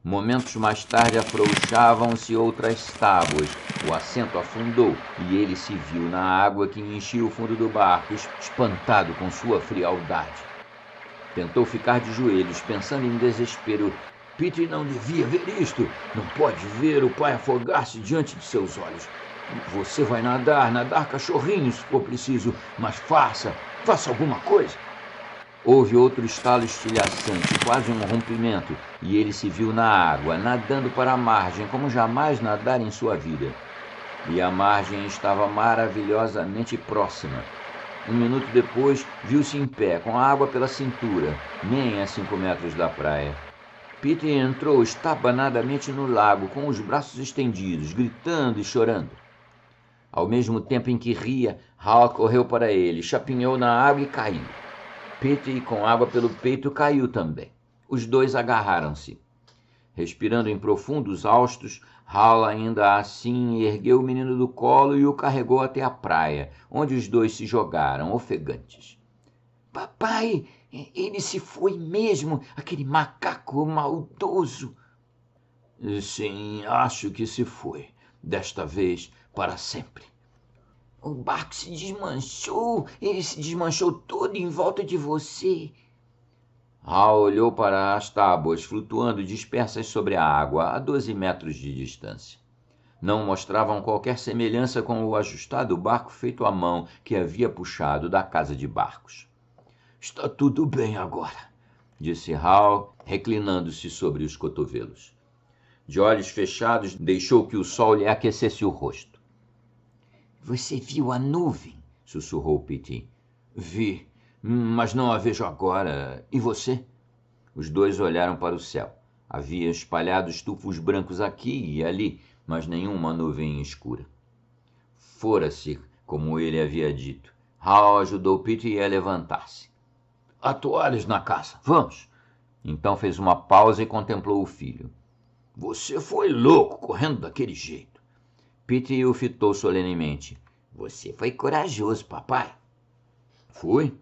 Momentos mais tarde afrouxavam-se outras tábuas, o assento afundou e ele se viu na água que enchia o fundo do barco, espantado com sua frialdade. Tentou ficar de joelhos, pensando em desespero. Peter não devia ver isto. Não pode ver o pai afogar-se diante de seus olhos. Você vai nadar cachorrinho se for preciso, mas faça alguma coisa. Houve outro estalo estilhaçante, quase um rompimento, e ele se viu na água, nadando para a margem, como jamais nadara em sua vida. E a margem estava maravilhosamente próxima. Um minuto depois, viu-se em pé, com a água pela cintura, nem a 5 metros da praia. Peter entrou estabanadamente no lago, com os braços estendidos, gritando e chorando. Ao mesmo tempo em que ria, Hal correu para ele, chapinhou na água e caiu. Peter, com água pelo peito, caiu também. Os dois agarraram-se. Respirando em profundos haustos, Hal ainda assim ergueu o menino do colo e o carregou até a praia, onde os dois se jogaram, ofegantes. Papai, ele se foi mesmo, aquele macaco maldoso. Sim, acho que se foi, desta vez para sempre. O barco se desmanchou, ele se desmanchou todo em volta de você. Hal olhou para as tábuas flutuando dispersas sobre a água a 12 metros de distância. Não mostravam qualquer semelhança com o ajustado barco feito à mão que havia puxado da casa de barcos. Está tudo bem agora, disse Hal, reclinando-se sobre os cotovelos. De olhos fechados, deixou que o sol lhe aquecesse o rosto. Você viu a nuvem? Sussurrou Peter. Vi, mas não a vejo agora. E você? Os dois olharam para o céu. Havia espalhados tufos brancos aqui e ali, mas nenhuma nuvem escura. Fora-se, como ele havia dito. Hal ajudou Peter a levantar-se. Há toalhas na casa, vamos. Então fez uma pausa e contemplou o filho. Você foi louco correndo daquele jeito. Peter o fitou solenemente. Você foi corajoso, papai. Fui.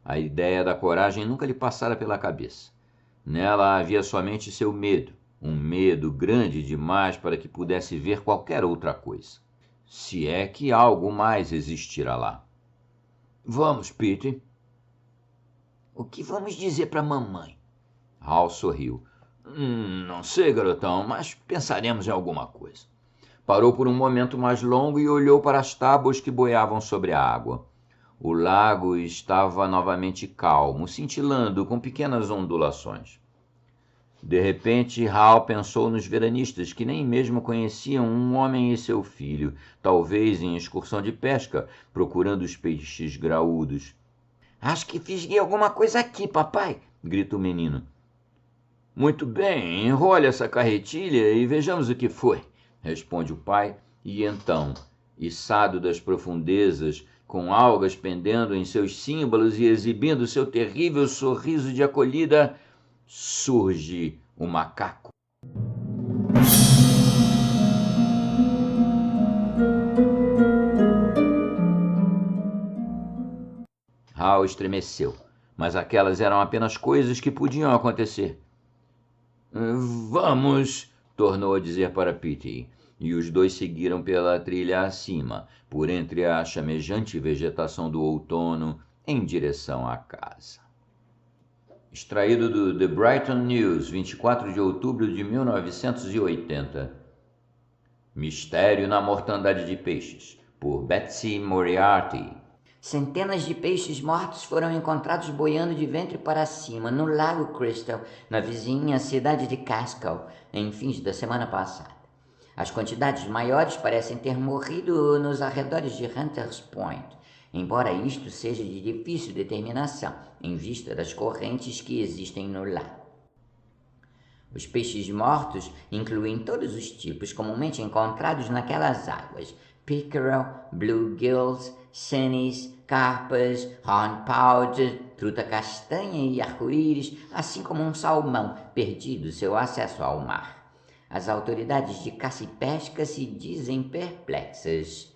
A ideia da coragem nunca lhe passara pela cabeça. Nela havia somente seu medo, um medo grande demais para que pudesse ver qualquer outra coisa. Se é que algo mais existirá lá. Vamos, Peter. O que vamos dizer para a mamãe? Hal sorriu. Não sei, garotão, mas pensaremos em alguma coisa. Parou por um momento mais longo e olhou para as tábuas que boiavam sobre a água. O lago estava novamente calmo, cintilando com pequenas ondulações. De repente, Hal pensou nos veranistas que nem mesmo conheciam um homem e seu filho, talvez em excursão de pesca, procurando os peixes graúdos. Acho que fisguei alguma coisa aqui, papai, grita o menino. Muito bem, enrole essa carretilha e vejamos o que foi, responde o pai, e então, içado das profundezas, com algas pendendo em seus símbolos e exibindo seu terrível sorriso de acolhida, surge o macaco. Hal estremeceu, mas aquelas eram apenas coisas que podiam acontecer. Vamos, tornou a dizer para Peter, e os dois seguiram pela trilha acima, por entre a chamejante vegetação do outono, em direção à casa. Extraído do The Brighton News, 24 de outubro de 1980. Mistério na mortandade de peixes, por Betsy Moriarty. Centenas de peixes mortos foram encontrados boiando de ventre para cima no Lago Crystal, na vizinha cidade de Casco, em fins da semana passada. As quantidades maiores parecem ter morrido nos arredores de Hunters Point, embora isto seja de difícil determinação, em vista das correntes que existem no lago. Os peixes mortos incluem todos os tipos comumente encontrados naquelas águas: pickerel, bluegills, senis, carpas, hornpout, truta castanha e arco-íris, assim como um salmão perdido seu acesso ao mar. As autoridades de caça e pesca se dizem perplexas.